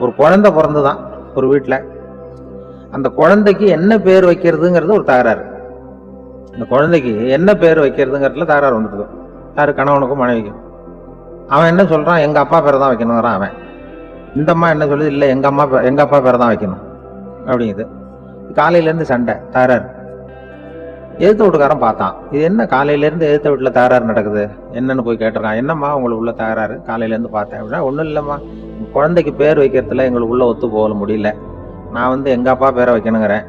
ஒரு குழந்தை பிறந்துதான் ஒரு வீட்டுல. அந்த குழந்தைக்கு என்ன பேர் வைக்கிறதுங்கிறது ஒரு தகராறு. இந்த குழந்தைக்கு என்ன பேர் வைக்கிறதுங்கிறதுல தகராறு வந்துடுது. யாரு? கணவனுக்கும் மனைவிக்கும். அவன் என்ன சொல்றான், எங்க அப்பா பேரை தான் வைக்கணுங்கிறான் அவன். இந்த அம்மா என்ன சொல்லுது, இல்ல எங்க அப்பா பேரை தான் வைக்கணும் அப்படிங்குது. காலையில இருந்து சண்டை, தகராறு. எதிர்த்த வீட்டுக்காரன் பார்த்தான், இது என்ன காலையில இருந்து எதிர்த்த வீட்டுல தகராறு நடக்குது, என்னன்னு போய் கேட்டிருக்கான். என்னம்மா உங்களுக்கு உள்ள தகராறு, காலையில இருந்து பார்த்தேன் அப்படின்னா. ஒண்ணும் இல்லம்மா, குழந்தைக்கு பேர் வைக்கிறதுல எங்களுக்கு உள்ள ஒத்து போக முடியல. நான் எங்க அப்பா பேரை வைக்கணுங்கிறேன்,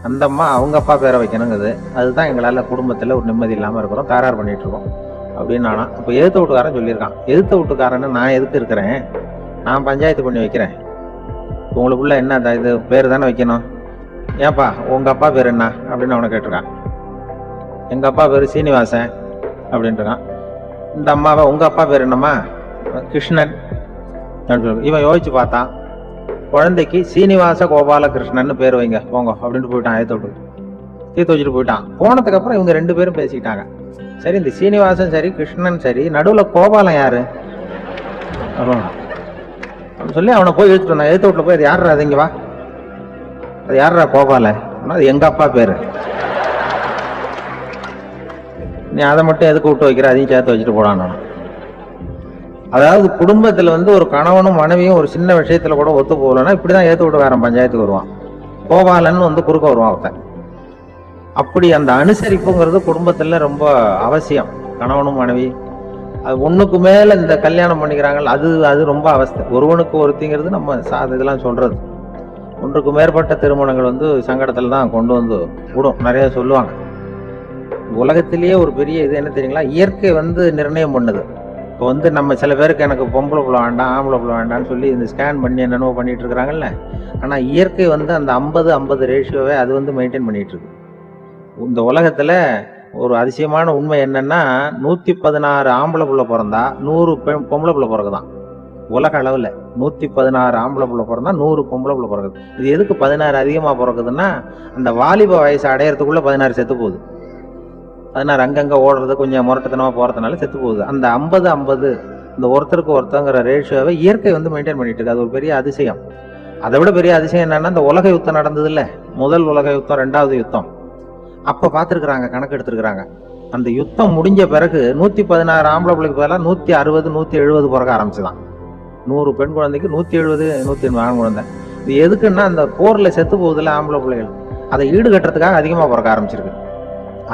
அந்த அம்மா அவங்க அப்பா பேரை வைக்கணுங்குது. அதுதான் எங்களால குடும்பத்துல ஒரு நிம்மதி இல்லாம இருக்கிறோம், தகராறு பண்ணிட்டு இருக்கோம் அப்படின்னு. ஆனா இப்ப எதிர்த்த வீட்டுக்காரன் சொல்லியிருக்கான், எதிர்த்த வீட்டுக்காரன்னு நான் எதுக்கு இருக்கிறேன், நான் பஞ்சாயத்து பண்ணி வைக்கிறேன். உங்களுக்குள்ள என்ன இது பேரு தானே வைக்கணும், ஏன்பா உங்க அப்பா பேர் என்ன அப்படின்னு அவனை கேட்டிருக்கான். எங்க அப்பா பேரு சீனிவாசன் அப்படின்ட்டுருக்கான். இந்த அம்மாவை உங்க அப்பா பேர் என்னம்மா, கிருஷ்ணன் அப்படின்னு சொல்லு. இவன் யோசிச்சு பார்த்தான், குழந்தைக்கு சீனிவாச கோபால கிருஷ்ணன் பேர் வைங்க போங்க அப்படின்ட்டு போயிட்டான். தீர்த்து வச்சுட்டு போயிட்டான். போனதுக்கு அப்புறம் இவங்க ரெண்டு பேரும் பேசிக்கிட்டாங்க. சரி, இந்த சீனிவாசன் சரி கிருஷ்ணன் சரி, நடுவுல கோபாலம் யாரு அப்படின்னு சொல்லி அவனை போய் இழுத்துட்டு வந்தான். எழுத்து வீட்டுல போய், அது யாரா, அது இங்க வா, அது யாரா கோபால, அது எங்க அப்பா பேரு, நீ அதை மட்டும் எதுக்கு விட்டு வைக்கிற, அதையும் சேர்த்து வச்சுட்டு போடான்னு. அதாவது குடும்பத்துல ஒரு கணவனும் மனைவியும் ஒரு சின்ன விஷயத்துல கூட ஒத்து போகலன்னா இப்படிதான் ஏத்து வீட்டுக்காரன் பஞ்சாயத்துக்கு வருவான். கோபாலன் குறுக்க வருவான் ஒருத்தன். அப்படி அந்த அனுசரிப்புங்கிறது குடும்பத்துல ரொம்ப அவசியம். கணவனும் மனைவி அது ஒண்ணுக்கு மேல இந்த கல்யாணம் பண்ணிக்கிறாங்க, அது ரொம்ப அவஸ்தை. ஒருவனுக்கு ஒருத்திங்கிறது நம்ம இதெல்லாம் சொல்றது. ஒன்றுக்கு மேற்பட்ட திருமணங்கள் சங்கடத்துல தான் கொண்டு விடும். நிறைய சொல்லுவாங்க. உலகத்திலேயே ஒரு பெரிய இது என்ன தெரியுங்களா, இயற்கை நிர்ணயம் பண்ணுது. இப்போ நம்ம சில பேருக்கு எனக்கு பொம்பளை புள்ள வேண்டாம் ஆம்பளை புள்ள வேண்டாம்னு சொல்லி இந்த ஸ்கேன் பண்ணி என்னென்னவோ பண்ணிட்டு இருக்கிறாங்கல்ல. ஆனா இயற்கை அந்த 50-50 ரேஷியோவை அது மெயின்டைன் பண்ணிட்டு இருக்கு. இந்த உலகத்துல ஒரு அதிசயமான உண்மை என்னன்னா, 116 ஆம்பளை புள்ள பிறந்தா 100 பொம்பளை புள்ள பிறகுதான். உலக அளவுல 116 ஆம்பளை புள்ள பிறந்தா 100 பொம்பளை புள்ள பிறகுது. இது எதுக்கு 16 அதிகமா பிறகுதுன்னா, அந்த வாலிப வயசு அடையறதுக்குள்ள 16 செத்து போகுது. 16 அங்கங்க ஓடுறது, கொஞ்சம் முரட்டுத்தனமா போறதுனால செத்து போகுது. அந்த 50-50 இந்த ஒருத்தருக்கு ஒருத்தங்கிற ரேஷியோவை இயற்கை மெயின்டைன் பண்ணிட்டு இருக்கு. அது ஒரு பெரிய அதிசயம். அதை விட பெரிய அதிசயம் என்னன்னா, இந்த உலக யுத்தம் நடந்தது இல்ல, முதல் உலக யுத்தம், 2வது யுத்தம், அப்ப பாத்துருக்காங்க, கணக்கு எடுத்திருக்கிறாங்க. அந்த யுத்தம் முடிஞ்ச பிறகு 116 ஆம்பளை பிள்ளைக்கு பதிலாக 160 170 பிறக்க ஆரம்பிச்சுதான். 100 பெண் குழந்தைக்கு 170 180 ஆண் குழந்தை. இது எதுக்குன்னா, அந்த போர்ல செத்து போகுதுல ஆம்பளை பிள்ளைகள், அதை ஈடுகட்டுறதுக்காக அதிகமா பிறக்க ஆரம்பிச்சிருக்கு.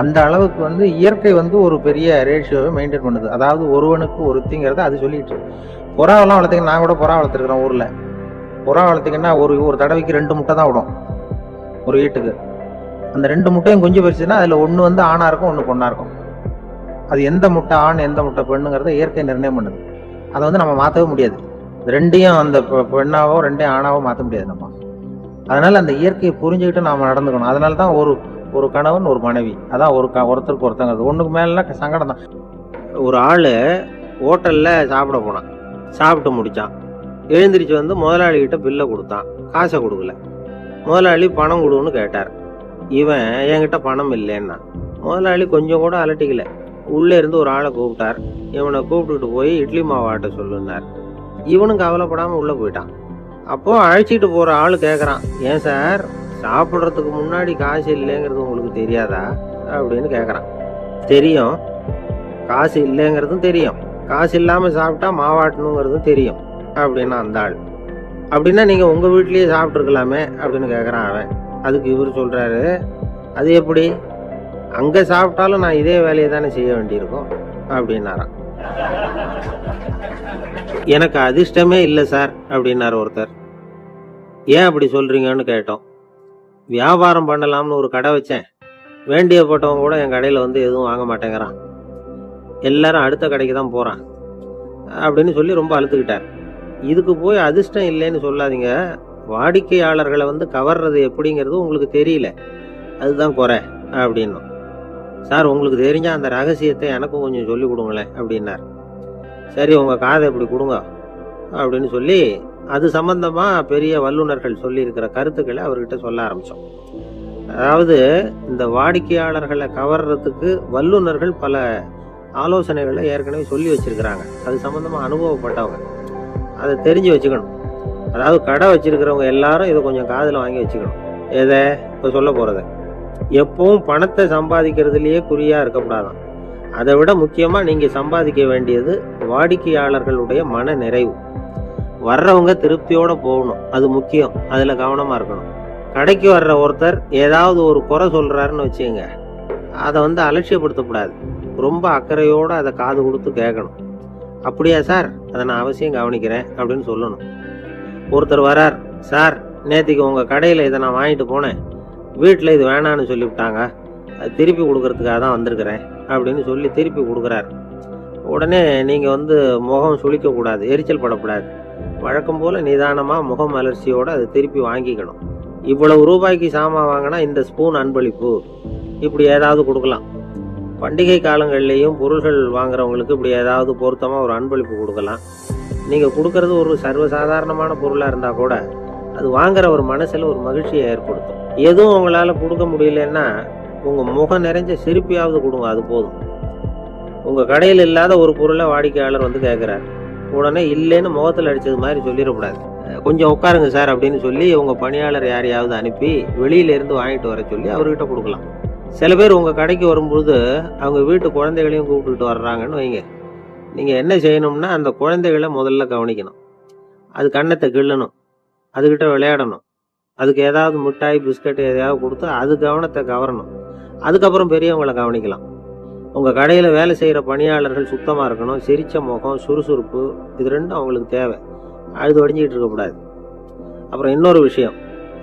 அந்த அளவுக்கு இயற்கை ஒரு பெரிய ரேஷியோவை மெயின்டைன் பண்ணுது. அதாவது ஒருவனுக்கு ஒருத்திங்கிறத அது சொல்லிட்டு. புறாவெல்லாம் வளர்த்தீங்கன்னா, நான் கூட புறா வளர்த்துருக்கிறேன் ஊர்ல. புறா வளர்த்தீங்கன்னா ஒரு தடவைக்கு 2 முட்டை தான் விடும் ஒரு வீட்டுக்கு. அந்த 2 முட்டையும் குஞ்சு பறிச்சுன்னா அதுல ஒண்ணு ஆணா இருக்கும், ஒண்ணு பொண்ணா இருக்கும். அது எந்த முட்டை ஆண் எந்த முட்டை பெண்ணுங்கிறத இயற்கை நிர்ணயம் பண்ணுது. அதை நம்ம மாற்றவே முடியாது. ரெண்டையும் அந்த பெண்ணாவோ ரெண்டையும் ஆணாவோ மாற்ற முடியாது நம்ம. அதனால அந்த இயற்கையை புரிஞ்சுக்கிட்டு நாம நடந்துக்கணும். அதனால தான் ஒரு கணவன் ஒரு மனைவி, அதான் ஒருத்தருக்கு ஒருத்தங்கிறது. ஒண்ணுக்கு மேல சங்கடம் தான். ஒரு ஆளு ஹோட்டல்ல சாப்பிட போனான், சாப்பிட்டு முடிச்சான், எழுந்திரிச்சு முதலாளி கிட்ட பில்லை கொடுத்தான், காசை கொடுக்கல. முதலாளி பணம் கொடுன்னு கேட்டார். இவன் என்கிட்ட பணம் இல்லைன்னா. முதலாளி கொஞ்சம் கூட அலட்டிக்கல, உள்ளே இருந்து ஒரு ஆளை கூப்பிட்டார். இவனை கூப்பிட்டுட்டு போய் இட்லி மாவு ஆட்ட சொல்லுனார். இவனும் கவலைப்படாம உள்ள போயிட்டான். அப்போ அழைச்சிட்டு போற ஆளு கேட்கறான், ஏன் சார் சாப்பிட்றதுக்கு முன்னாடி காசு இல்லைங்கிறது உங்களுக்கு தெரியாதா அப்படின்னு கேட்கறான். தெரியும், காசு இல்லைங்கிறதும் தெரியும், காசு இல்லாம சாப்பிட்டா மாவாட்டணுங்கிறதும் தெரியும் அப்படின்னா அந்த ஆள். அப்படின்னா நீங்க உங்க வீட்லயே சாப்பிட்டு இருக்கலாமே அப்படின்னு கேட்கறான் அவன். அதுக்கு இவர் சொல்றாரு, அது எப்படி, அங்க சாப்பிட்டாலும் நான் இதே வேலையை தானே செய்ய வேண்டியிருக்கும் அப்படின்னாராம். எனக்கு அதிர்ஷ்டமே இல்லை சார் அப்படின்னாரு ஒருத்தர். ஏன் அப்படி சொல்றீங்கன்னு கேட்டோம். வியாபாரம் பண்ணலாம்னு ஒரு கடை வச்சேன், வேண்டிய போட்டவங்க கூட என் கடையில எதுவும் வாங்க மாட்டேங்கிறான், எல்லாரும் அடுத்த கடைக்கு தான் போறான் அப்படின்னு சொல்லி ரொம்ப அழுத்துக்கிட்டார். இதுக்கு போய் அதிர்ஷ்டம் இல்லைன்னு சொல்லாதீங்க, வாடிக்கையாளர்களை கவர்றது எப்படிங்கிறது உங்களுக்கு தெரியல, அதுதான் குறை அப்படின்னும். சார் உங்களுக்கு தெரிஞ்ச அந்த ரகசியத்தை எனக்கும் கொஞ்சம் சொல்லி கொடுங்களேன் அப்படின்னார். சரி உங்க காதை இப்படி கொடுங்க அப்படின்னு சொல்லி அது சம்பந்தமா பெரிய வல்லுநர்கள் சொல்லி இருக்கிற கருத்துக்களை அவர்கிட்ட சொல்ல ஆரம்பிச்சோம். அதாவது இந்த வாடிக்கையாளர்களை கவர்றதுக்கு வல்லுநர்கள் பல ஆலோசனைகளை ஏற்கனவே சொல்லி வச்சிருக்கிறாங்க. அது சம்பந்தமா அனுபவப்பட்டவங்க, அதை தெரிஞ்சு வச்சுக்கணும். அதாவது கடை வச்சிருக்கிறவங்க எல்லாரும் இதை கொஞ்சம் காதில் வாங்கி வச்சுக்கணும். எதை இப்போ சொல்ல போகிறத, எப்பவும் பணத்தை சம்பாதிக்கிறதுலேயே குறியாக இருக்கக்கூடாதான். அதை விட முக்கியமாக நீங்கள் சம்பாதிக்க வேண்டியது வாடிக்கையாளர்களுடைய மன நிறைவு. வர்றவங்க திருப்தியோடு போகணும், அது முக்கியம். அதில் கவனமாக இருக்கணும். கடைக்கு வர்ற ஒருத்தர் ஏதாவது ஒரு குறை சொல்கிறாருன்னு வச்சுங்க, அதை அலட்சியப்படுத்தக்கூடாது. ரொம்ப அக்கறையோடு அதை காது கொடுத்து கேட்கணும். அப்படியா சார், அதை நான் அவசியம் கவனிக்கிறேன் அப்படின்னு சொல்லணும். ஒருத்தர் வரார், சார் நேற்றுக்கு உங்கள் கடையில் இதை நான் வாங்கிட்டு போனேன், வீட்டில் இது வேணான்னு சொல்லிவிட்டாங்க, அது திருப்பி கொடுக்கறதுக்காக தான் வந்திருக்கிறேன் அப்படின்னு சொல்லி திருப்பி கொடுக்குறார். உடனே நீங்கள் முகம் சுளிக்கக்கூடாது, எரிச்சல் படக்கூடாது. வழக்கம் போல் நிதானமாக முகம் அலர்ச்சியோடு அதை திருப்பி வாங்கிக்கணும். இவ்வளவு ரூபாய்க்கு சாமான் வாங்கினா இந்த ஸ்பூன் அன்பளிப்பு, இப்படி ஏதாவது கொடுக்கலாம். பண்டிகை காலங்கள்லேயும் பொருள்கள் வாங்குறவங்களுக்கு இப்படி ஏதாவது பொருத்தமாக ஒரு அன்பளிப்பு கொடுக்கலாம். நீங்கள் கொடுக்கறது ஒரு சர்வசாதாரணமான பொருளாக இருந்தால் கூட அது வாங்குற ஒரு மனசில் ஒரு மகிழ்ச்சியை ஏற்படுத்தும். எதுவும் உங்களால் கொடுக்க முடியலன்னா உங்கள் முகம் நிறைஞ்ச சிரிப்பையாவது கொடுங்க, அது போதும். உங்கள் கடையில் இல்லாத ஒரு பொருளை வாடிக்கையாளர் கேட்குறாரு, உடனே இல்லைன்னு முகத்தில் அடித்தது மாதிரி சொல்லிடக்கூடாது. கொஞ்சம் உட்காருங்க சார் அப்படின்னு சொல்லி உங்கள் பணியாளர் யாரையாவது அனுப்பி வெளியிலேருந்து வாங்கிட்டு வர சொல்லி அவர்கிட்ட கொடுக்கலாம். சில பேர் உங்கள் கடைக்கு வரும்பொழுது அவங்க வீட்டு குழந்தைகளையும் கூப்பிட்டுட்டு வர்றாங்கன்னு வைங்க. நீங்கள் என்ன செய்யணும்னா அந்த குழந்தைகளை முதல்ல கவனிக்கணும். அது கண்ணத்தை கிள்ளணும், அதுக்கிட்ட விளையாடணும், அதுக்கு ஏதாவது மிட்டாய் பிஸ்கட் எதையாவது கொடுத்து அது கவனத்தை கவரணும். அதுக்கப்புறம் பெரியவங்களை கவனிக்கலாம். உங்கள் கடையில் வேலை செய்கிற பணியாளர்கள் சுத்தமாக இருக்கணும், சிரிச்ச முகம், சுறுசுறுப்பு, இது ரெண்டும் அவங்களுக்கு தேவை. அழுது வடிஞ்சிக்கிட்டு இருக்கக்கூடாது. அப்புறம் இன்னொரு விஷயம்,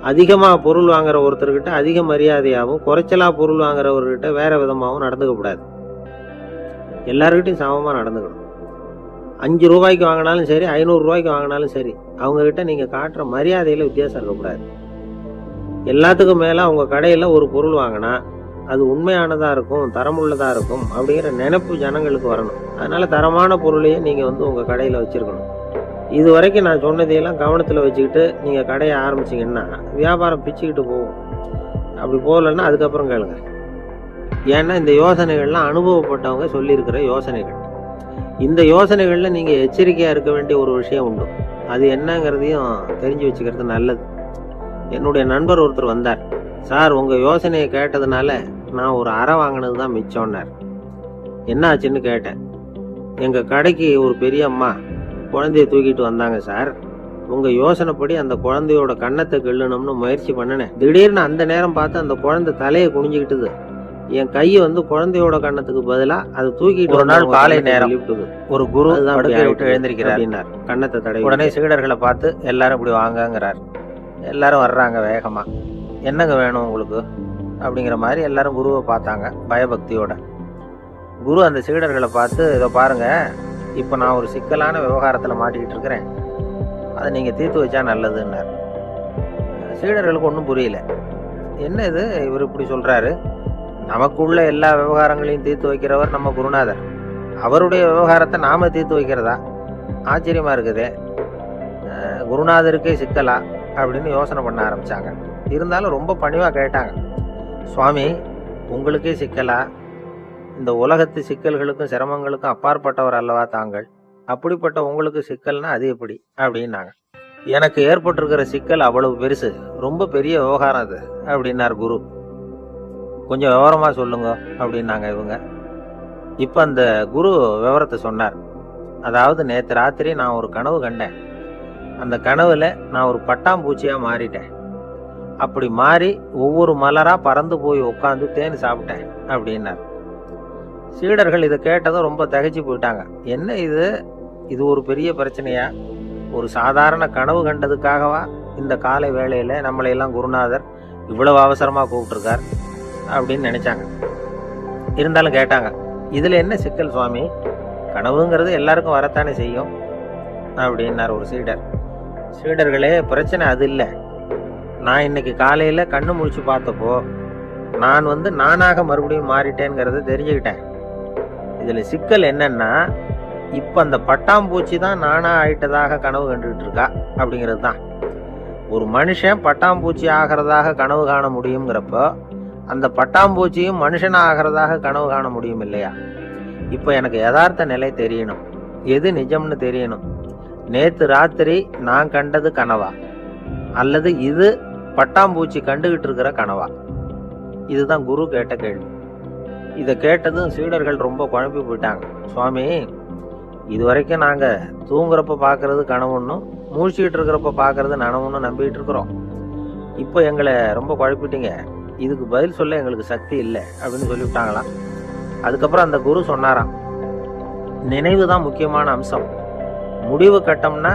அதிகமாக பொருள் வாங்குற ஒருத்தர்கிட்ட அதிக மரியாதையாகவும் குறைச்சலாக பொருள் வாங்குறவர்கிட்ட வேற விதமாகவும் நடந்துக்கக்கூடாது. எல்லாருக்கிட்டையும் சமமாக நடந்துக்கணும். 5 ரூபாய்க்கு வாங்கினாலும் சரி, 500 ரூபாய்க்கு வாங்கினாலும் சரி, அவங்கக்கிட்ட நீங்கள் காட்டுற மரியாதையில் வித்தியாசம் இருக்கக்கூடாது. எல்லாத்துக்கும் மேலே உங்கள் கடையில் ஒரு பொருள் வாங்கினா அது உண்மையானதாக இருக்கும், தரமுள்ளதாக இருக்கும் அப்படிங்கிற நினைப்பு ஜனங்களுக்கு வரணும். அதனால் தரமான பொருளையே நீங்கள் உங்கள் கடையில் வச்சுருக்கணும். இது வரைக்கும் நான் சொன்னதையெல்லாம் கவனத்தில் வச்சுக்கிட்டு நீங்கள் கடையை ஆரம்பிச்சிங்கன்னா வியாபாரம் பிச்சுக்கிட்டு போகும். அப்படி போகலன்னா அதுக்கப்புறம் கேளுங்க. ஏன்னா இந்த யோசனைகள்லாம் அனுபவப்பட்டவங்க சொல்லியிருக்கிற யோசனைகள். இந்த யோசனைகளில் நீங்கள் எச்சரிக்கையாக இருக்க வேண்டிய ஒரு விஷயம் உண்டு. அது என்னங்கிறதையும் தெரிஞ்சு வச்சுக்கிறது நல்லது. என்னுடைய நண்பர் ஒருத்தர் வந்தார். சார், உங்கள் யோசனையை கேட்டதுனால நான் ஒரு அறை வாங்கினது தான் மிச்சம்னார். என்ன ஆச்சுன்னு கேட்டேன். எங்கள் கடைக்கு ஒரு பெரிய அம்மா குழந்தைய தூக்கிட்டு வந்தாங்க சார். உங்கள் யோசனைப்படி அந்த குழந்தையோட கண்ணத்தை கிள்ளணும்னு முயற்சி பண்ணினேன். திடீர்னு அந்த நேரம் பார்த்து அந்த குழந்தை தலையை குனிஞ்சிக்கிட்டுது. என் கை குழந்தையோட கண்ணத்துக்கு பதிலாக அதை தூக்கிட்டு ஒரு நாள் காலை நேரம் ஒரு குரு விட்டு எழுந்திருக்கிறார். கண்ணத்தை தடவை உடனே சீடர்களை பார்த்து எல்லாரும் இப்படி வாங்கங்கிறார். எல்லாரும் வர்றாங்க வேகமா. என்னங்க வேணும் உங்களுக்கு அப்படிங்கிற மாதிரி எல்லாரும் குருவை பார்த்தாங்க பயபக்தியோட. குரு அந்த சீடர்களை பார்த்து, இதை பாருங்க, இப்போ நான் ஒரு சிக்கலான விவகாரத்தில் மாட்டிக்கிட்டு இருக்கிறேன், அதை நீங்கள் தீர்த்து வச்சா நல்லதுன்னார். சீடர்களுக்கு ஒன்றும் புரியல. என்ன இது இவர் இப்படி சொல்கிறாரு? நமக்குள்ள எல்லா விவகாரங்களையும் தீர்த்து வைக்கிறவர் நம்ம குருநாதர், அவருடைய விவகாரத்தை நாம் தீர்த்து வைக்கிறதா? ஆச்சரியமாக இருக்குதே, குருநாதருக்கே சிக்கலா அப்படின்னு யோசனை பண்ண ஆரம்பித்தாங்க. இருந்தாலும் ரொம்ப பணிவாக கேட்டாங்க. சுவாமி, உங்களுக்கே சிக்கலா? இந்த உலகத்து சிக்கல்களுக்கும் சிரமங்களுக்கும் அப்பாற்பட்டவர் அல்லவா தாங்கள்? அப்படிப்பட்ட உங்களுக்கு சிக்கல்னா அது எப்படி அப்படின்னாங்க. எனக்கு ஏற்பட்டிருக்கிற சிக்கல் அவ்வளவு பெருசு, ரொம்ப பெரிய விவகாரம் அது அப்படின்னார் குரு. கொஞ்சம் விவரமா சொல்லுங்க அப்படின்னாங்க இவங்க. இப்ப அந்த குரு விவரத்தை சொன்னார். அதாவது நேற்று ராத்திரி நான் ஒரு கனவு கண்டேன். அந்த கனவுல நான் ஒரு பட்டாம்பூச்சியா மாறிட்டேன். அப்படி மாறி ஒவ்வொரு மலரா பறந்து போய் உட்காந்து தேன் சாப்பிட்டேன் அப்படின்னார். சீடர்கள் இதை கேட்டதும் ரொம்ப திகைச்சு போயிட்டாங்க. என்ன இது, இது ஒரு பெரிய பிரச்சனையா? ஒரு சாதாரண கனவு கண்டதுக்காகவா இந்த காலை வேளையில நம்மளையெல்லாம் குருநாதர் இவ்வளவு அவசரமா கூப்பிட்டுருக்கார் அப்படின்னு நினைச்சாங்க. இருந்தாலும் கேட்டாங்க, இதுல என்ன சிக்கல் சுவாமி? கனவுங்கிறது எல்லாருக்கும் வரத்தானே செய்யும் அப்படின்னார் ஒரு சீடர். சீடர்களே, பிரச்சனை அது இல்லை. நான் இன்னைக்கு காலையில கண்ணு முழிச்சு பார்த்தப்போ நான் நானாக மறுபடியும் மாறிட்டேங்கிறத தெரிஞ்சுக்கிட்டேன். இதுல சிக்கல் என்னன்னா, இப்ப அந்த பட்டாம்பூச்சி தான் நானா ஆயிட்டதாக கனவு கண்டுகிட்டு இருக்கா அப்படிங்கிறது தான். ஒரு மனுஷன் பட்டாம்பூச்சி ஆகிறதாக கனவு காண முடியுங்கிறப்போ அந்த பட்டாம்பூச்சியும் மனுஷனா ஆகிறதாக கனவு காண முடியும் இல்லையா? இப்ப எனக்கு யதார்த்த நிலை தெரியணும், எது நிஜம்னு தெரியணும். நேத்து ராத்திரி நான் கண்டது கனவா, அல்லது இது பட்டாம்பூச்சி கண்டுகிட்டு இருக்கிற கனவா? இதுதான் குரு கேட்ட கேள்வி. இதை கேட்டதும் சீடர்கள் ரொம்ப குழம்பி போயிட்டாங்க. சுவாமி, இது வரைக்கும் நாங்கள் தூங்குறப்ப பார்க்கறது கனவுன்னும் மூழ்கிட்டு இருக்கிறப்ப பார்க்கறது நனவுன்னு நம்பிட்டு இருக்கிறோம். இப்போ எங்களை ரொம்ப குழப்பிட்டீங்க, இதுக்கு பதில் சொல்ல எங்களுக்கு சக்தி இல்லை அப்படின்னு சொல்லிவிட்டாங்களாம். அதுக்கப்புறம் அந்த குரு சொன்னாராம், நினைவு தான் முக்கியமான அம்சம். முடிவு கட்டம்னா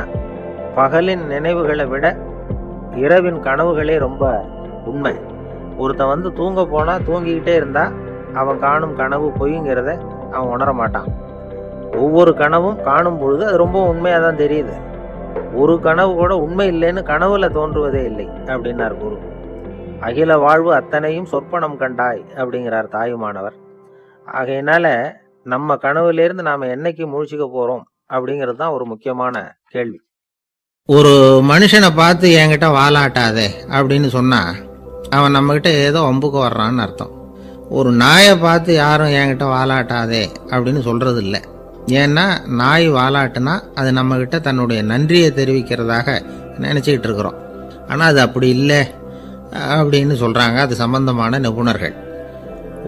பகலின் நினைவுகளை விட இரவின் கனவுகளே ரொம்ப உண்மை. ஒருத்தன் வந்து தூங்க போனா தூங்கிக்கிட்டே இருந்தா அவன் காணும் கனவு பொய்ங்கிறத அவன் உணர மாட்டான். ஒவ்வொரு கனவும் காணும் பொழுது அது ரொம்ப உண்மையா தான் தெரியுது. ஒரு கனவு கூட உண்மை இல்லைன்னு கனவுல தோன்றுவதே இல்லை அப்படின்னார் குரு. அகில வாழ்வு அத்தனையும் சொற்பனம் கண்டாய் அப்படிங்கிறார் தாயுமானவர். ஆகையினால நம்ம கனவுலேருந்து நாம என்னைக்கு முழிச்சுக்க போறோம் அப்படிங்கிறது தான் ஒரு முக்கியமான கேள்வி. ஒரு மனுஷனை பார்த்து என்கிட்ட வாலாட்டாதே அப்படின்னு சொன்னா அவன் நம்மகிட்ட ஏதோ வம்புக்கு வர்றான்னு அர்த்தம். ஒரு நாயை பார்த்து யாரும் என்கிட்ட வாலாட்டாதே அப்படின்னு சொல்றது இல்லை. ஏன்னா நாய் வாலாட்டுனா அது நம்மகிட்ட தன்னுடைய நன்றியை தெரிவிக்கிறதாக நினச்சிக்கிட்டு இருக்கிறோம். ஆனால் அது அப்படி இல்லை அப்படின்னு சொல்கிறாங்க அது சம்பந்தமான நிபுணர்கள்.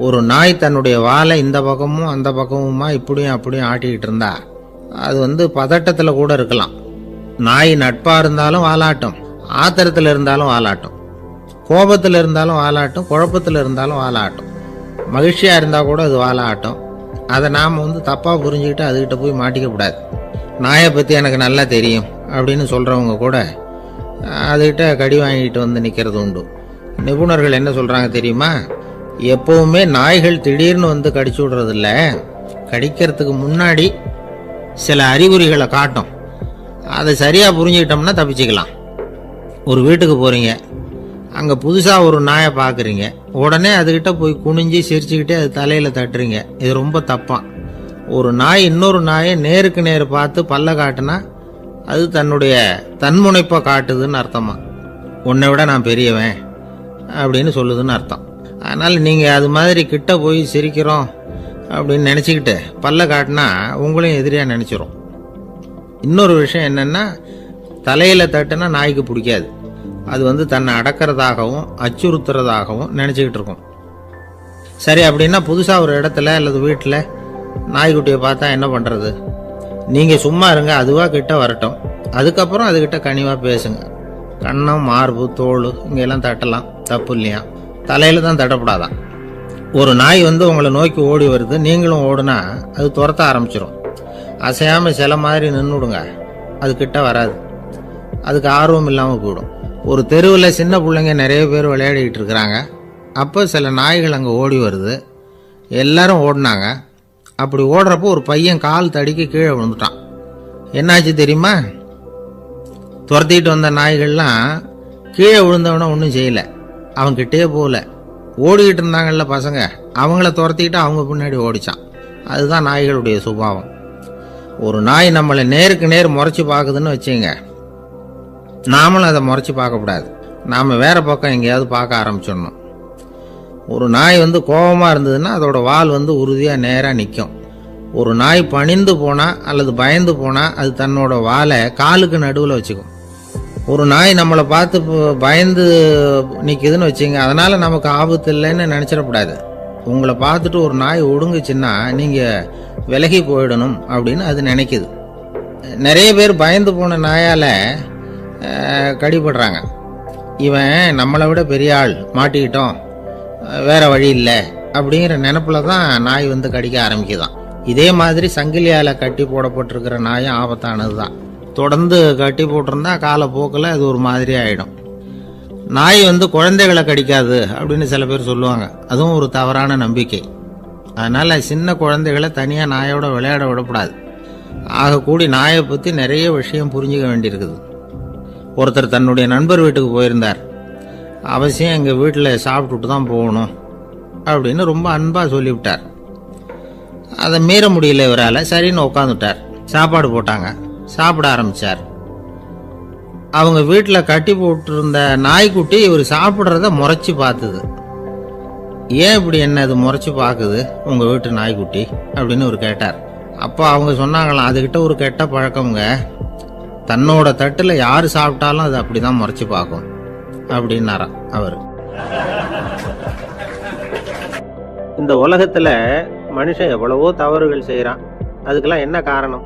ஒரு நாய் தன்னுடைய வாலை இந்த பக்கமும் அந்த பக்கமுமா இப்படியும் அப்படியும் ஆட்டிக்கிட்டு இருந்தா அது பதட்டத்தில் கூட இருக்கலாம். நாய் நட்பாக இருந்தாலும் வாலாட்டும், ஆத்திரத்தில் இருந்தாலும் வாலாட்டும், கோபத்தில் இருந்தாலும் வாலாட்டும், குழப்பத்தில் இருந்தாலும் வாலாட்டும், மகிழ்ச்சியாக இருந்தால் கூட அது வாலாட்டும். அதை நாம் தப்பாக புரிஞ்சுக்கிட்டு அதுகிட்ட போய் மாட்டிக்கக்கூடாது. நாயை பற்றி எனக்கு நல்லா தெரியும் அப்படின்னு சொல்கிறவங்க கூட அதுகிட்ட கடி வாங்கிட்டு நிற்கிறது உண்டு. நிபுணர்கள் என்ன சொல்கிறாங்க தெரியுமா? எப்போவுமே நாய்கள் திடீர்னு கடிச்சு விடுறதில்ல, கடிக்கிறதுக்கு முன்னாடி சில அறிகுறிகளை காட்டும். அதை சரியாக புரிஞ்சுக்கிட்டோம்னா தப்பிச்சுக்கலாம். ஒரு வீட்டுக்கு போகிறீங்க, அங்கே புதுசாக ஒரு நாயை பார்க்குறீங்க, உடனே அதுகிட்ட போய் குனிஞ்சு சிரிச்சுக்கிட்டே அது தலையில் தட்டுறீங்க. இது ரொம்ப தப்பான். ஒரு நாய் இன்னொரு நாயை நேருக்கு நேர் பார்த்து பல்ல காட்டுனா அது தன்னுடைய தன்முனைப்பை காட்டுதுன்னு அர்த்தமா. உன்னை விட நான் பெரியவன் அப்படின்னு சொல்லுதுன்னு அர்த்தம். அதனால் நீங்கள் அது மாதிரி கிட்ட போய் சிரிக்கிறோம் அப்படின்னு நினச்சிக்கிட்டு பல்ல காட்டினா உங்களையும் எதிரியாக நினச்சிரும். இன்னொரு விஷயம் என்னென்னா, தலையில் தட்டுனா நாய்க்கு பிடிக்காது. அது தன்னை அடக்கிறதாகவும் அச்சுறுத்துறதாகவும் நினச்சிக்கிட்டு இருக்கும். சரி, அப்படின்னா புதுசாக ஒரு இடத்துல அல்லது வீட்டில் நாய்க்குட்டியை பார்த்தா என்ன பண்ணுறது? நீங்கள் சும்மா இருங்க, அதுவாக கிட்ட வரட்டும். அதுக்கப்புறம் அதுக்கிட்ட கனிவாக பேசுங்க. கன்னம், மார்பு, தோல் இங்கெல்லாம் தட்டலாம், தப்பு இல்லையா? தலையில் தான் தட்டப்படாதான். ஒரு நாய் உங்களை நோக்கி ஓடி வருது, நீங்களும் ஓடுனா அது துரத்த ஆரம்பிச்சிடும். அசையாமல் சில மாதிரி நின்றுடுங்க, அது கிட்ட வராது. அதுக்கு ஆர்வம் இல்லாமல் போயிடும். ஒரு தெருவில் சின்ன பிள்ளைங்க நிறைய பேர் விளையாடிக்கிட்டு இருக்கிறாங்க. அப்போ சில நாய்கள் அங்கே ஓடி வருது. எல்லாரும் ஓடினாங்க. அப்படி ஓடுறப்போ ஒரு பையன் கால் தடிக்கு கீழே விழுந்துட்டான். என்னாச்சு தெரியுமா? துரத்திட்டு வந்த நாய்கள்லாம் கீழே விழுந்தவன ஒன்றும் செய்யலை, அவன்கிட்டே போகல. ஓடிக்கிட்டு இருந்தாங்கல்ல பசங்க, அவங்கள துரத்திக்கிட்டு அவங்க பின்னாடி ஓடிச்சான். அதுதான் நாய்களுடைய சுபாவம். ஒரு நாய் நம்மளை நேருக்கு நேர் முறைச்சி பார்க்குதுன்னு வச்சுங்க, நாமளும் அதை முறைச்சி பார்க்கக்கூடாது. நாம் வேற பக்கம் எங்கேயாவது பார்க்க ஆரம்பிச்சிடணும். ஒரு நாய் கோபமாக இருந்ததுன்னா அதோட வால் உறுதியாக நேராக நிற்கும். ஒரு நாய் பணிந்து போனால் அல்லது பயந்து போனால் அது தன்னோட வாலை காலுக்கு நடுவில் வச்சுக்கும். ஒரு நாய் நம்மளை பார்த்து பயந்து நிற்குதுன்னு வச்சுங்க, அதனால் நமக்கு ஆபத்து இல்லைன்னு நினச்சிடக்கூடாது. உங்களை பார்த்துட்டு ஒரு நாய் ஒடுங்குச்சுன்னா நீங்கள் விலகி போயிடணும் அப்படின்னு அது நினைக்குது. நிறைய பேர் பயந்து போன நாயால் கடிபடுறாங்க. இவன் நம்மளை விட பெரிய ஆள், மாட்டிக்கிட்டோம், வேற வழி இல்லை அப்படிங்கிற நினப்பில் தான் நாய் கடிக்க ஆரம்பிக்குதான். இதே மாதிரி சங்கிலியால் கட்டி போடப்பட்டிருக்கிற நாயும் ஆபத்தானது தான். தொடர்ந்து கட்டி போட்டிருந்தா காலப்போக்கில் அது ஒரு மாதிரி ஆகிடும். நாய் குழந்தைகளை கடிக்காது அப்படின்னு சில பேர் சொல்லுவாங்க. அதுவும் ஒரு தவறான நம்பிக்கை. அதனால் சின்ன குழந்தைகளை தனியாக நாயோட விளையாட விடக்கூடாது. ஆகக்கூடி நாயை பற்றி நிறைய விஷயம் புரிஞ்சுக்க வேண்டியிருக்குது. ஒருத்தர் தன்னுடைய நண்பர் வீட்டுக்கு போயிருந்தார். அவசியம் எங்கள் வீட்டில் சாப்பிட்டுட்டு தான் போகணும் அப்படின்னு ரொம்ப அன்பாக சொல்லிவிட்டார். அதை மீற முடியல இவரால். சரின்னு உட்காந்துட்டார். சாப்பாடு போட்டாங்க, சாப்பிட ஆரம்பித்தார். அவங்க வீட்டில் கட்டி போட்டிருந்த நாய்க்குட்டி இவர் சாப்பிட்றத முறைச்சி பார்த்துது. ஏன் இப்படி என்ன அது முறைச்சி பார்க்குது உங்கள் வீட்டு நாய்க்குட்டி அப்படின்னு இவர் கேட்டார். அப்போ அவங்க சொன்னாங்களாம், அதுக்கிட்ட ஒரு கெட்ட பழக்கம்ங்க. தன்னோட தட்டுல யாரு சாப்பிட்டாலும் அது அப்படிதான் முறைச்சு பார்க்கும் அப்படின்னாராம் அவரு. இந்த உலகத்துல மனுஷன் எவ்வளவோ தவறுகள் செய்யறான். அதுக்கெல்லாம் என்ன காரணம்?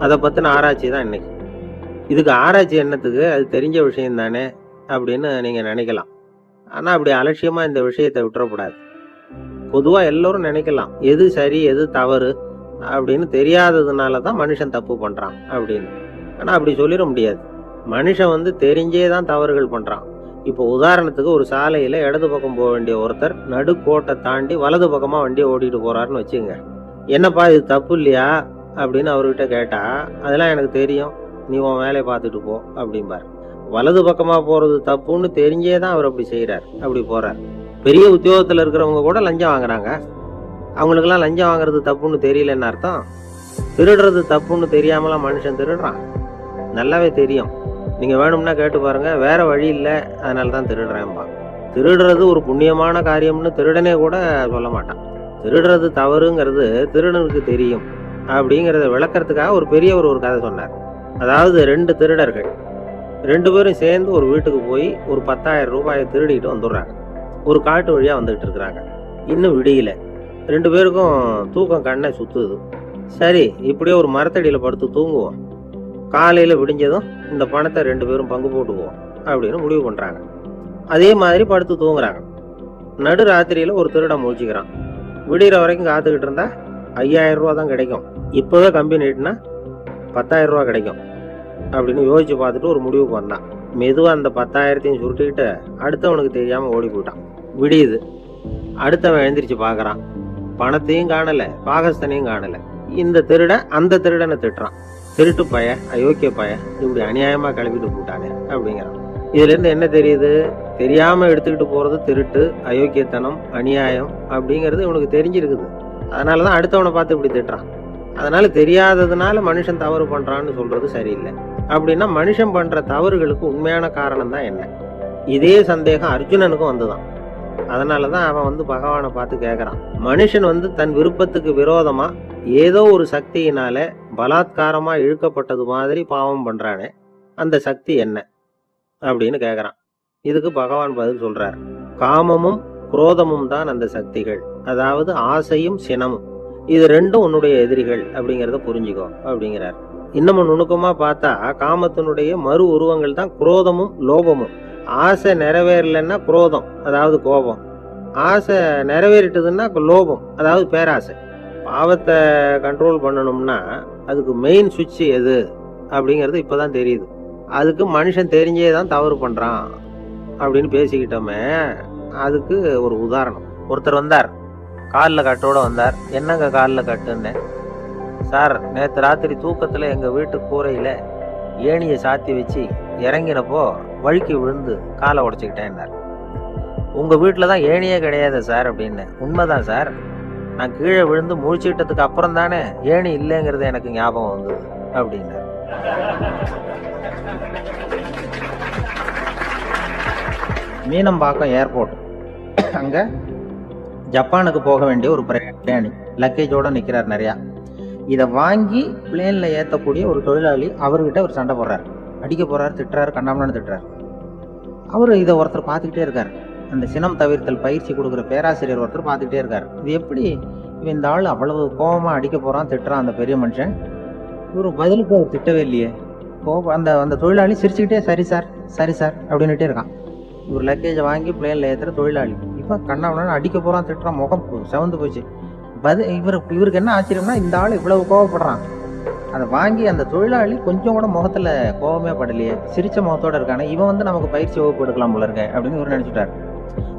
அதை பத்தின ஆராய்ச்சி தான் இன்னைக்கு. இதுக்கு ஆராய்ச்சி என்னத்துக்கு? அது தெரிஞ்ச விஷயம் தானே அப்படின்னு நீங்க நினைக்கலாம். ஆனா அப்படி அலட்சியமா இந்த விஷயத்தை விட்டுறக்கூடாது. பொதுவா எல்லோரும் நினைக்கலாம் எது சரி எது தவறு அப்படின்னு தெரியாததுனால தான் மனுஷன் தப்பு பண்றான் அப்படின்னு. ஆனா அப்படி சொல்லிட முடியாது. மனுஷன் தெரிஞ்சே தான் தவறுகள் பண்றான். இப்போ உதாரணத்துக்கு ஒரு சாலையில இடது பக்கம் போக வேண்டிய ஒருத்தர் நடுக்கோட்டை தாண்டி வலது பக்கமா வண்டியை ஓட்டிட்டு போறாருன்னு வச்சுங்க. என்னப்பா இது தப்பு இல்லையா அப்படின்னு அவர்கிட்ட கேட்டா, அதெல்லாம் எனக்கு தெரியும், நீ உன் வேலையை பார்த்துட்டு போ அப்படிம்பார். வலது பக்கமா போறது தப்புன்னு தெரிஞ்சே தான் அவர் அப்படி செய்யறாரு, அப்படி போறார். பெரிய உத்தியோகத்துல இருக்கிறவங்க கூட லஞ்சம் வாங்குறாங்க. அவங்களுக்கெல்லாம் லஞ்சம் வாங்குறது தப்புன்னு தெரியலன்னு அர்த்தம். திருடுறது தப்புன்னு தெரியாமலாம் மனுஷன் திருடுறான். நல்லாவே தெரியும். நீங்க வேணும்னா கேட்டு பாருங்க. வேற வழி இல்லை, அதனால தான் திருடுறேன்பா. திருடுறது ஒரு புண்ணியமான காரியம்னு திருடனே கூட சொல்ல மாட்டான். திருடுறது தவறுங்கிறது திருடனுக்கு தெரியும் அப்படிங்கிறத விளக்கறதுக்காக ஒரு பெரியவர் ஒரு கதை சொன்னார். அதாவது 2 திருடர்கள் 2 பேரும் சேர்ந்து ஒரு வீட்டுக்கு போய் ஒரு 10,000 ரூபாயை திருடிட்டு வந்துடுறாங்க. ஒரு காட்டு வழியா வந்துட்டு இருக்கிறாங்க. இன்னும் விடியல. 2 பேருக்கும் தூக்கம் கண்ணை சுத்துது. சரி, இப்படியே ஒரு மரத்தடியில படுத்து தூங்குவோம், காலையில விடிஞ்சதும் இந்த பணத்தை 2 பேரும் பங்கு போட்டுக்குவோம் அப்படின்னு முடிவு பண்றாங்க. அதே மாதிரி படுத்து தூங்குறாங்க. நடு ராத்திரியில ஒரு திருடன் முழிச்சுக்கிறான். விடிகிற வரைக்கும் காத்துக்கிட்டு இருந்தா 5,000 ரூபா தான் கிடைக்கும், இப்பவே கம்பி நீட்டினா 10,000 ரூபா கிடைக்கும் அப்படின்னு யோசிச்சு பார்த்துட்டு ஒரு முடிவுக்கு வந்தான். மெதுவா அந்த 10,000த்தையும் சுருட்டிக்கிட்டு அடுத்தவனுக்கு தெரியாம ஓடி போயிட்டான். விடியுது. அடுத்தவன் எழுந்திரிச்சு பாக்குறான். பணத்தையும் காணல, பாகஸ்தனையும் காணல. இந்த திருடன் அந்த திருடனை திட்டுறான். திருட்டு பய, அயோக்கிய பய, இப்படி அநியாயமா கிளப்பிட்டு போட்டானே அப்படிங்கிறான். இதுல இருந்து என்ன தெரியுது? தெரியாம எடுத்துக்கிட்டு போறது திருட்டு, அயோக்கியத்தனம், அநியாயம் அப்படிங்கிறது இவனுக்கு தெரிஞ்சிருக்குது. அதனாலதான் அடுத்தவனை பார்த்து இப்படி திட்டுறான். அதனால தெரியாததுனால மனுஷன் தவறு பண்றான்னு சொல்றது சரியில்லை. அப்படின்னா மனுஷன் பண்ற தவறுகளுக்கு உண்மையான காரணம் தான் என்ன? இதே சந்தேகம் அர்ஜுனனுக்கும் வந்துதான். அதனாலதான் அவன் பகவானை பார்த்து கேட்கறான். மனுஷன் தன் விருப்பத்துக்கு விரோதமா ஏதோ ஒரு சக்தியினால பலாத்காரமா இழுக்கப்பட்டது மாதிரி பாவம் பண்றானே, அந்த சக்தி என்ன அப்படின்னு கேட்கறான். இதுக்கு பகவான் பதில் சொல்றார். காமமும் குரோதமும் தான் அந்த சக்திகள். அதாவது ஆசையும் சினமும், இது 2ம் உன்னுடைய எதிரிகள் அப்படிங்கிறத புரிஞ்சுக்கோ அப்படிங்கிறார். இன்னமும் நுணுக்கமா பார்த்தா காமத்தினுடைய மறு உருவங்கள் தான் குரோதமும் லோபமும். ஆசை நிறைவேறலைன்னா குரோதம், அதாவது கோபம். ஆசை நிறைவேறிட்டதுன்னா லோபம், அதாவது பேராசை. பாவத்தை கண்ட்ரோல் பண்ணணும்னா அதுக்கு மெயின் சுவிட்ச் எது அப்படிங்கிறது இப்பதான் தெரியுது. அதுக்கு மனுஷன் தெரிஞ்சே தான் தவறு பண்றான் அப்படின்னு பேசிக்கிட்டோமே. அதுக்கு ஒரு உதாரணம். ஒருத்தர் வந்தார், காலில் கட்டோட வந்தார். என்னங்க காலில் கட்டுன்னு? சார், நேற்று ராத்திரி தூக்கத்தில் எங்கள் வீட்டு கூரையில் ஏணியை சாத்தி வச்சு இறங்கினப்போ வழுக்கி விழுந்து காலை உடச்சிக்கிட்டேன்னார். உங்கள் வீட்டில் தான் ஏணியே கிடையாது சார் அப்படின்னு. உண்மைதான் சார், நான் கீழே விழுந்து முழிச்சுக்கிட்டதுக்கு அப்புறம் தானே ஏணி இல்லைங்கிறது எனக்கு ஞாபகம் வந்தது அப்படின்னார். மீனம்பாக்கம் ஏர்போர்ட், அங்க ஜப்பானுக்கு போக வேண்டிய ஒரு பிளேன் லக்கேஜோட நிக்கிறார் நிறையா. இதை வாங்கி பிளேன்ல ஏற்றக்கூடிய ஒரு தொழிலாளி அவர்கிட்ட ஒரு சண்டை போடுறாரு, அடிக்க போறாரு, திட்டுறாரு, கண்ணாமலான்னு திட்டுறாரு. அவரு இதை ஒருத்தர் பார்த்துக்கிட்டே இருக்காரு. அந்த சினம் தவிர்த்தல் பயிற்சி கொடுக்குற பேராசிரியர் ஒருத்தர் பார்த்துக்கிட்டே இருக்காரு. இது எப்படி இந்த ஆள் அவ்வளவு கோபமா அடிக்க போறான், திட்டுறான் அந்த பெரிய மனுஷன், இவரு பதிலுக்கு அவர் திட்டவே இல்லையே. கோபம் அந்த அந்த தொழிலாளி சிரிச்சுக்கிட்டே சரி சார் சரி சார் அப்படின்னுட்டே இருக்கான். இவர் லக்கேஜை வாங்கி பிளேன்ல ஏற்றுற தொழிலாளி இவன் கண்ணாமலான்னு அடிக்க போறான், திட்டுறான், முகம் செவந்து போச்சு. இவருக்கு என்ன ஆச்சரியம்னா இந்த ஆள் இவ்வளவு கோவப்படுறான். அதை வாங்கி அந்த தொழிலாளி கொஞ்சம் கூட முகத்துல கோபமே படலையே, சிரிச்ச முகத்தோட இருக்கானே, இவன் நமக்கு பயிற்சி வகுப்பு எடுக்கலாம் போல இருக்க அப்படின்னு இவர் நினைச்சுட்டார்.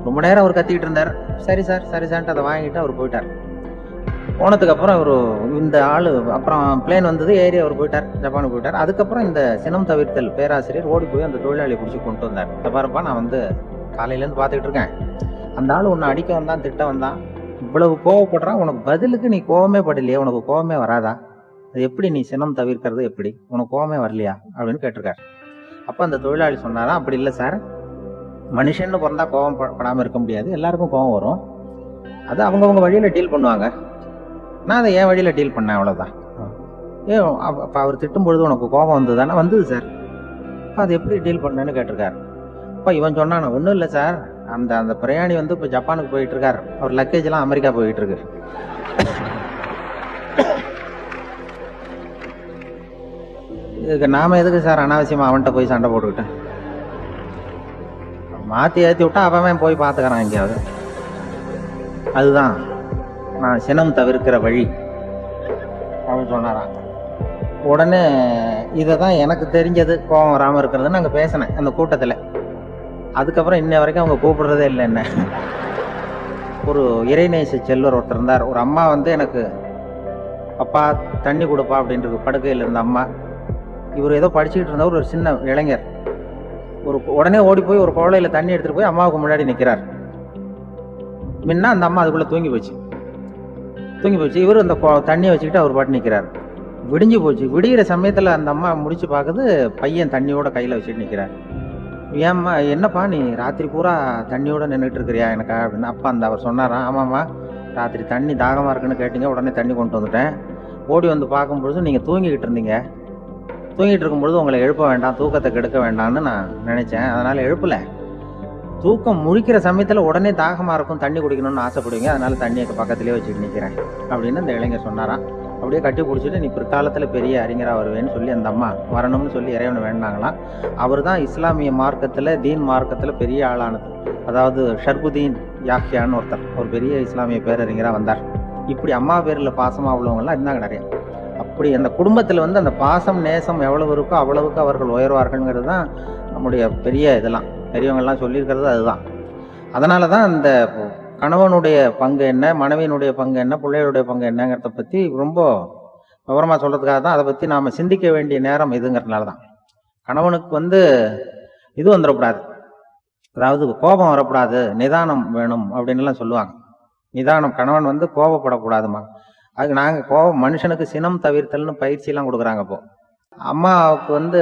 ரொம்ப நேரம் அவர் கத்திக்கிட்டு இருந்தார். சரி சார் சரி சார்ன்ட்டு அதை வாங்கிட்டு அவர் போயிட்டார். போனதுக்கு அப்புறம் இவர் இந்த ஆளு அப்புறம் பிளேன் வந்தது, ஏறி அவர் போயிட்டார், ஜப்பானுக்கு போயிட்டார். அதுக்கப்புறம் இந்த சினம் தவிர்த்தல் பேராசிரியர் ஓடி போய் அந்த தொழிலாளியை பிடிச்சி கொண்டு வந்தார். இந்த பாருப்பா, நான் காலையிலேருந்து பார்த்துக்கிட்டு இருக்கேன், அந்த ஆள் உன்னை அடிக்க வந்தான், திட்ட வந்தான், இவ்வளவு கோவப்படுறான், உனக்கு பதிலுக்கு நீ கோவமே படலையே, உனக்கு கோவமே வராதா, அது எப்படி நீ சினம் தவிர்க்கிறது, எப்படி உனக்கு கோவமே வரலையா அப்படின்னு கேட்டிருக்காரு. அப்போ அந்த தொழிலாளி சொன்னாரா, அப்படி இல்லை சார், மனுஷன்னு பிறந்தா கோவம் படாமல் இருக்க முடியாது, எல்லாருக்கும் கோவம் வரும், அது அவங்கவுங்க வழியில் டீல் பண்ணுவாங்க, நான் அதை என் வழியில் டீல் பண்ணேன், அவ்வளோதான். அப்போ அவர் திட்டும் பொழுது உனக்கு கோபம் வந்ததுதானே? வந்தது சார். அப்போ அது எப்படி டீல் பண்ணேன்னு கேட்டிருக்காரு. அப்போ இவன் சொன்னான், ஒன்றும் இல்லை சார், அந்த அந்த பிரயாணி வந்து இப்போ ஜப்பானுக்கு போயிட்டு இருக்கார், அவர் லக்கேஜ்லாம் அமெரிக்கா போயிட்டு இருக்கு. இதுக்கு நாம எதுக்கு சார் அனாவசியமா அவன்கிட்ட போய் சண்டை போட்டுக்கிட்டேன்? மாற்றி ஏற்றி விட்டா அவன் போய் பார்த்துக்கிறான் எங்கேயாவது. அதுதான் நான் சினம் தவிர்க்கிற வழி அப்படின்னு சொன்னாரான். உடனே இதை தான் எனக்கு தெரிஞ்சது கோபம் வராமல் இருக்கிறதுன்னு அங்கே பேசினேன் அந்த கூட்டத்தில். அதுக்கப்புறம் இன்ன வரைக்கும் அவங்க கூப்பிடுறதே இல்லை என்ன. ஒரு இறைநேச செல்வர் ஒருத்தர் இருந்தார். ஒரு அம்மா வந்து எனக்கு அப்பா தண்ணி கொடுப்பா அப்படின்ட்டு படுக்கையில் இருந்த அம்மா. இவர் ஏதோ படிச்சுக்கிட்டு இருந்தவர், ஒரு சின்ன இளைஞர். உடனே ஓடி போய் ஒரு குவளையில் தண்ணி எடுத்துகிட்டு போய் அம்மாவுக்கு முன்னாடி நிற்கிறார். முன்னா அந்த அம்மா அதுக்குள்ளே தூங்கி போச்சு. இவர் அந்த தண்ணியை வச்சுக்கிட்டு அவர் பாட்டு நிற்கிறார். விடிஞ்சு போச்சு. விடிகிற சமயத்தில் அந்த அம்மா முடிச்சு பார்க்குது, பையன் தண்ணியோட கையில் வச்சுட்டு நிற்கிறார். ஏம்மா என்னப்பா நீ ராத்திரி பூரா தண்ணியோட நின்றுட்டு இருக்கிறியா எனக்கா அப்படின்னு. அப்பா அவர் சொன்னாராம், ஆமாம்மா ராத்திரி தண்ணி தாகமாக இருக்குன்னு கேட்டீங்க, உடனே தண்ணி கொண்டு வந்துட்டேன். ஓடி வந்து பார்க்கும்பொழுது நீங்கள் தூங்கிக்கிட்டு இருந்தீங்க. தூங்கிட்டு இருக்கும்பொழுது உங்களை எழுப்ப வேண்டாம், தூக்கத்தை கெடுக்க வேண்டாம்னு நான் நினச்சேன், அதனால் எழுப்பலை. தூக்கம் முழிக்கிற சமயத்தில் உடனே தாகமாக இருக்கும், தண்ணி குடிக்கணும்னு ஆசைப்படுவீங்க, அதனால தண்ணியை பக்கத்துலேயே வச்சுட்டு நிற்கிறேன் அப்படின்னு அந்த இளைஞர் சொன்னாராம். அப்படியே கட்டி பிடிச்சிட்டு நீ பிற்காலத்தில் பெரிய அறிஞராக வருவேன்னு சொல்லி அந்த அம்மா வரணும்னு சொல்லி இறைவனை வேண்டாங்களாம். அவர் தான் இஸ்லாமிய மார்க்கத்தில், தீன் மார்க்கத்தில் பெரிய ஆளானது. அதாவது ஷர்புதீன் யாஹ்யான்னு ஒருத்தர், ஒரு பெரிய இஸ்லாமிய பேரறிஞராக வந்தார். இப்படி அம்மா பேரில் பாசமாக உள்ளவங்களாம் இருந்தாங்க நிறைய. அப்படி அந்த குடும்பத்தில் வந்து அந்த பாசம் நேசம் எவ்வளவு இருக்கோ அவ்வளவுக்கு அவர்கள் உயர்வார்கள்ங்கிறது தான் நம்முடைய பெரிய இதெல்லாம் பெரியவங்கள்லாம் சொல்லியிருக்கிறது அதுதான். அதனால தான் அந்த கணவனுடைய பங்கு என்ன, மனைவியினுடைய பங்கு என்ன, பிள்ளைகளுடைய பங்கு என்னங்கிறத பற்றி ரொம்ப விவரமாக சொல்கிறதுக்காக தான் அதை பற்றி நாம் சிந்திக்க வேண்டிய நேரம் இதுங்கிறதுனால தான். கணவனுக்கு வந்து இது வந்துடக்கூடாது, அதாவது கோபம் வரக்கூடாது, நிதானம் வேணும் அப்படின்லாம் சொல்லுவாங்க. நிதானம், கணவன் வந்து கோபப்படக்கூடாதுமா. அதுக்கு நாங்கள் மனுஷனுக்கு சினம் தவிர்த்தல்னு பயிற்சியெல்லாம் கொடுக்குறாங்க. இப்போ அம்மாவுக்கு வந்து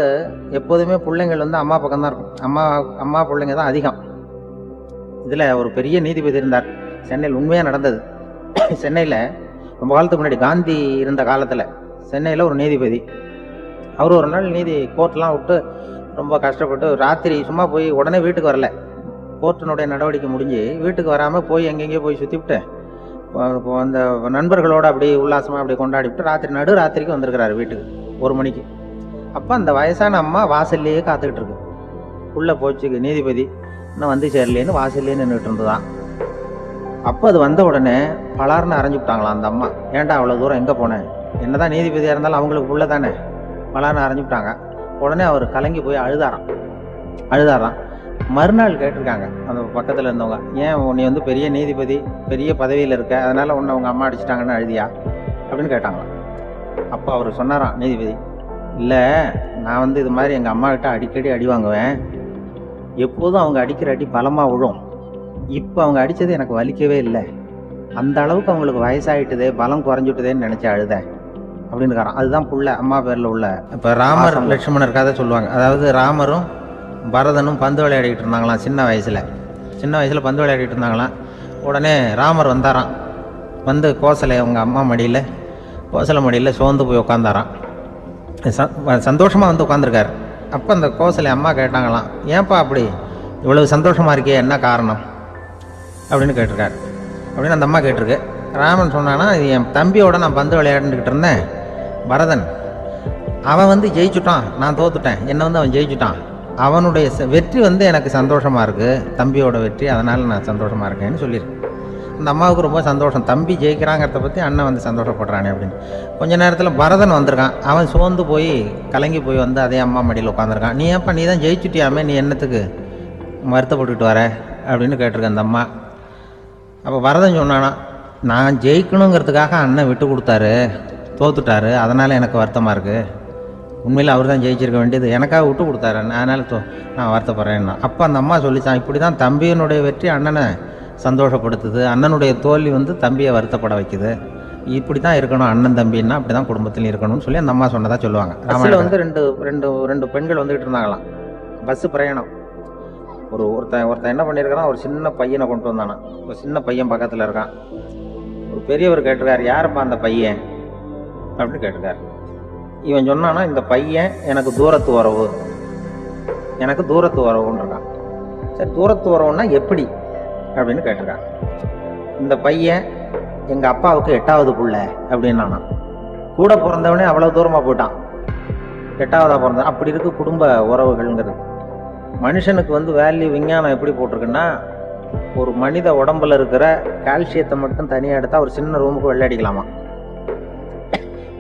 எப்போதுமே பிள்ளைங்கள் வந்து அம்மா பக்கம்தான் இருக்கும். அம்மா பிள்ளைங்க தான் அதிகம். இதில் ஒரு பெரிய நீதிபதி இருந்தார் சென்னையில், உண்மையாக நடந்தது. சென்னையில் ரொம்ப காலத்துக்கு முன்னாடி காந்தி இருந்த காலத்தில் சென்னையில் ஒரு நீதிபதி, அவர் ஒரு நாள் கோர்ட்லாம் விட்டு ரொம்ப கஷ்டப்பட்டு ராத்திரி சும்மா போய் உடனே வீட்டுக்கு வரல. கோர்ட்டினுடைய நடவடிக்கை முடிஞ்சு வீட்டுக்கு வராமல் போய் எங்கெங்கேயோ போய் சுற்றிவிட்டு அந்த நண்பர்களோடு அப்படி உல்லாசமாக அப்படி கொண்டாடிவிட்டு நடுராத்திரிக்கு வந்திருக்கிறாரு வீட்டுக்கு 1 மணிக்கு. அப்போ அந்த வயசான அம்மா வாசல்லையே காத்துக்கிட்டு இருக்கு. உள்ளே போச்சு நீதிபதி, இன்னும் வந்து சேரலேன்னு வாசல்லே நின்றுட்டு இருந்துதான். அப்போ அது வந்த உடனே பலார்னு அரைஞ்சு விட்டாங்களாம் அந்த அம்மா. ஏன்டா அவ்வளோ தூரம் எங்கே போனேன், என்னதான் நீதிபதியாக இருந்தாலும் அவங்களுக்கு உள்ள தானே, பலார்னு அரைஞ்சு விட்டாங்க. உடனே அவர் கலங்கி போய் அழுதாராம். மறுநாள் கேட்டிருக்காங்க அந்த பக்கத்தில் இருந்தவங்க, ஏன் நீ வந்து பெரிய நீதிபதி, பெரிய பதவியில் இருக்க, அதனால் உன்னை அவங்க அம்மா அடிச்சிட்டாங்கன்னு அழுதியா அப்படின்னு கேட்டாங்களாம். அப்போ அவர் சொன்னாராம் நீதிபதி, இல்லை நான் வந்து இது மாதிரி எங்கள் அம்மா கிட்ட அடிக்கடி அடி வாங்குவேன், எப்போதும் அவங்க அடிக்கிற அடி பலமாக விழும், இப்போ அவங்க அடித்தது எனக்கு வலிக்கவே இல்லை, அந்த அளவுக்கு அவங்களுக்கு வயசாகிட்டுதே, பலம் குறைஞ்சுட்டுதேன்னு நினச்சி அழுதேன் அப்படின்னு. அதுதான் புள்ள அம்மா பேரில் உள்ள. இப்போ ராமர் லட்சுமணர் கதை சொல்லுவாங்க. அதாவது ராமரும் பரதனும் பந்து விளையாடிக்கிட்டு இருந்தாங்களாம் சின்ன வயசில் பந்து விளையாடிட்டு இருந்தாங்களாம். உடனே ராமர் வந்தாராம், வந்து கோசலை அவங்க அம்மா மடியில், கோசலை மடியில் சோர்ந்து போய் உட்காந்தாராம். சந்தோஷமாக வந்து உட்காந்துருக்காரு. அப்போ அந்த கோசலை அம்மா கேட்டாங்களாம், ஏன்ப்பா அப்படி இவ்வளவு சந்தோஷமாக இருக்கே, என்ன காரணம் அப்படின்னு கேட்டிருக்காரு. அப்படின்னு அந்த அம்மா கேட்டிருக்கு. ராமன் சொன்னான்னா, என் தம்பியோட நான் பந்து விளையாண்டுக்கிட்டு இருந்தேன், பரதன் அவன் வந்து ஜெயிச்சுட்டான், நான் தோத்துட்டேன், என்னை வந்து அவன் ஜெயிச்சுட்டான், அவனுடைய வெற்றி வந்து எனக்கு சந்தோஷமாக இருக்குது, தம்பியோட வெற்றி, அதனால் நான் சந்தோஷமாக இருக்கேன்னு சொல்லியிருக்கேன். அந்த அம்மாவுக்கு ரொம்ப சந்தோஷம், தம்பி ஜெயிக்கிறாங்கிறத பற்றி அண்ணன் வந்து சந்தோஷப்படுறானே அப்படின்னு. கொஞ்ச நேரத்தில் பரதன் வந்திருக்கான். அவன் சோர்ந்து போய் கலங்கி போய் வந்து அதே அம்மா மடியில் உட்காந்துருக்கான். நீ ஏன்ப்பா, நீ தான் ஜெயிச்சுட்டியாமே, நீ என்னத்துக்கு வருத்தப்பட்டுக்கிட்டு வர அப்படின்னு கேட்டிருக்கேன் அந்த அம்மா. அப்போ பரதன் சொன்னானா, நான் ஜெயிக்கணுங்கிறதுக்காக அண்ணன் விட்டு கொடுத்தாரு, தோத்துட்டாரு, அதனால் எனக்கு வருத்தமாக இருக்குது, உண்மையில் அவர் தான் ஜெயிச்சிருக்க வேண்டியது, எனக்காக விட்டு கொடுத்தாரு, அதனால் நான் வருத்தப்படுறேன்னா. அப்போ அந்த அம்மா சொல்லிச்சான், இப்படி தான் தம்பியினுடைய வெற்றி அண்ணனை சந்தோஷப்படுத்துது, அண்ணனுடைய தோல்வி வந்து தம்பியை வருத்தப்பட வைக்குது, இப்படி தான் இருக்கணும், அண்ணன் தம்பின்னா அப்படி தான் குடும்பத்தில் இருக்கணும்னு சொல்லி அந்த அம்மா சொன்னதாக சொல்லுவாங்க. ராமாயணம் வந்து ரெண்டு பெண்கள் வந்துக்கிட்டு இருந்தாங்களாம், பஸ்ஸு பிரயாணம். ஒருத்தன் என்ன பண்ணியிருக்கான், ஒரு சின்ன பையனை கொண்டு வந்தானா, ஒரு சின்ன பையன் பக்கத்தில் இருக்கான். ஒரு பெரியவர் கேட்டிருக்காரு, யாருப்பா அந்த பையன் அப்படின்னு கேட்டிருக்காரு. இவன் சொன்னான்னா இந்த பையன் எனக்கு தூரத்து உறவு, எனக்கு தூரத்து உறவுன்னு இருக்கான். சரி, தூரத்து உறவுன்னா எப்படி அப்படின்னு கேட்டிருக்கான். இந்த பையன் எங்க அப்பாவுக்கு 8வது புள்ள அப்படின்னானா. கூட பிறந்தவனே அவ்வளவு தூரமா போயிட்டான், 8வதா பிறந்த. அப்படி இருக்கு குடும்ப உறவுகள்ங்கிறது. மனுஷனுக்கு வந்து வேல்யூ விஞ்ஞானம் எப்படி போட்டிருக்குன்னா, ஒரு மனித உடம்புல இருக்கிற கால்சியத்தை மட்டும் தனியாக எடுத்தால் ஒரு சின்ன ரூமுக்கு வெள்ளை அடிக்கலாமா.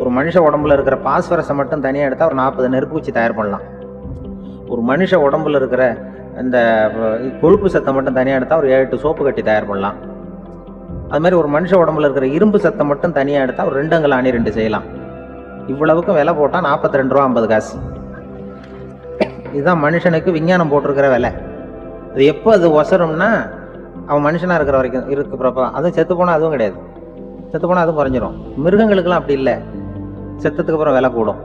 ஒரு மனுஷ உடம்புல இருக்கிற பாஸ்பரஸை மட்டும் தனியாக எடுத்தால் ஒரு 40 நெருப்புச்சி தயார் பண்ணலாம். ஒரு மனுஷ உடம்புல இருக்கிற இந்த கொழுப்பு சத்தை மட்டும் தனியாக எடுத்தால் ஒரு 7 சோப்பு கட்டி தயார் பண்ணலாம். அது மாதிரி ஒரு மனுஷ உடம்புல இருக்கிற இரும்பு சத்தை மட்டும் தனியாக எடுத்தால் ஒரு 2 அங்கல் ஆணி 2 செய்யலாம். இவ்வளவுக்கும் விலை போட்டால் 42 ரூபா 50 காசு. இதுதான் மனுஷனுக்கு விஞ்ஞானம் போட்டிருக்கிற விலை. அது எப்போ அது ஒசரும்னா, அவன் மனுஷனாக இருக்கிற வரைக்கும் இருக்கிறப்ப. அதுவும் செத்து போனால் அதுவும் கிடையாது, செத்து போனால் அதுவும் குறைஞ்சிரும். மிருகங்களுக்கெல்லாம் அப்படி இல்லை, செத்ததுக்கு அப்புறம் விலை கூடும்.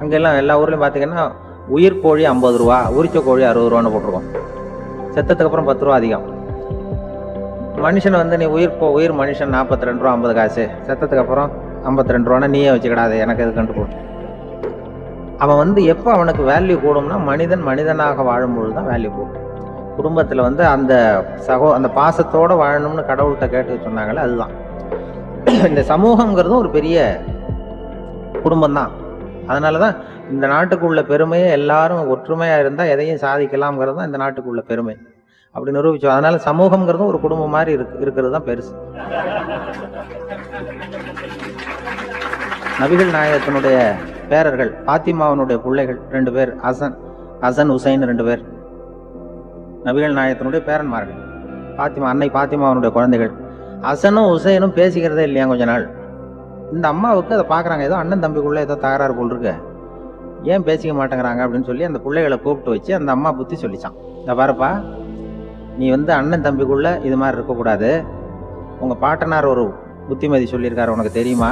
அங்கெல்லாம் எல்லா ஊர்லேயும் பார்த்தீங்கன்னா உயிர் கோழி 50 ரூபா, உரிச்ச கோழி 60 ரூபான்னு போட்டிருக்கோம். செத்ததுக்கு அப்புறம் 10 ரூபா அதிகம். மனுஷனை வந்து நீ உயிர் மனுஷன் 42 ரூபா 50 காசு, செத்ததுக்கு அப்புறம் 52 ரூபான்னா நீயே வச்சுக்கிடாது, எனக்கு இது கண்டு போட்டு. அவன் வந்து எப்போ அவனுக்கு வேல்யூ கூடும்னா, மனிதனாக வாழும்பொழுது தான் வேல்யூ கூடும். குடும்பத்தில் வந்து அந்த பாசத்தோடு வாழணும்னு கடவுள்கிட்ட கேட்டு சொன்னாங்களே, அதுதான். இந்த சமூகங்கிறதும் ஒரு பெரிய குடும்பம் தான். அதனால தான் இந்த நாட்டுக்குள்ள பெருமையே எல்லாரும் ஒற்றுமையாக இருந்தால் எதையும் சாதிக்கலாம்ங்கிறது தான் இந்த நாட்டுக்குள்ள பெருமை அப்படி நிரூபிச்சோம். அதனால சமூகம்ங்கிறதும் ஒரு குடும்பம் மாதிரி இருக்கிறது தான் பெருசு. நபிகள் நாயகத்தினுடைய பேரர்கள் பாத்திமாவனுடைய பிள்ளைகள் 2 பேர், ஹசன் ஹுசைன் 2 பேர் நபிகள் நாயகத்தினுடைய பேரன்மார்கள். அன்னை பாத்திமாவனுடைய குழந்தைகள். ஹசனும் ஹுசைனும் பேசிக்கிறதே இல்லையா கொஞ்ச நாள். இந்த அம்மாவுக்கு அதை பார்க்குறாங்க, ஏதோ அண்ணன் தம்பிக்குள்ளே ஏதோ தகராறு போல் இருக்கு, ஏன் பேசிக்க மாட்டேங்கிறாங்க அப்படின்னு சொல்லி அந்த பிள்ளைகளை கூப்பிட்டு வச்சு அந்த அம்மா புத்தி சொல்லிச்சான். இந்த பாருப்பா, நீ வந்து அண்ணன் தம்பிக்குள்ளே இது மாதிரி இருக்கக்கூடாது. உங்கள் பாட்டனார் ஒரு புத்திமதி சொல்லியிருக்காரு, உனக்கு தெரியுமா?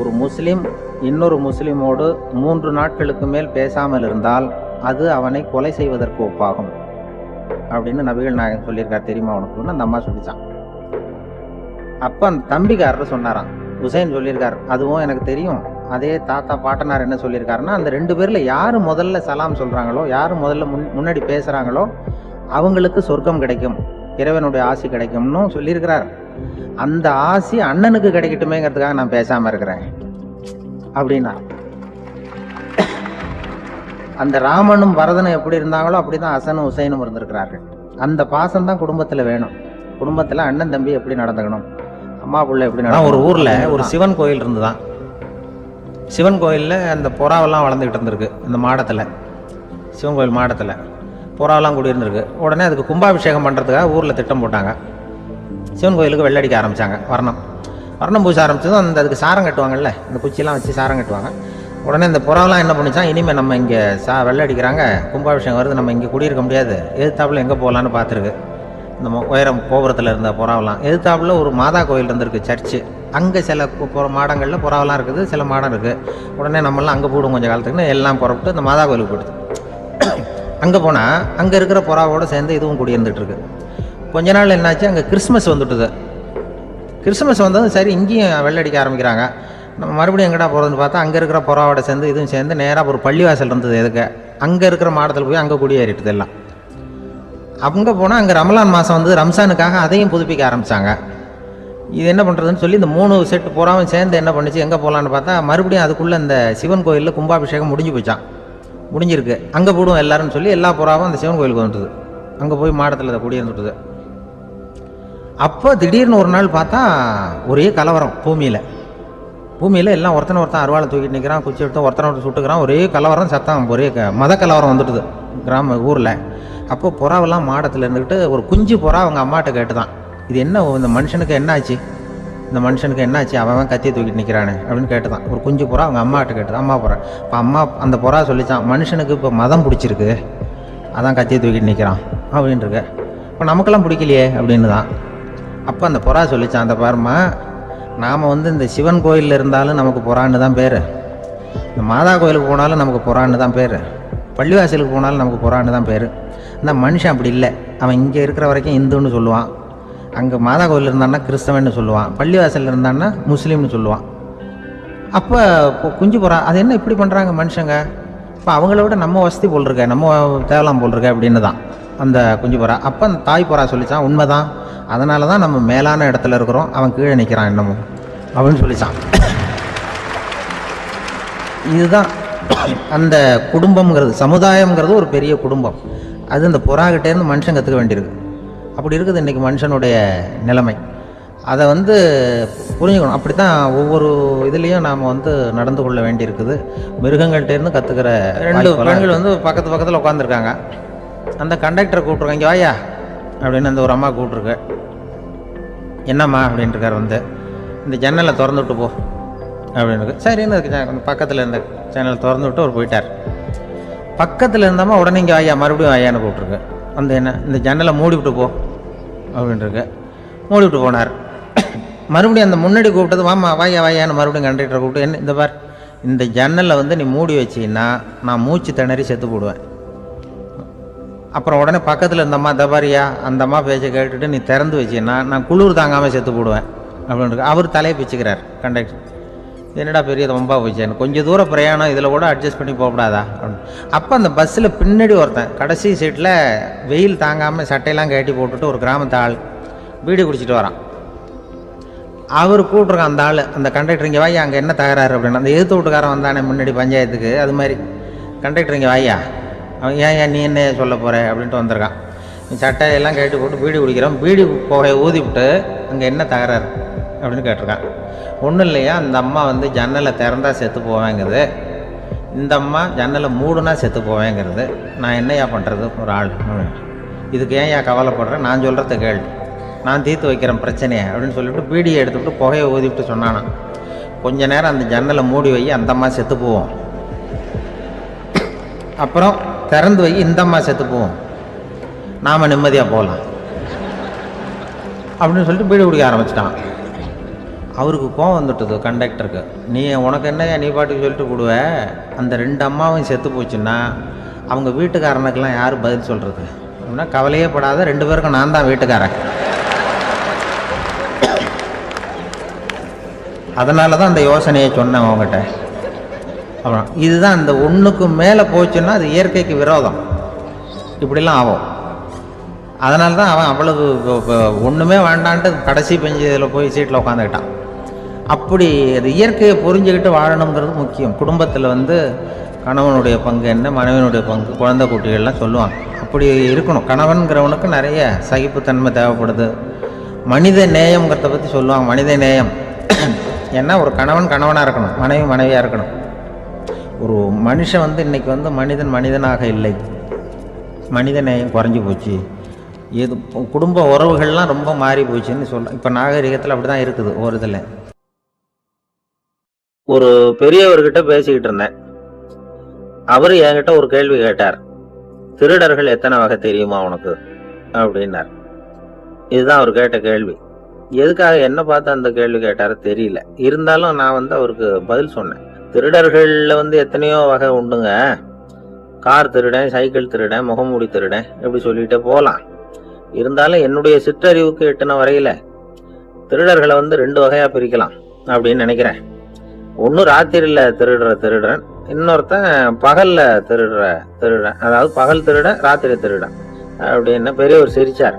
ஒரு முஸ்லீம் இன்னொரு முஸ்லீமோடு 3 நாட்களுக்கு மேல் பேசாமல் இருந்தால் அது அவனை கொலை செய்வதற்கு ஒப்பாகும் அப்படின்னு நபிகள் நாயகம் சொல்லியிருக்கார், தெரியுமா உனக்குன்னு அந்த அம்மா சொல்லிச்சான். அப்போ அந்த தம்பிக்காரர் சொன்னாராம், ஹுசைன் சொல்லியிருக்கார், அதுவும் எனக்கு தெரியும். அதே தாத்தா பாட்டனார் என்ன சொல்லியிருக்காருன்னா, அந்த 2 பேரில் யார் முதல்ல சலாம் சொல்கிறாங்களோ, யார் முதல்ல முன்னாடி பேசுகிறாங்களோ அவங்களுக்கு சொர்க்கம் கிடைக்கும், இறைவனுடைய ஆசி கிடைக்கும்னு சொல்லியிருக்கிறார். அந்த ஆசி அண்ணனுக்கு கிடைக்கட்டுமேங்கிறதுக்காக நான் பேசாமல் இருக்கிறேன் அப்படின்னா. அந்த ராமனும் பரதனும் எப்படி இருந்தாங்களோ அப்படிதான் ஹசனும் ஹுசைனும் இருந்திருக்கிறார்கள். அந்த பாசம் தான் குடும்பத்தில் வேணும். குடும்பத்தில் அண்ணன் தம்பி எப்படி நடந்துக்கணும், அம்மா பிள்ளை எப்படி நடக்கணும். ஒரு ஊரில் ஒரு சிவன் கோயில் இருந்துதான். சிவன் கோயிலில் அந்த புறாவெல்லாம் வளர்ந்துக்கிட்டு இருந்திருக்கு. இந்த மாடத்தில், சிவன் கோயில் மாடத்தில் புறாவெல்லாம் கூடியிருந்திருக்கு. உடனே அதுக்கு கும்பாபிஷேகம் பண்ணுறதுக்காக ஊரில் திட்டம் போட்டாங்க. சிவன் கோயிலுக்கு வெள்ளடிக்க ஆரம்பித்தாங்க. வர்ணம் பூச ஆரம்பிச்சதும் அதுக்கு சாரம் கட்டுவாங்கல்ல, இந்த குச்சியெல்லாம் வச்சு சாரம் கட்டுவாங்க. உடனே இந்த புறாவெல்லாம் என்ன பண்ணிச்சான், இனிமேல் நம்ம இங்கே வெள்ளை அடிக்கிறாங்க, கும்பாபிஷேகம் வருது, நம்ம இங்கே குடியிருக்க முடியாது, எதிர்த்தாப்புல எங்கே போகலான்னு பார்த்துருக்கு. இந்த உயரம் கோபுரத்தில் இருந்த புறாவெல்லாம் எதிர்த்தாப்புல ஒரு மாதா கோயில் இருந்திருக்கு, சர்ச்சு. அங்கே சில மாடங்களில் புறாவெல்லாம் இருக்குது, சில மாடம் இருக்குது. உடனே நம்மளாம் அங்கே போடும் கொஞ்சம் காலத்துக்குன்னு எல்லாம் புறப்பட்டு இந்த மாதா கோயிலுக்கு போயிடுது. அங்கே போனால் அங்கே இருக்கிற புறாவோடு சேர்ந்து இதுவும் குடியிருந்துட்டு இருக்கு. கொஞ்ச நாள் என்னாச்சு, அங்கே கிறிஸ்மஸ் வந்துட்டுது. கிறிஸ்மஸ் வந்ததும் சரி இங்கேயும் வெள்ளடிக்க ஆரம்பிக்கிறாங்க. நம்ம மறுபடியும் எங்கடா போகிறதுன்னு பார்த்தா அங்கே இருக்கிற புறாவோட சேர்ந்து இதுவும் சேர்ந்து நேராக ஒரு பள்ளிவாசல் இருந்தது. எதுக்கு அங்கே இருக்கிற மாடத்தில் போய் அங்கே குடியேறிட்டுது எல்லாம். அங்கே போனால் அங்கே ரமலான் மாதம் வந்து ரம்சானுக்காக அதையும் புதுப்பிக்க ஆரம்பித்தாங்க. இது என்ன பண்ணுறதுன்னு சொல்லி இந்த 3 செட்டு புறாவும் சேர்ந்து என்ன பண்ணிச்சு, எங்கே போகலான்னு பார்த்தா மறுபடியும் அதுக்குள்ளே இந்த சிவன் கோயிலில் கும்பாபிஷேகம் முடிஞ்சிருக்கு, அங்கே போடுவோம் எல்லாருன்னு சொல்லி எல்லா புறாவும் அந்த சிவன் கோயிலுக்கு வந்துட்டுது. அங்கே போய் மாடத்தில் அதை குடியிருந்துட்டுது. அப்போ திடீர்னு ஒரு நாள் பார்த்தா ஒரே கலவரம் பூமியில் எல்லாம் ஒருத்தன் அருவாளை தூக்கிட்டு நிற்கிறான், குச்சி எடுத்து ஒருத்தனை சுட்டுக்கிறான், ஒரே கலவரம், சத்தம், ஒரே மத கலவரம் வந்துட்டுது ஊரில். அப்போ புறாவெல்லாம் மாடத்தில் இருந்துக்கிட்டு ஒரு குஞ்சு புறா அவங்க அம்மாட்ட கேட்டுதான், இது என்ன, இந்த மனுஷனுக்கு என்னாச்சு, அவன் கத்தியை தூக்கிட்டு நிற்கிறானே அப்படின்னு கேட்டுதான். ஒரு குஞ்சு புறா அவங்க அம்மாட்ட கேட்டுதான், அம்மா புறா. இப்போ அந்த புறா சொல்லிச்சான், மனுஷனுக்கு இப்போ மதம் பிடிச்சிருக்கு, அதான் கத்தியை தூக்கிட்டு நிற்கிறான் அப்படின்ட்டுருக்கு. இப்போ நமக்கெல்லாம் பிடிக்கலையே அப்படின்னு தான். அப்போ அந்த புறா சொல்லிச்சான், அந்த பாருமா, நாம் வந்து இந்த சிவன் கோயிலில் இருந்தாலும் நமக்கு புறான்னு தான் பேர், இந்த மாதா கோயிலுக்கு போனாலும் நமக்கு புறான்னு தான் பேர், பள்ளிவாசலுக்கு போனாலும் நமக்கு புறான்னு தான் பேர். இந்த மனுஷன் அப்படி இல்லை. அவன் இங்கே இருக்கிற வரைக்கும் இந்துன்னு சொல்லுவான், அங்கே மாதா கோயில் இருந்தான்னா கிறிஸ்தவன்னு சொல்லுவான், பள்ளிவாசலில் இருந்தான்னா முஸ்லீம்னு சொல்லுவான். அப்போ குஞ்சு புறா அது என்ன இப்படி பண்ணுறாங்க மனுஷங்க, இப்போ அவங்கள விட நம்ம வசதி போல் இருக்க, நம்ம தேவலாம் போல் இருக்க அப்படின்னு தான் அந்த குஞ்சு புறா. அப்போ அந்த தாய் புறா சொல்லிச்சான், உண்மைதான், அதனால தான் நம்ம மேலான இடத்துல இருக்கிறோம், அவன் கீழே நிற்கிறான் இன்னமும் அப்படின்னு சொல்லிச்சான். இதுதான் அந்த குடும்பம்ங்கிறது, சமுதாயம்ங்கிறது ஒரு பெரிய குடும்பம். அது இந்த புறாகிட்டேருந்து மனுஷன் கற்றுக்க வேண்டியிருக்கு. அப்படி இருக்குது இன்றைக்கி மனுஷனுடைய நிலைமை. அதை புரிஞ்சுக்கணும். அப்படி தான் ஒவ்வொரு இதுலேயும் நாம் நடந்து கொள்ள வேண்டியிருக்குது. மிருகங்கள்கிட்டேருந்து கற்றுக்கிற 2 பெண்கள் பக்கத்து பக்கத்தில் உட்காந்துருக்காங்க. அந்த கண்டக்டரை கூப்பிட்ருக்காங்க, இங்கே வாயா அப்படின்னு அந்த ஒரு அம்மா கூப்பிட்ருக்கு. என்னம்மா அப்படின்ட்டுருக்கார், இந்த ஜன்னலை திறந்து விட்டு போ அப்படின்னு. சரின்னு பக்கத்தில் இருந்த ஜன்னலை திறந்து விட்டு அவர் போயிட்டார். பக்கத்தில் இருந்தாமா உடனே இங்கே வாயா மறுபடியும் வாயான்னு கூப்பிட்ருக்கு. என்ன இந்த ஜன்னலை மூடி விட்டு போ அப்படின்ட்டுருக்கு. மூடி விட்டு போனார். மறுபடியும் அந்த முன்னாடி கூப்பிட்டது வாமா வாயா வாயான்னு மறுபடியும் கண்டக்டரை கூப்பிட்டு, என்ன இந்த பார், இந்த ஜன்னலை நீ மூடி வச்சின்னா நான் மூச்சு திணறி செத்து போடுவேன். அப்புறம் உடனே பக்கத்தில் இருந்தம்மா தபாரியா அந்த அம்மா பேச்சை கேட்டுட்டு நீ திறந்து வச்சின்னா நான் குளிர் தாங்காமல் செத்து போடுவேன் அப்படின்னு. அவர் தலையை பிச்சுக்கிறார் கண்டக்டர். என்னடா பெரிய ரொம்ப போச்சேன்னு, கொஞ்சம் தூரம் பிரயாணம், இதில் கூட அட்ஜஸ்ட் பண்ணி போகக்கூடாதா அப்படின்னு. அப்போ அந்த பஸ்ஸில் பின்னாடி ஒருத்தன் கடைசி சீட்டில் வெயில் தாங்காமல் சட்டையெல்லாம் கட்டி போட்டுட்டு ஒரு கிராமத்து ஆள் பீடி குடிச்சிட்டு வரான். அவர் கூப்பிட்ருக்கான் அந்த ஆள், அந்த கண்டக்டர், இங்கே வாயா அங்கே என்ன தகராறு அப்படின்னு. அந்த எதிர்த்து வீட்டுக்காரன் வந்தானே முன்னாடி பஞ்சாயத்துக்கு, அது மாதிரி கண்டக்டர் இங்கே வாயா, அவன் ஏன் நீ என்ன சொல்ல போகிற அப்படின்ட்டு வந்திருக்கான். நீ சட்டையெல்லாம் கட்டி போட்டு பீடி குடிக்கிறான், பீடி புகையை ஊதி விட்டு அங்கே என்ன தகராறு அப்படின்னு கேட்டிருக்கான். ஒன்றும் இல்லையா, அந்த அம்மா ஜன்னலை திறந்தா செத்து போவேங்கிறது, இந்த அம்மா ஜன்னலை மூடுனா செத்து போவேங்கிறது, நான் என்னையா பண்ணுறது ஒரு ஆள், இதுக்கு ஏன் கவலைப்படுறேன், நான் சொல்கிறத கேள்வி, நான் தீர்த்து வைக்கிறேன் பிரச்சனையை அப்படின்னு சொல்லிவிட்டு பீடியை எடுத்துவிட்டு புகையை ஊதிவிட்டு சொன்னானா, கொஞ்ச நேரம் அந்த ஜன்னலை மூடி வை, அந்த அம்மா செத்து போவோம், அப்புறம் திறந்து வை, இந்த அம்மா செத்து போவோம், நாம் நிம்மதியாக போகலாம் அப்படின்னு சொல்லிட்டு பீடி குடிக்க ஆரம்பிச்சிட்டான். அவருக்கு கோவம் வந்துட்டுது கண்டக்டருக்கு. உனக்கு என்னையா நீ பாட்டுக்கு சொல்லிட்டு போடுவ, அந்த 2 அம்மாவும் செத்து போச்சுன்னா அவங்க வீட்டுக்காரனுக்கெல்லாம் யார் பதில் சொல்கிறது அப்படின்னா, கவலையே படாத, 2 பேருக்கும் நான் தான் வீட்டுக்காரன், அதனால தான் அந்த யோசனையை சொன்னேன் அவங்ககிட்ட. அப்புறம் இதுதான் அந்த ஒன்றுக்கு மேலே போச்சுன்னா அது இயற்கைக்கு விரோதம், இப்படிலாம் ஆகும். அதனால தான் அவன் அவ்வளவு ஒன்றுமே வேண்டான்ட்டு கடைசி பெஞ்சு இதில் போய் சீட்டில் உட்காந்துக்கிட்டான். அப்படி அது இயற்கையை புரிஞ்சுக்கிட்டு வாழணுங்கிறது முக்கியம். குடும்பத்தில் கணவனுடைய பங்கு என்ன, மனைவியினுடைய பங்கு, குழந்தை குட்டிகள்லாம் சொல்லுவாங்க. அப்படி இருக்கணும். கணவன்கிறவனுக்கு நிறைய சகிப்புத்தன்மை தேவைப்படுது. மனித நேயம்ங்கிறத பற்றி சொல்லுவாங்க. மனித நேயம் ஏன்னா ஒரு கணவன் கணவனாக இருக்கணும், மனைவி மனைவியாக இருக்கணும். ஒரு மனுஷன் இன்னைக்கு மனிதன் மனிதனாக இல்லை, மனித நேயம் குறைஞ்சி போச்சு, இது குடும்ப உறவுகள்லாம் ரொம்ப மாறி போச்சுன்னு சொல்கிறேன். இப்போ நாகரிகத்தில் அப்படி தான் இருக்குது. ஒரு இதில் ஒரு பெரியவர்கிட்ட பேசிக்கிட்டு இருந்தேன். அவரு என்கிட்ட ஒரு கேள்வி கேட்டார். திருடர்கள் எத்தனை வகை தெரியுமா உனக்கு அப்படின்னார். இதுதான் அவர் கேட்ட கேள்வி. எதுக்காக என்ன பார்த்து அந்த கேள்வி கேட்டாரு தெரியல. இருந்தாலும் நான் அவருக்கு பதில் சொன்னேன். திருடர்கள்ல எத்தனையோ வகை உண்டுங்க. கார் திருடன், சைக்கிள் திருடன், முகமூடி திருடன், எப்படி சொல்லிட்டே போகலாம். இருந்தாலும் என்னுடைய சிற்றறிவுக்கு எட்டுன வரையில திருடர்களை 2 வகையா பிரிக்கலாம் அப்படின்னு நினைக்கிறேன். ஒன்னு ராத்திரியில திருடுற திருடன், இன்னொருத்தன் பகல்ல திருடுற திருடன். அதாவது பகல் திருடன், ராத்திரி திருடன் அப்படின்னு பெரியவர் சிரிச்சார்.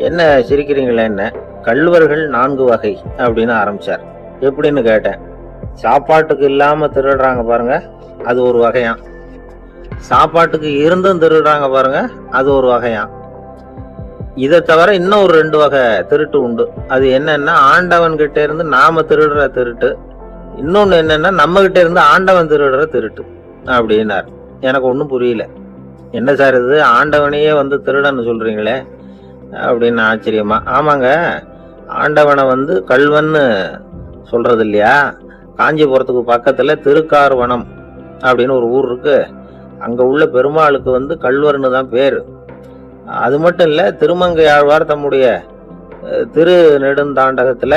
என்ன சிரிக்கிறீங்களே, என்ன கள்வர்கள் 4 வகை அப்படின்னு ஆரம்பிச்சார். எப்படின்னு கேட்டேன். சாப்பாட்டுக்கு இல்லாம திருடுறாங்க பாருங்க, அது ஒரு வகையாம். சாப்பாட்டுக்கு இருந்தும் திருடுறாங்க பாருங்க, அது ஒரு வகையாம். இதை தவிர இன்னும் ஒரு 2 வகை திருட்டு உண்டு. அது என்னன்னா, ஆண்டவன் கிட்ட இருந்து நாம திருடுற திருட்டு, இன்னொன்னு என்னன்னா நம்ம கிட்ட இருந்து ஆண்டவன் திருடுற திருட்டு அப்படின்னார். எனக்கு ஒன்றும் புரியல. என்ன சார் இது, ஆண்டவனையே திருடன்னு சொல்றீங்களே அப்படின்னு ஆச்சரியமா. ஆமாங்க, ஆண்டவனை கல்வன்னு சொல்றது இல்லையா. காஞ்சிபுரத்துக்கு பக்கத்துல திருக்கார்வனம் அப்படின்னு ஒரு ஊர் இருக்கு. அங்க உள்ள பெருமாளுக்கு கல்வர்னு தான் பேரு. அது மட்டும் இல்ல, திருமங்கை ஆழ்வார் தம்முடைய திரு நெடுந்தாண்டகத்துல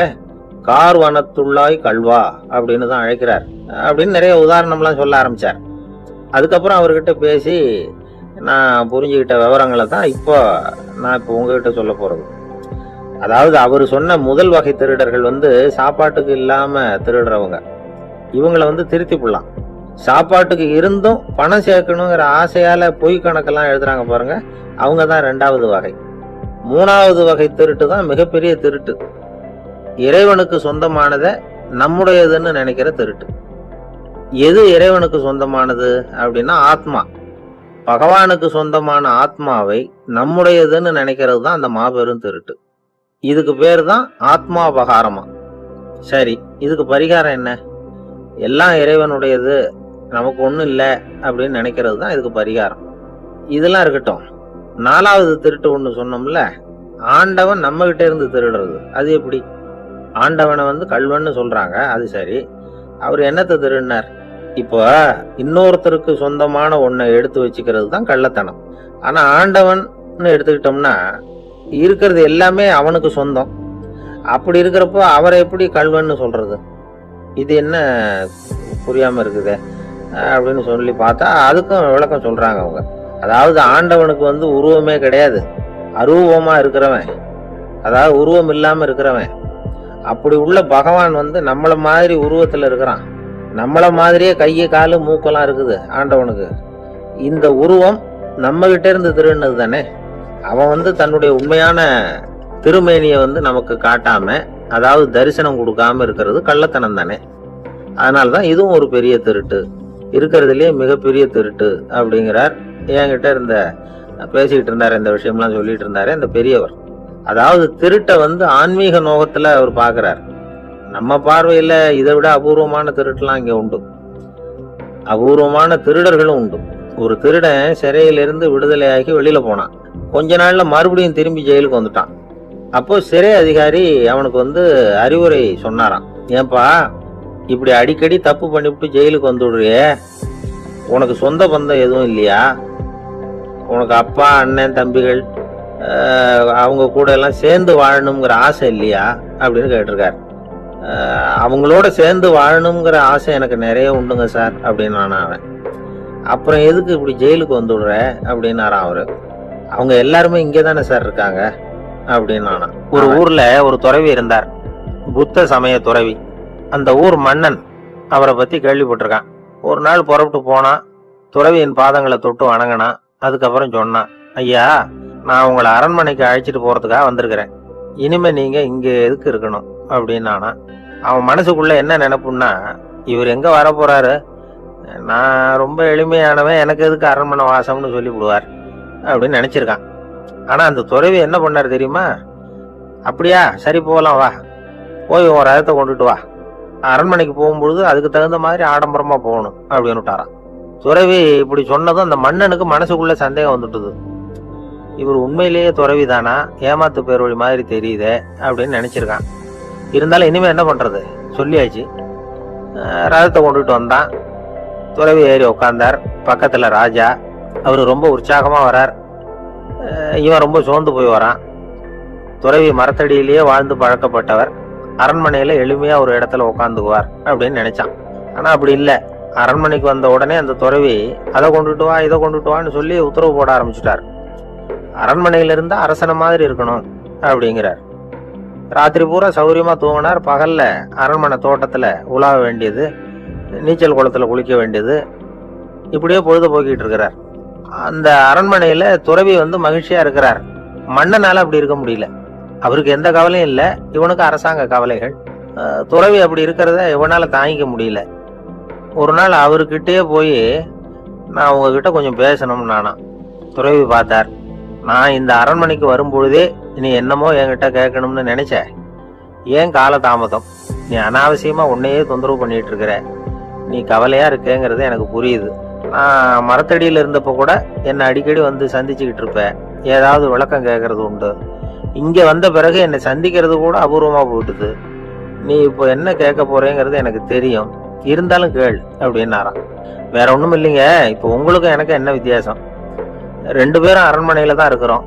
கார்வனத்துள்ளாய் கல்வா அப்படின்னு தான் அழைக்கிறார் அப்படின்னு நிறைய உதாரணம்லாம் சொல்ல ஆரம்பிச்சார். அதுக்கப்புறம் அவர்கிட்ட பேசி நான் புரிஞ்சுக்கிட்ட விவரங்களை தான் நான் இப்போ உங்ககிட்ட சொல்ல போறது. அதாவது அவர் சொன்ன முதல் வகை திருடர்கள் சாப்பாட்டுக்கு இல்லாம திருடுறவங்க. இவங்களை வந்து திருத்தி போடலாம். சாப்பாட்டுக்கு இருந்தும் பணம் சேர்க்கணுங்கிற ஆசையால பொய் கணக்கெல்லாம் எழுதுறாங்க பாருங்க, அவங்க தான் 2வது வகை. 3வது வகை திருட்டு தான் மிகப்பெரிய திருட்டு. இறைவனுக்கு சொந்தமானதை நம்முடையதுன்னு நினைக்கிற திருட்டு. எது இறைவனுக்கு சொந்தமானது அப்படின்னா ஆத்மா. பகவானுக்கு சொந்தமான ஆத்மாவை நம்முடையதுன்னு நினைக்கிறது தான் அந்த மாபெரும் திருட்டு. இதுக்கு பேர் தான் ஆத்மாபகாரமா. சரி, இதுக்கு பரிகாரம் என்ன? எல்லாம் இறைவனுடையது, நமக்கு ஒண்ணும் இல்லை அப்படின்னு நினைக்கிறது தான் இதுக்கு பரிகாரம். இதெல்லாம் இருக்கட்டும். 4வது திருட்டு ஒண்ணு சொன்னோம்ல, ஆண்டவன் நம்ம கிட்ட இருந்து திருடுறது. அது எப்படி? ஆண்டவனை வந்து கள்வன்னு சொல்றாங்க, அது சரி. அவர் என்னத்தை திருடினார்? இப்போ இன்னொருத்தருக்கு சொந்தமான ஒன்றை எடுத்து வச்சுக்கிறது தான் கள்ளத்தனம். ஆனா ஆண்டவன் எடுத்துக்கிட்டோம்னா இருக்கிறது எல்லாமே அவனுக்கு சொந்தம். அப்படி இருக்கிறப்போ அவரை எப்படி கள்வன்னு சொல்றது? இது என்ன புரியாம இருக்குது அப்படின்னு சொல்லி பார்த்தா அதுக்கும் விளக்கம் சொல்றாங்க அவங்க. அதாவது ஆண்டவனுக்கு வந்து உருவமே கிடையாது, அரூபமா இருக்கிறவன், அதாவது உருவம் இல்லாம இருக்கிறவன். அப்படி உள்ள பகவான் வந்து நம்மள மாதிரி உருவத்துல இருக்கிறான். நம்மள மாதிரியே கையை காலு மூக்கெல்லாம் இருக்குது ஆண்டவனுக்கு. இந்த உருவம் நம்ம கிட்ட இருந்து திருடினது தானே. அவன் வந்து தன்னுடைய உண்மையான திருமேனியை வந்து நமக்கு காட்டாம, அதாவது தரிசனம் கொடுக்காம இருக்கிறது கள்ளத்தனம் தானே. அதனாலதான் இதுவும் ஒரு பெரிய திருட்டு, இருக்கிறதுலயே மிகப்பெரிய திருட்டு அப்படிங்கிறார். என்கிட்ட இருந்த பேசிக்கிட்டு இருந்தாரு, இந்த விஷயம்லாம் சொல்லிட்டு இருந்தாரு இந்த பெரியவர். அதாவது திருட்டை வந்து ஆன்மீக நோகத்துல அவர் பாக்குறார். நம்ம பார்வையில இதை விட அபூர்வமான திருட்டுலாம் இங்க உண்டு, அபூர்வமான திருடர்களும் உண்டு. ஒரு திருடன் சிறையிலிருந்து விடுதலையாகி வெளியில போனான். கொஞ்ச நாள்ல மறுபடியும் திரும்பி ஜெயிலுக்கு வந்துட்டான். அப்போ சிறை அதிகாரி அவனுக்கு வந்து அறிவுரை சொன்னாராம். ஏன்பா இப்படி அடிக்கடி தப்பு பண்ணிவிட்டு ஜெயிலுக்கு வந்துடுறியே, உனக்கு சொந்த பந்தம் எதுவும் இல்லையா? உனக்கு அப்பா அண்ணன் தம்பிகள் அவங்க கூட எல்லாம் சேர்ந்து வாழணுங்கிற ஆசை இல்லையா அப்படின்னு கேட்டிருக்காரு. அவங்களோட சேர்ந்து வாழணுங்கிற ஆசை எனக்கு நிறைய உண்டுங்க சார் அப்படின்னு அவன். அப்புறம் எதுக்கு இப்படி ஜெயிலுக்கு வந்துடுற அப்படின்னாராம் அவரு. அவங்க எல்லாருமே இங்கே தானே சார் இருக்காங்க அப்படின்னு. ஒரு ஊர்ல ஒரு துறவி இருந்தார், புத்த சமய துறவி. அந்த ஊர் மன்னன் அவரை பத்தி கேள்விப்பட்டிருக்கான். ஒரு நாள் புறப்பட்டு போனா, துறவியின் பாதங்களை தொட்டு வணங்கினான். அதுக்கப்புறம் சொன்னான், ஐயா நான் உங்களை அரண்மனைக்கு அழைச்சிட்டு போறதுக்காக வந்திருக்கிறேன், இனிமே நீங்க இங்க எதுக்கு இருக்கணும் அப்படின்னு. அவன் மனசுக்குள்ள என்ன நினைப்புன்னா, இவர் எங்க வர போறாரு, நான் ரொம்ப எளிமையானவன், எனக்கு எதுக்கு அரண்மனை வாசம்னு சொல்லி விடுவார் அப்படின்னு நினைச்சிருக்கான். ஆனா அந்த துறவி என்ன பண்ணாரு தெரியுமா? அப்படியா, சரி போகலாம், வா போய் ஒரு ரதத்தை கொண்டுட்டு வா, அரண்மனைக்கு போகும்பொழுது அதுக்கு தகுந்த மாதிரி ஆடம்பரமா போகணும் அப்படின்னு விட்டாராம். துறவி இப்படி சொன்னதும் அந்த மன்னனுக்கு மனசுக்குள்ள சந்தேகம் வந்துட்டுது. இவர் உண்மையிலேயே துறவி தானா, ஏமாத்து பேர் வழி மாதிரி தெரியுதே அப்படின்னு நினைச்சிருக்கான். இருந்தாலும் இனிமே என்ன பண்றது, சொல்லியாச்சு. ரதத்தை கொண்டுட்டு வந்தான். துறவி ஏறி உட்கார்ந்தார். பக்கத்துல ராஜா, அவரு ரொம்ப உற்சாகமா வரார். இவன் ரொம்ப சோர்ந்து போய் வரான். துறவி மரத்தடியிலேயே வாழ்ந்து பழக்கப்பட்டவர், அரண்மனையில எளிமையா ஒரு இடத்துல உட்காந்துக்குவார் அப்படின்னு நினைச்சான். ஆனா அப்படி இல்லை. அரண்மனைக்கு வந்த உடனே அந்த துறவி அதை கொண்டுட்டு வா இதை கொண்டுட்டு வான்னு சொல்லி உத்தரவு போட ஆரம்பிச்சுட்டார். அரண்மனையில இருந்தா அரசனை மாதிரி இருக்கணும் அப்படிங்கிறார். ராத்திரி பூரா சௌரியமா தூங்கினார். பகல்ல அரண்மனை தோட்டத்துல உலாவ வேண்டியது, நீச்சல் குளத்துல குளிக்க வேண்டியது, இப்படியே பொழுது போக்கிட்டு இருக்கிறார். அந்த அரண்மனையில துறவி வந்து மகிழ்ச்சியா இருக்கிறார். மன்னனால அப்படி இருக்க முடியல. அவருக்கு எந்த கவலையும் இல்லை, இவனுக்கு அரசாங்க கவலைகள். துறவி அப்படி இருக்கிறத இவனால தாங்கிக்க முடியல. ஒரு நாள் அவர்கிட்டயே போய், நான் உங்ககிட்ட கொஞ்சம் பேசணும்னு நானா. துறவி பார்த்தார். நான் இந்த அரண்மனைக்கு வரும்பொழுதே நீ என்னமோ என்கிட்ட கேட்கணும்னு நினைச்ச, ஏன் கால தாமதம்? நீ அனாவசியமா உன்னையே தொந்தரவு பண்ணிட்டு இருக்கிற, நீ கவலையா இருக்கேங்கிறது எனக்கு புரியுது. நான் மரத்தடியில இருந்தப்ப கூட என்னை அடிக்கடி வந்து சந்திச்சுக்கிட்டு இருப்ப, ஏதாவது விளக்கம் கேட்கறது உண்டு. இங்க வந்த பிறகு என்னை சந்திக்கிறது கூட அபூர்வமா போயிட்டுது. நீ இப்போ என்ன கேட்க போறேங்கிறது எனக்கு தெரியும், இருந்தாலும் கேள் அப்படின்னாராம். வேற ஒண்ணும் இல்லைங்க, இப்போ உங்களுக்கும் எனக்கு என்ன வித்தியாசம்? 2 பேரும் அரண்மனையில தான் இருக்கிறோம்.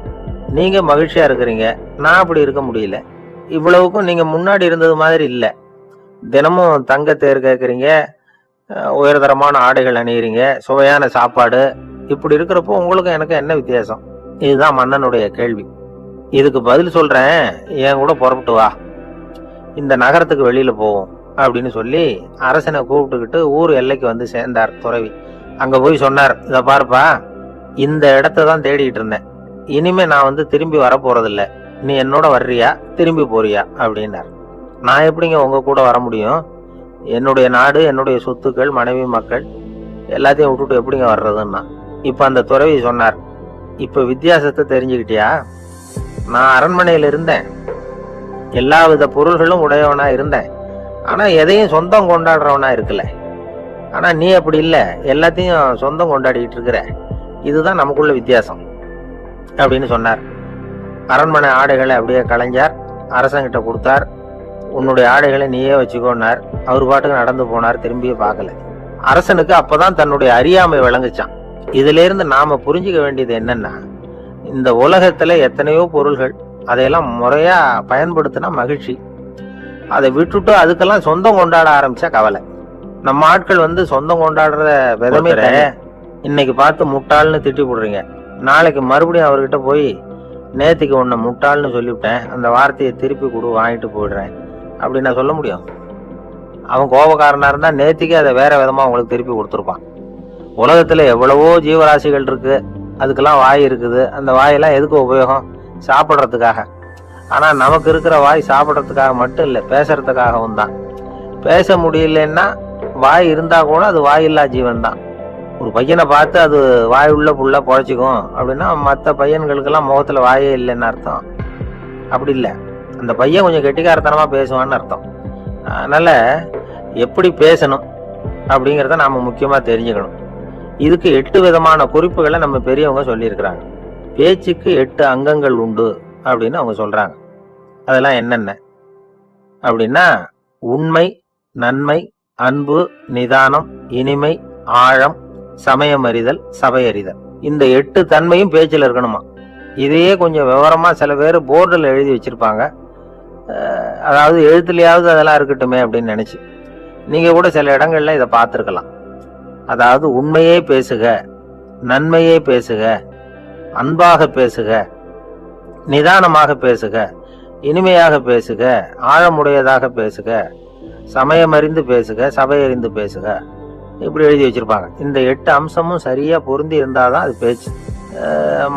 நீங்க மகிழ்ச்சியா இருக்கிறீங்க, நான் அப்படி இருக்க முடியல. இவ்வளவுக்கும் நீங்க முன்னாடி இருந்தது மாதிரி இல்லை. தினமும் தங்க தேர் கேட்குறீங்க, உயர்தரமான ஆடைகள் அணிகிறீங்க, சுவையான சாப்பாடு. இப்படி இருக்கிறப்போ உங்களுக்கு எனக்கு என்ன வித்தியாசம்? இதுதான் மன்னனுடைய கேள்வி. இதுக்கு பதில் சொல்றேன், என் கூட புறப்பட்டு வா, இந்த நகரத்துக்கு வெளியில போவோம் அப்படின்னு சொல்லி அரசனை கூப்பிட்டுக்கிட்டு ஊர் எல்லைக்கு வந்து சேர்ந்தார் துறவி. அங்க போய் சொன்னார், இதை பார்ப்பா, இந்த இடத்த தான் தேடிட்டு இருந்தேன், இனிமே நான் வந்து திரும்பி வரப்போறதில்ல, நீ என்னோட வர்றியா திரும்பி போறியா அப்படின்னார். நான் எப்படிங்க உங்க கூட வர முடியும், என்னுடைய நாடு, என்னுடைய சொத்துக்கள், மனைவி மக்கள் எல்லாத்தையும் விட்டுட்டு எப்படிங்க வர்றதுன்னா. இப்ப அந்த துறவி சொன்னார், இப்ப வித்தியாசத்தை தெரிஞ்சுக்கிட்டியா, நான் அரண்மனையில இருந்தேன், எல்லா வித பொருள்களும் உடையவனா இருந்தேன், ஆனா எதையும் சொந்தம் கொண்டாடுறவனா இருக்கல. ஆனா நீ அப்படி இல்ல, எல்லாத்தையும் சொந்தம் கொண்டாடிட்டு இருக்கிற, இதுதான் நமக்குள்ள வித்தியாசம் அப்படின்னு சொன்னார். அரண்மனை ஆடைகளை அப்படியே கலைஞர் அரசங்கிட்ட கொடுத்தார். உன்னுடைய ஆடைகளை நீயே வச்சுக்கோன்னார். அவர் பாட்டுக்கு நடந்து போனார், திரும்பியே பார்க்கல. அரசனுக்கு அப்பதான் தன்னுடைய அறியாமை விளங்குச்சான். இதுல இருந்து நாம புரிஞ்சுக்க வேண்டியது என்னன்னா, இந்த உலகத்துல எத்தனையோ பொருள்கள், அதையெல்லாம் முறையா பயன்படுத்தினா மகிழ்ச்சி, அதை விட்டுட்டு அதுக்கெல்லாம் சொந்தம் கொண்டாட ஆரம்பிச்சா கவலை. நம்ம ஆட்கள் வந்து சொந்தம் கொண்டாடுற விதமே இன்னைக்கு பார்த்து முட்டாள்னு திட்டி போடுறீங்க, நாளைக்கு மறுபடியும் அவர்கிட்ட போய் நேத்திக்கு உன்னை முட்டாள்னு சொல்லிவிட்டேன், அந்த வார்த்தையை திருப்பி கொடு, வாங்கிட்டு போயிடுறேன் அப்படின்னு நான் சொல்ல முடியும்? அவன் கோபக்காரனா இருந்தா நேத்திக்கு அதை வேற விதமா உங்களுக்கு திருப்பி கொடுத்துருப்பான். உலகத்துல எவ்வளவோ ஜீவராசிகள் இருக்கு, அதுக்கெல்லாம் வாய் இருக்குது. அந்த வாயெல்லாம் எதுக்கு உபயோகம்? சாப்பிட்றதுக்காக. ஆனா நமக்கு இருக்கிற வாய் சாப்பிட்றதுக்காக மட்டும் இல்லை, பேசுறதுக்காகவும் தான். பேச முடியலன்னா வாய் இருந்தா கூட அது வாயில்லா ஜீவன் தான். ஒரு பையனை பார்த்து அது வாய் உள்ள புள்ள பொழைச்சிக்கும் அப்படின்னா மற்ற பையன்களுக்கெல்லாம் முகத்துல வாயே இல்லைன்னு அர்த்தம். அப்படி இல்லை, அந்த பையன் கொஞ்சம் கெட்டிக்காரத்தனமா பேசுவான்னு அர்த்தம். அதனால எப்படி பேசணும் அப்படிங்கிறத நாம முக்கியமா தெரிஞ்சுக்கணும். இதுக்கு 8 விதமான குறிப்புகளை நம்ம பெரியவங்க சொல்லியிருக்கிறாங்க. பேச்சுக்கு 8 அங்கங்கள் உண்டு அப்படின்னு அவங்க சொல்றாங்க. அதெல்லாம் என்னென்ன அப்படின்னா, உண்மை, நன்மை, அன்பு, நிதானம், இனிமை, ஆழம், சமயம் அறிதல், சபை அறிதல். இந்த 8 தன்மையும் பேச்சில் இருக்கணுமா. இதையே கொஞ்சம் விவரமா சில பேர் போர்டில் எழுதி வச்சிருப்பாங்க. அதாவது எழுத்துலயாவது அதெல்லாம் இருக்கட்டுமே அப்படின்னு நினைச்சு நீங்க கூட சில இடங்கள்ல இதை பார்த்துருக்கலாம். அதாவது உண்மையே பேசுக, நன்மையே பேசுக, அன்பாக பேசுக, நிதானமாக பேசுக, இனிமையாக பேசுக, ஆழமுடையதாக பேசுக, சமயம் அறிந்து பேசுக, சபை அறிந்து பேசுக, இப்படி எழுதி வச்சிருப்பாங்க. இந்த 8 அம்சமும் சரியா பொருந்தி இருந்தாதான் அது பேச்சு.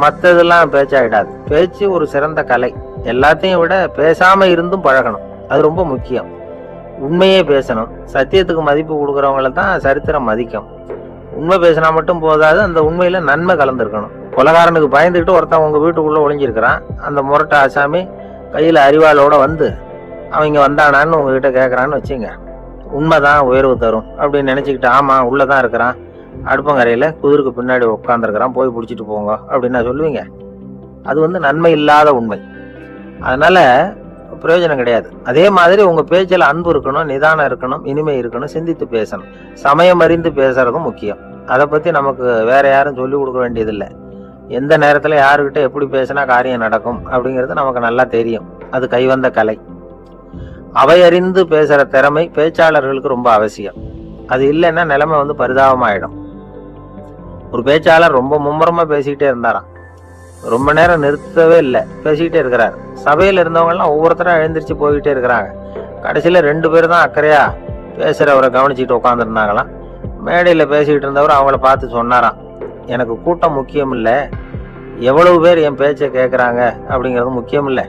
மற்றதெல்லாம் பேச்சாயிடாது. பேச்சு ஒரு சிறந்த கலை. எல்லாத்தையும் விட பேசாம இருந்தும் பழகணும், அது ரொம்ப முக்கியம். உண்மையே பேசணும். சத்தியத்துக்கு மதிப்பு கொடுக்கறவங்கள தான் சரித்திரம் மதிக்கும். உண்மை பேசினா மட்டும் போதாது, அந்த உண்மையில நன்மை கலந்துருக்கணும். கொலகாரனுக்கு பயந்துக்கிட்டு ஒருத்தன் உங்க வீட்டுக்குள்ள ஒளிஞ்சிருக்கிறான். அந்த முரட்டை ஆசாமி கையில அறிவாளோட வந்து அவன் இங்க வந்தானான்னு உங்ககிட்ட கேட்கறான்னு வச்சுங்க. உண்மைதான் உயர்வு தரும் அப்படின்னு நினைச்சுக்கிட்டு, ஆமா உள்ளதான் இருக்கிறான், அடுப்பங்கரையில குதிருக்கு பின்னாடி உட்காந்துருக்கிறான், போய் பிடிச்சிட்டு போங்க அப்படின்னு சொல்லுவீங்க? அது வந்து நன்மை இல்லாத உண்மை. அதனால பிரயோஜனம் கிடையாது. அதே மாதிரி உங்க பேச்சில் அன்பு இருக்கணும், நிதானம் இருக்கணும், இனிமை இருக்கணும், சிந்தித்து பேசணும், சமயம் அறிந்து பேசுறதும் முக்கியம். அதை பத்தி நமக்கு வேற யாரும் சொல்லி கொடுக்க வேண்டியதில்லை. எந்த நேரத்துல யாருக்கிட்ட எப்படி பேசினா காரியம் நடக்கும் அப்படிங்கிறது நமக்கு நல்லா தெரியும். அது கைவந்த கலை. அவை அறிந்து பேசுற திறமை பேச்சாளர்களுக்கு ரொம்ப அவசியம். அது இல்லைன்னா நிலைமை வந்து பரிதாபமாயிடும். ஒரு பேச்சாளர் ரொம்ப மும்முரமா பேசிக்கிட்டே இருந்தாராம். ரொம்ப நேரம் நிறுத்தவே இல்லை, பேசிக்கிட்டே இருக்கிறார். சபையில இருந்தவங்க எல்லாம் ஒவ்வொருத்தரா எழுந்திரிச்சு போய்கிட்டே இருக்கிறாங்க. கடைசியில 2 பேர் தான் அக்கறையா பேசுறவரை கவனிச்சுட்டு உட்காந்துருந்தாங்களாம். மேடையில பேசிக்கிட்டு இருந்தவர் அவங்கள பார்த்து சொன்னாராம், எனக்கு கூட்டம் முக்கியம் இல்லை, எவ்வளவு பேர் என் பேச்சை கேட்கறாங்க அப்படிங்கிறது முக்கியம் இல்லை.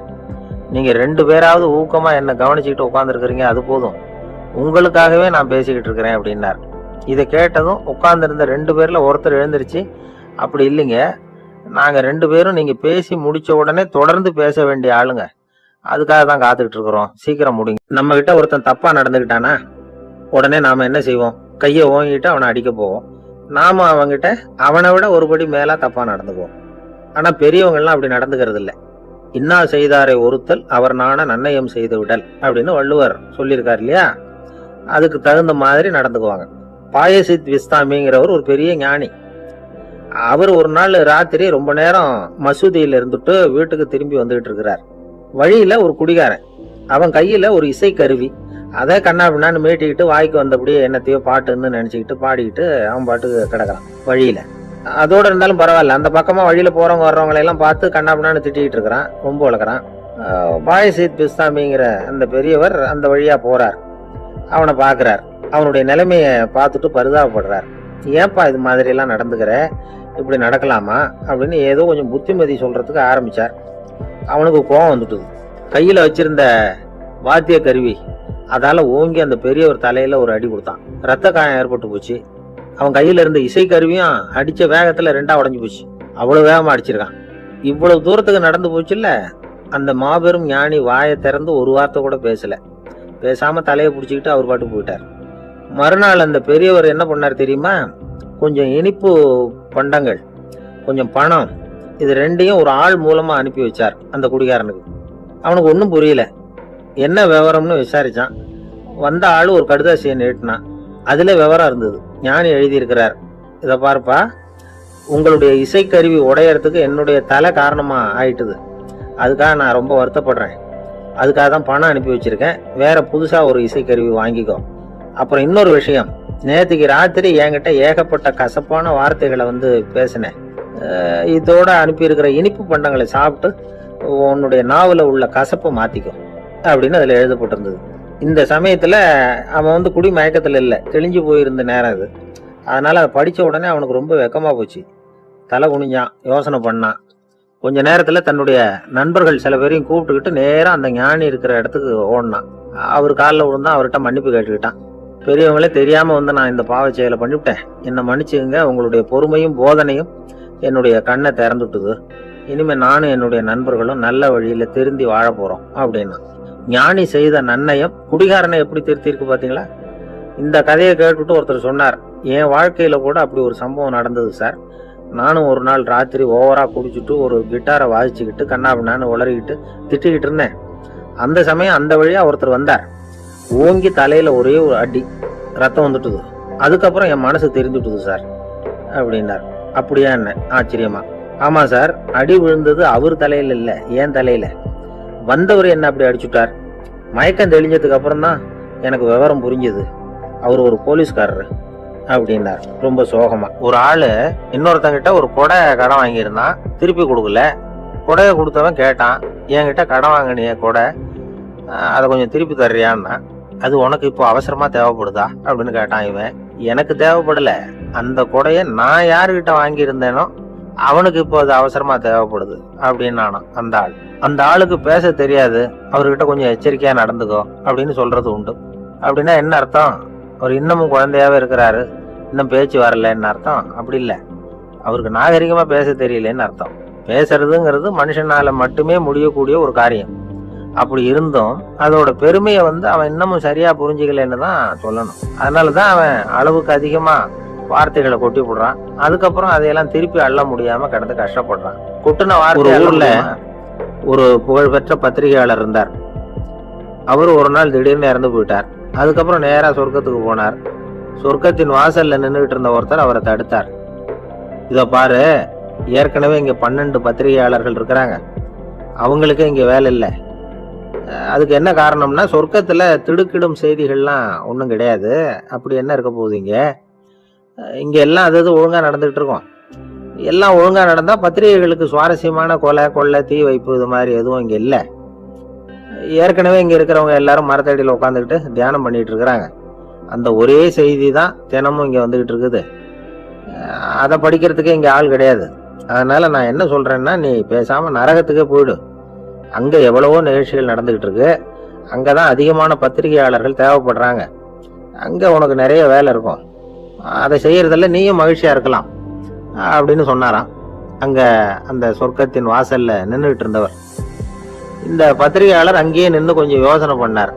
நீங்க 2 பேராவது ஊக்கமா என்னை கவனிச்சுக்கிட்டு உட்காந்துருக்கிறீங்க, அது போதும். உங்களுக்காகவே நான் பேசிக்கிட்டு இருக்கிறேன் அப்படின்னார். இதை கேட்டதும் உட்கார்ந்துருந்த 2 பேர்ல ஒருத்தர் எழுந்திருச்சு, அப்படி இல்லைங்க, நாங்க 2 பேரும் நீங்க பேசி முடிச்ச உடனே தொடர்ந்து பேச வேண்டிய ஆளுங்க, அதுக்காக தான் காத்துக்கிட்டு இருக்கிறோம், சீக்கிரம் முடிங்க. நம்ம கிட்ட ஒருத்தன் தப்பா நடந்துக்கிட்டானா உடனே நாம என்ன செய்வோம்? கையை ஓங்கிட்டு அவனை அடிக்க போவோம். நாம அவங்கிட்ட அவனை விட ஒருபடி மேலா தப்பா நடந்துக்குவோம். ஆனா பெரியவங்க எல்லாம் அப்படி நடந்துக்கிறது இல்லை. இன்னா செய்தாரை ஒருத்தல் அவர் நாண நன்னயம் செய்து விடல் அப்படின்னு வள்ளுவர் சொல்லியிருக்காரு இல்லையா? அதுக்கு தகுந்த மாதிரி நடந்துக்குவாங்க. பாயசித் விஸ்தாமிங்கிறவர் ஒரு பெரிய ஞானி. அவர் ஒரு நாள் ராத்திரி ரொம்ப நேரம் மசூதியில இருந்துட்டு வீட்டுக்கு திரும்பி வந்துகிட்டு இருக்கிறார். வழியில ஒரு குடிகாரன், அவன் கையில ஒரு இசை கருவி, அதை கண்ணா பின்னான்னு மீட்டிக்கிட்டு வாய்க்கு வந்தபடியே என்னத்தையோ பாட்டுன்னு நினைச்சுக்கிட்டு பாடிக்கிட்டு அவன் பாட்டுக்கு கிடக்குறான் வழியில. அதோட இருந்தாலும் பரவாயில்ல, அந்த பக்கமா வழியில போறவங்க வர்றவங்களை எல்லாம் பார்த்து கண்ணா பின்னான்னு திட்டிக்கிட்டு இருக்கிறான், ரொம்ப வளர்க்குறான். பாயசித் பிஸ்தாமிங்கிற அந்த பெரியவர் அந்த வழியா போறார். அவனை பார்க்குறார். அவனுடைய நிலைமையை பார்த்துட்டு பரிதாபப்படுறார். ஏன்பா இது மாதிரியெல்லாம் நடந்துக்கிற, இப்படி நடக்கலாமா அப்படின்னு ஏதோ கொஞ்சம் புத்திமதி சொல்கிறதுக்கு ஆரம்பித்தார். அவனுக்கு கோபம் வந்துட்டுது. கையில் வச்சிருந்த வாத்திய கருவி அதால் ஓங்கி அந்த பெரியவர் தலையில் ஒரு அடி கொடுத்தான். ரத்த காயம் ஏற்பட்டு போச்சு. அவன் கையில் இருந்த இசை கருவியும் அடித்த வேகத்தில் 2 உடஞ்சி போச்சு. அவ்வளோ வேகமாக அடிச்சிருக்கான். இவ்வளவு தூரத்துக்கு நடந்து போச்சுல்ல, அந்த மாபெரும் ஞானி வாயை திறந்து ஒரு வார்த்தை கூட பேசலை. பேசாமல் தலையை பிடிச்சிக்கிட்டு அவர் பாட்டு போயிட்டார். மறுநாள் அந்த பெரியவர் என்ன பண்ணார் தெரியுமா? கொஞ்சம் இனிப்பு பண்டங்கள், கொஞ்சம் பணம், இது 2ஐயும் ஒரு ஆள் மூலமாக அனுப்பி வச்சார் அந்த குடிகாரனுக்கு. அவனுக்கு ஒன்றும் புரியல. என்ன விவரம்னு விசாரித்தான். வந்த ஆள் ஒரு கடுதாசியை நீட்டினான். அதில் விவரம் இருந்தது. ஞானி எழுதியிருக்கிறார், இதை பார்ப்பா, உங்களுடைய இசைக்கருவி உடையறதுக்கு என்னுடைய தலை காரணமாக ஆயிட்டுது. அதுக்காக நான் ரொம்ப வருத்தப்படுறேன். அதுக்காக தான் பணம் அனுப்பி வச்சுருக்கேன். வேற புதுசாக ஒரு இசைக்கருவி வாங்கிக்கோ. அப்புறம் இன்னொரு விஷயம், நேற்றுக்கு ராத்திரி என்கிட்ட ஏகப்பட்ட கசப்பான வார்த்தைகளை பேசினேன். இதோட அனுப்பியிருக்கிற இனிப்பு பண்டங்களை சாப்பிட்டு உன்னுடைய நாவலில் உள்ள கசப்பை மாற்றிக்கோ அப்படின்னு அதில் எழுதப்பட்டிருந்தது. இந்த சமயத்தில் அவன் குடி மயக்கத்தில் இல்லை, தெளிஞ்சு போயிருந்த நேரம் இது. அதனால் அதை படித்த உடனே அவனுக்கு ரொம்ப வெக்கமாக போச்சு. தலை குனிஞ்சான், யோசனை பண்ணான். கொஞ்ச நேரத்தில் தன்னுடைய நண்பர்கள் சில பேரையும் கூப்பிட்டுக்கிட்டு நேராக அந்த ஞானி இருக்கிற இடத்துக்கு ஓடினான். அவர் காலில் விழுந்தான். அவர்கிட்ட மன்னிப்பு கேட்டுக்கிட்டான். பெரியவங்களே தெரியாமல் நான் இந்த பாவ செயலை பண்ணிவிட்டேன், என்னை மன்னிச்சுங்க. உங்களுடைய பொறுமையும் போதனையும் என்னுடைய கண்ணை திறந்துட்டுது. இனிமேல் நானும் என்னுடைய நண்பர்களும் நல்ல வழியில் திருந்தி வாழ போகிறோம் அப்படின்னா. ஞானி செய்த நன்னயம் குடிகாரனை எப்படி திருத்திருக்கு பார்த்தீங்களா? இந்த கதையை கேட்டுவிட்டு ஒருத்தர் சொன்னார், என் வாழ்க்கையில் கூட அப்படி ஒரு சம்பவம் நடந்தது சார். நானும் ஒரு நாள் ராத்திரி ஓவராக குடிச்சிட்டு ஒரு கிட்டாரை வாசிச்சுக்கிட்டு கண்ணாபின்னான்னு உளறிக்கிட்டு திட்டிக்கிட்டு இருந்தேன். அந்த சமயம் அந்த வழியாக ஒருத்தர் வந்தார். ஓங்கி தலையில் ஒரே ஒரு அடி, ரத்தம் வந்துட்டுது. அதுக்கப்புறம் என் மனசு தெரிஞ்சுட்டுது சார் அப்படின்னார். அப்படியா என்ன ஆச்சரியமா? ஆமாம் சார், அடி விழுந்தது அவர் தலையில் இல்லை, என் தலையில். வந்தவர் என்ன அப்படி அடிச்சுட்டார். மயக்கம் தெளிஞ்சதுக்கு அப்புறம் தான் எனக்கு விவரம் புரிஞ்சுது. அவர் ஒரு போலீஸ்காரரு அப்படின்னார் ரொம்ப சோகமா. ஒரு ஆளு இன்னொருத்தங்கிட்ட ஒரு கொடை கடன் வாங்கியிருந்தான், திருப்பி கொடுக்கல. கொடையை கொடுத்தவன் கேட்டான், என்கிட்ட கடன் வாங்கினிய கொடை, அதை கொஞ்சம் திருப்பி தர்றியான்னா. அது உனக்கு இப்போ அவசரமா தேவைப்படுதா அப்படின்னு கேட்டான் இவன். எனக்கு தேவைப்படல, அந்த கொடையை நான் யாருக்கிட்ட வாங்கியிருந்தேனோ அவனுக்கு இப்போ அது அவசரமா தேவைப்படுது அப்படின்னு நானும். அந்த ஆள், அந்த ஆளுக்கு பேச தெரியாது, அவர்கிட்ட கொஞ்சம் எச்சரிக்கையா நடந்துக்கோ அப்படின்னு சொல்றது உண்டு. அப்படின்னா என்ன அர்த்தம்? அவர் இன்னமும் குழந்தையாவே இருக்கிறாரு, இன்னும் பேச்சு வரலன்னு அர்த்தம்? அப்படி இல்லை, அவருக்கு நாகரிகமா பேச தெரியலன்னு அர்த்தம். பேசுறதுங்கிறது மனுஷனால மட்டுமே முடியக்கூடிய ஒரு காரியம். அப்படி இருந்தும் அதோட பெருமையை அவன் இன்னமும் சரியா புரிஞ்சுக்கலன்னு தான் சொல்லணும். அதனாலதான் அவன் அளவுக்கு அதிகமா வார்த்தைகளை கொட்டி போடுறான். அதுக்கப்புறம் அதையெல்லாம் திருப்பி அள்ள முடியாம கிடந்து கஷ்டப்படுறான். கொட்டுன வார்த்தை. ஊர்ல ஒரு புகழ்பெற்ற பத்திரிகையாளர் இருந்தார். அவரு ஒரு நாள் திடீர்னு இறந்து போயிட்டார். அதுக்கப்புறம் நேரா சொர்க்கத்துக்கு போனார். சொர்க்கத்தின் வாசல்ல நின்றுகிட்டு இருந்த ஒருத்தர் அவரை தடுத்தார். இத பாரு, ஏற்கனவே இங்க 12 பத்திரிகையாளர்கள் இருக்கிறாங்க, அவங்களுக்கு இங்க வேலை இல்லை. அதுக்கு என்ன காரணம்னா, சொர்க்கத்துல திடுக்கிடும் செய்திகள்லாம் ஒன்றும் கிடையாது. அப்படி என்ன இருக்க போகுது இங்க எல்லாம் அது ஒழுங்கா நடந்துகிட்டு இருக்கோம். எல்லாம் ஒழுங்கா நடந்தா பத்திரிகைகளுக்கு சுவாரஸ்யமான கொலை கொள்ளை தீ வைப்பு இது மாதிரி எதுவும் இங்க இல்லை. ஏற்கனவே இங்க இருக்கிறவங்க எல்லாரும் மரத்தடியில் உட்காந்துக்கிட்டு தியானம் பண்ணிட்டு இருக்கிறாங்க. அந்த ஒரே செய்தி தான் தினமும் இங்க வந்துகிட்டு இருக்குது. அதை படிக்கிறதுக்கே இங்க ஆள் கிடையாது. அதனால நான் என்ன சொல்றேன்னா, நீ பேசாம நரகத்துக்கே போயிடு. அங்க எவ்வளவோ நிகழ்ச்சிகள் நடந்துகிட்டு இருக்கு. அங்கதான் அதிகமான பத்திரிகையாளர்கள் தேவைப்படுறாங்க. அங்க உனக்கு நிறைய வேலை இருக்கும். அதை செய்யறதில்ல, நீயும் மகிழ்ச்சியா இருக்கலாம் அப்படின்னு சொன்னாராம். அங்க அந்த சொர்க்கத்தின் வாசல்ல நின்றுகிட்டு இருந்தவர். இந்த பத்திரிகையாளர் அங்கேயே நின்று கொஞ்சம் யோசனை பண்ணார்.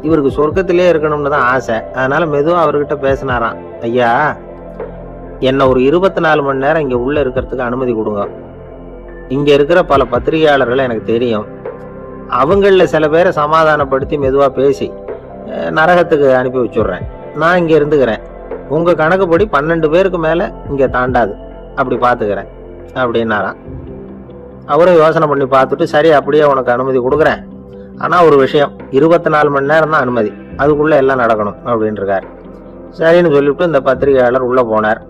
இவருக்கு சொர்க்கத்திலே இருக்கணும்னு தான் ஆசை. அதனால மெதுவா அவர்கிட்ட பேசினாராம். ஐயா, என்ன ஒரு 24 மணி நேரம் இங்க உள்ள இருக்கிறதுக்கு அனுமதி கொடுங்க. இங்க இருக்கிற பல பத்திரிகையாளர்களை எனக்கு தெரியும். அவங்கள சில பேரை சமாதானப்படுத்தி மெதுவா பேசி நரகத்துக்கு அனுப்பி வச்சுடுறேன். நான் இங்க இருந்துக்கிறேன். உங்க கணக்குப்படி 12 பேருக்கு மேல இங்க தாண்டாது, அப்படி பாத்துக்கிறேன் அப்படின்னாராம். அவரும் யோசனை பண்ணி பார்த்துட்டு, சரி அப்படியே உனக்கு அனுமதி கொடுக்குறேன், ஆனா ஒரு விஷயம், 24 மணி நேரம் தான் அனுமதி, அதுக்குள்ள எல்லாம் நடக்கணும் அப்படின்னு இருக்காரு. சரின்னு சொல்லிவிட்டு இந்த பத்திரிகையாளர் உள்ள போனார்.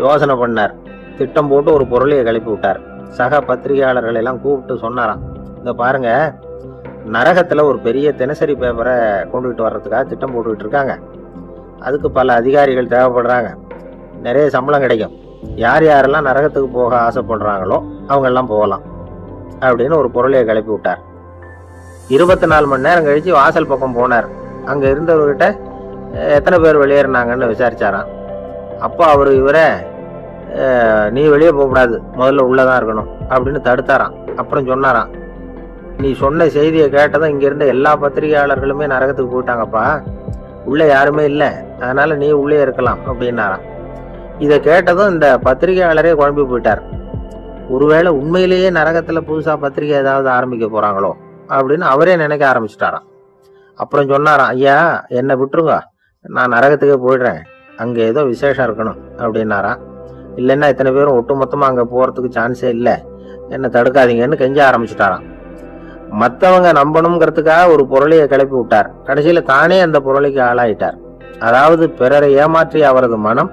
யோசனை பண்ணார். திட்டம் போட்டு ஒரு பொருளையை கிளப்பி விட்டார். சக பத்திரிகையாளர்கள் எல்லாம் கூப்பிட்டு சொன்னாராம், இந்த பாருங்க, நரகத்துல ஒரு பெரிய தினசரி பேப்பரை கொண்டுகிட்டு வர்றதுக்காக திட்டம் போட்டுக்கிட்டு இருக்காங்க. அதுக்கு பல அதிகாரிகள் தேவைப்படுறாங்க. நிறைய சம்பளம் கிடைக்கும். யார் யாரெல்லாம் நரகத்துக்கு போக ஆசைப்படுறாங்களோ அவங்கெல்லாம் போகலாம் அப்படின்னு ஒரு பொருளையை கிளப்பி விட்டார். 24 மணி நேரம் கழிச்சு வாசல் பக்கம் போனார். அங்க இருந்தவர்கிட்ட எத்தனை பேர் வெளியேறினாங்கன்னு விசாரிச்சாராம். அப்போ அவர் இவரை நீ வெளியே போகக்கூடாது, முதல்ல உள்ளதான் இருக்கணும் அப்படின்னு தடுத்தாராம். அப்புறம் சொன்னாராம், நீ சொன்ன செய்தியை கேட்டதும் இங்க இருந்த எல்லா பத்திரிகையாளர்களுமே நரகத்துக்கு போயிட்டாங்கப்பா, உள்ள யாருமே இல்லை, அதனால நீ உள்ளே இருக்கலாம் அப்படின்னாராம். இதை கேட்டதும் இந்த பத்திரிகையாளரே குழம்பி போயிட்டார். ஒருவேளை உண்மையிலேயே நரகத்துல புதுசா பத்திரிகை ஏதாவது ஆரம்பிக்க போறாங்களோ அப்படின்னு அவரே நினைக்க ஆரம்பிச்சுட்டாராம். அப்புறம் சொன்னாராம், ஐயா என்னை விட்டுருங்க, நான் நரகத்துக்கே போயிடுறேன், அங்க ஏதோ விசேஷம் இருக்கணும் அப்படின்னாராம். இல்லைன்னா இத்தனை பேரும் ஒட்டுமொத்தமா அங்க போறதுக்கு சான்ஸே இல்லை, என்ன தடுக்காதீங்கன்னு கெஞ்ச ஆரம்பிச்சுட்டாராம். மற்றவங்க நம்பணுங்கிறதுக்காக ஒரு பொருளையை கிளப்பி விட்டார். கடைசியில தானே அந்த பொருளைக்கு ஆளாயிட்டார். அதாவது பிறரை ஏமாற்றிய அவரது மனம்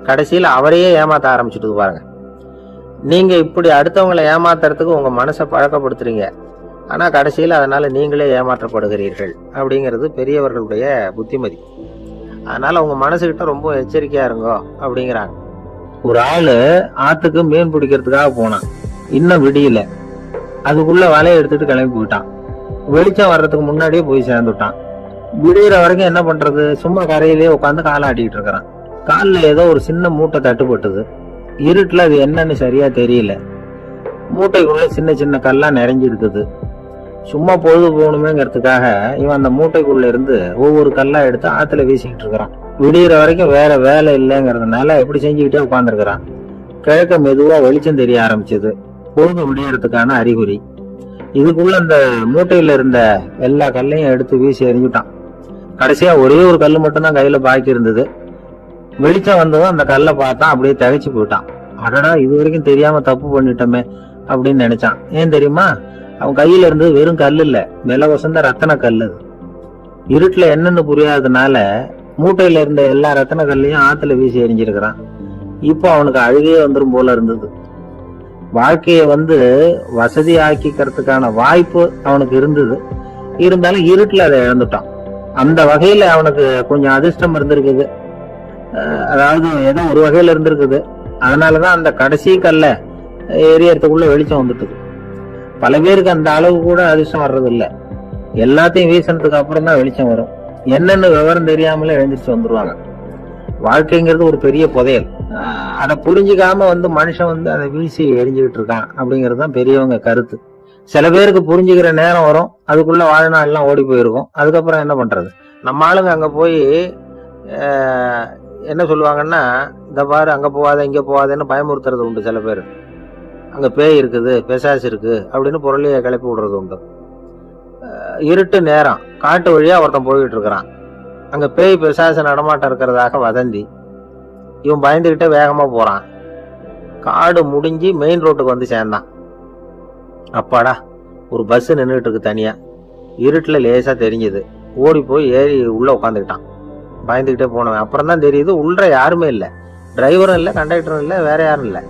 கடைசியில அவரையே ஏமாத்த ஆரம்பிச்சுட்டு பாருங்க. நீங்க இப்படி அடுத்தவங்களை ஏமாத்துறதுக்கு உங்க மனசை பழக்கப்படுத்துறீங்க, ஆனா கடைசியில அதனால நீங்களே ஏமாற்றப்படுகிறீர்கள் அப்படிங்கிறது பெரியவர்களுடைய புத்திமதி. அதனால உங்க மனசுகிட்ட ரொம்ப எச்சரிக்கையா இருங்கோ அப்படிங்கிறாங்க. ஒரு ஆளு ஆத்துக்கு மீன் பிடிக்கிறதுக்காக போனான். இன்னும் விடியல. அதுக்குள்ள வலையை எடுத்துட்டு கிளம்பி போயிட்டான். வெளிச்சம் வர்றதுக்கு முன்னாடியே போய் சேர்ந்துட்டான். விடிகிற வரைக்கும் என்ன பண்றது, சும்மா கரையிலேயே உட்காந்து காலை ஆட்டிட்டு இருக்கிறான். காலில் ஏதோ ஒரு சின்ன மூட்டை தட்டுப்பட்டது. இருட்டுல அது என்னன்னு சரியா தெரியல. மூட்டைக்குள்ள சின்ன சின்ன கல்லா நிறைஞ்சிருக்குது. சும்மா பொழுது போகணுமேங்கிறதுக்காக இவன் அந்த மூட்டைக்குள்ள இருந்து ஒவ்வொரு கல்லா எடுத்து ஆத்துல வீசிக்கிட்டு இருக்கிறான். விடிகிற வரைக்கும் வேற வேலை இல்லைங்கிறதுனால இப்படி செஞ்சுக்கிட்டே உட்காந்துருக்கிறான். கிழக்க மெதுவா வெளிச்சம் தெரிய ஆரம்பிச்சது. பொழுது விடியறதுக்கான அறிகுறி. இதுக்குள்ள அந்த மூட்டையில இருந்த எல்லா கல்லையும் எடுத்து வீசி எறிஞ்சுட்டான். கடைசியா ஒரே ஒரு கல்லு மட்டும்தான் கையில பாக்கி இருந்தது. வெளிச்சம் வந்ததும் அந்த கல்லை பார்த்தான். அப்படியே திகைச்சு போயிட்டான். அடடா, இது வரைக்கும் தெரியாம தப்பு பண்ணிட்டோமே அப்படின்னு நினைச்சான். ஏன் தெரியுமா, அவன் கையில இருந்து வெறும் கல் இல்ல, விலை வசந்த ரத்தன கல். அது இருட்டுல என்னன்னு புரியாததுனால மூட்டையில இருந்த எல்லா ரத்தன கல்லையும் ஆத்துல வீசி எறிஞ்சிருக்கிறான். இப்போ அவனுக்கு அழுகையே வந்துடும் போல இருந்தது. வாழ்க்கையை வசதி ஆக்கிக்கிறதுக்கான வாய்ப்பு அவனுக்கு இருந்தது. இருந்தாலும் இருட்டுல அதை இழந்துட்டான். அந்த வகையில அவனுக்கு கொஞ்சம் அதிர்ஷ்டம் இருந்திருக்குது. அதாவது ஏதோ ஒரு வகையில இருந்திருக்குது. அதனாலதான் அந்த கடைசி கல்ல எரியறதுக்குள்ள வெளிச்சம் வந்துட்டு. பல பேருக்கு அந்த அளவு கூட அதிர்ஷ்டம் வர்றது இல்ல. எல்லாத்தையும் வீசினதுக்கு அப்புறம் தான் வெளிச்சம் வரும். என்னன்னு விவரம் தெரியாமலே எழுந்திரிச்சு வந்துருவாங்க. வாழ்க்கைங்கிறது ஒரு பெரிய புதையல். அதை புரிஞ்சுக்காம மனுஷன் அதை வீசி எரிஞ்சுக்கிட்டு இருக்கான் அப்படிங்கிறது தான் பெரியவங்க கருத்து. சில பேருக்கு புரிஞ்சுக்கிற நேரம் வரும், அதுக்குள்ள வாழ்நாள் எல்லாம் ஓடி போயிருக்கும். அதுக்கப்புறம் என்ன பண்றது? நம்ம ஆளுங்க அங்க போய் என்ன சொல்லுவாங்கன்னா, இந்த பாரு அங்க போவாத இங்க போவாதன்னு பயமுறுத்துறது உண்டு. சில பேர் அங்க பேய் இருக்குது, பிசாசு இருக்கு அப்படின்னு பொருளையை கிளப்பி விடுறது உண்டு. இருட்டு நேரம், காட்டு வழியா ஒருத்தன் போய்கிட்டு இருக்கிறான். அங்க பேய் பிசாசு நடமாட்டம் இருக்கிறதாக வதந்தி. இவன் பயந்துகிட்டே வேகமா போறான். காடு முடிஞ்சு மெயின் ரோட்டுக்கு சேர்ந்தான். அப்பாடா, ஒரு பஸ் நின்றுட்டு இருக்கு தனியா. இருட்டுல லேசா தெரிஞ்சது. ஓடி போய் ஏறி உள்ள உட்காந்துக்கிட்டான். பயந்துகிட்டே போனவன் அப்புறம் தான் தெரியுது உள்ள யாருமே இல்லை. டிரைவரும் இல்லை, கண்டக்டரும் இல்லை, வேற யாரும் இல்லை.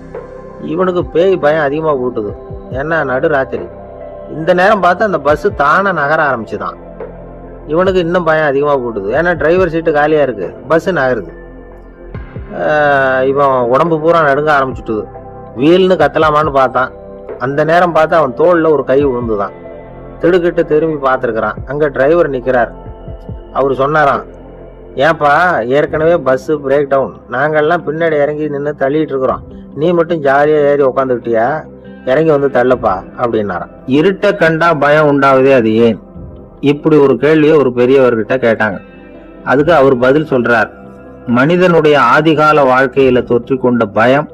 இவனுக்கு பேய் பயம் அதிகமா கூட்டுது. ஏன்னா நடு ராத்திரி. இந்த நேரம் பார்த்து அந்த பஸ் தானே நகர ஆரம்பிச்சுதான். இவனுக்கு இன்னும் பயம் அதிகமா கூட்டுது. ஏன்னா டிரைவர் சீட்டு காலியா இருக்கு, பஸ் நகருது. இவன் உடம்பு பூரா நடுங்க ஆரம்பிச்சுட்டுது. வீல்னு கத்தலாமான்னு பார்த்தான். அந்த நேரம் பார்த்து அவன் தோல்ல ஒரு கை விழுந்துதான். திடுக்கிட்டு திரும்பி பார்த்துருக்கிறான். அங்க டிரைவர் நிக்கிறார். அவரு சொன்னாராம், ஏன்பா ஏற்கனவே பஸ் பிரேக் டவுன், நாங்கெல்லாம் பின்னாடி இறங்கி நின்று தள்ளிட்டு இருக்கிறோம், நீ மட்டும் ஜாலியா ஏறி உக்காந்துக்கிட்டியா, இறங்கி தள்ளப்பா அப்படின்னாராம். இருட்ட கண்டா பயம் உண்டாவதே அது ஏன்? இப்படி ஒரு கேள்வியை ஒரு பெரியவர்கிட்ட கேட்டாங்க. அதுக்கு அவர் பதில் சொல்றார், மனிதனுடைய ஆதிகால வாழ்க்கையில தொற்றி கொண்ட பயம்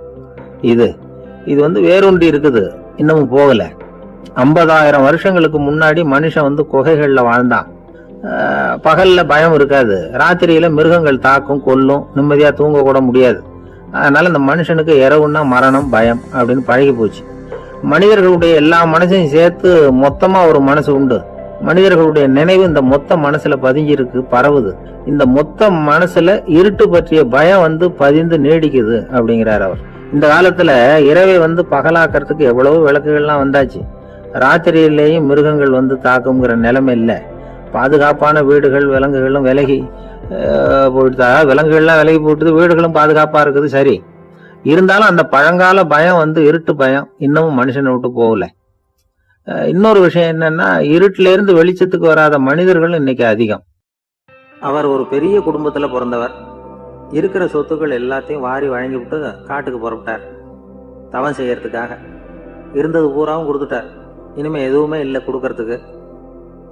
இது வேரூன்றி இருக்குது, இன்னமும் போகல. 50,000 வருஷங்களுக்கு முன்னாடி மனுஷன் குகைகள்ல வாழ்ந்தான். பகல்ல பயம் இருக்காது, ராத்திரியில மிருகங்கள் தாக்கும், கொல்லும், நிம்மதியா தூங்க கூட முடியாது. அதனால இந்த மனுஷனுக்கு இரவுன்னா மரணம், பயம் அப்படின்னு பழகி போச்சு. மனிதர்களுடைய எல்லா மனசையும் சேர்த்து மொத்தமா ஒரு மனசு உண்டு. மனிதர்களுடைய நினைவு இந்த மொத்த மனசுல பதிஞ்சிருக்கு, பரவுது. இந்த மொத்த மனசுல இருட்டு பற்றிய பயம் பதிந்து நீடிக்குது அப்படிங்கிறார் அவர். இந்த காலத்துல இரவை பகலாக்கிறதுக்கு எவ்வளவு விளக்குகள்லாம் வந்தாச்சு. ராத்திரியிலேயும் மிருகங்கள் வந்து தாக்குங்கிற நிலைமை இல்லை. பாதுகாப்பான வீடுகள், விலங்குகளும் விலகி போயிட்டு, விலங்குகள்லாம் விலகி போயிட்டு, வீடுகளும் பாதுகாப்பா இருக்குது. சரி, இருந்தாலும் அந்த பழங்கால பயம் வந்து இருட்டு பயம் இன்னமும் மனுஷனை விட்டு போகல. இன்னொரு விஷயம் என்னன்னா, இருட்டுல இருந்து வெளிச்சத்துக்கு வராத மனிதர்கள் இன்னைக்கு அதிகம். அவர் ஒரு பெரிய குடும்பத்துல பிறந்தவர். இருக்கிற சொத்துக்கள் எல்லாத்தையும் வாரி வழங்கி விட்டு காட்டுக்கு புறப்பட்டார் தவம் செய்யறதுக்காக. இருந்தது பூராவும் கொடுத்துட்டார். இனிமே எதுவுமே இல்லை கொடுக்கறதுக்கு.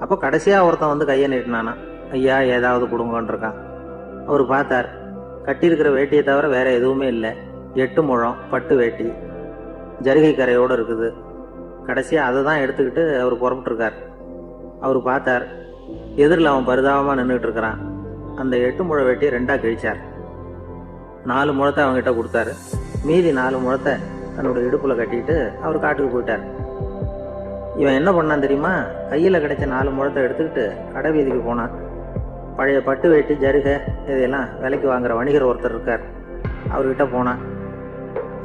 அப்போ கடைசியா ஒருத்தன் வந்து கையை நீட்டினானா, ஐயா ஏதாவது கொடுங்கன்னு இருக்கான். அவர் பார்த்தார், கட்டியிருக்கிற வேட்டியை தவிர வேற எதுவுமே இல்லை. 8 முழம் பட்டு வேட்டி, ஜரிகை கரையோடு இருக்குது. கடைசியா அதை தான் எடுத்துக்கிட்டு அவர் புறப்பட்டு இருக்கார். அவர் பார்த்தார், எதிரில் அவன் பரிதாபமா நின்றுட்டு இருக்கிறான். அந்த 8 முழ வேட்டியை 2ஆ கிழிச்சார். 4 முழத்தை அவங்ககிட்ட கொடுத்தாரு. மீதி 4 முழத்தை தன்னோட இடுப்புல கட்டிட்டு அவர் காட்டுக்கு போயிட்டார். இவன் என்ன பண்ணான் தெரியுமா? கையில கிடைச்ச 4 முழத்தை எடுத்துக்கிட்டு கடை வீதிக்கு போனான். பழைய பட்டு வேட்டி, ஜருகை இதையெல்லாம் விலைக்கு வாங்குற வணிகர் ஒருத்தர் இருக்கார். அவர்கிட்ட போனான்.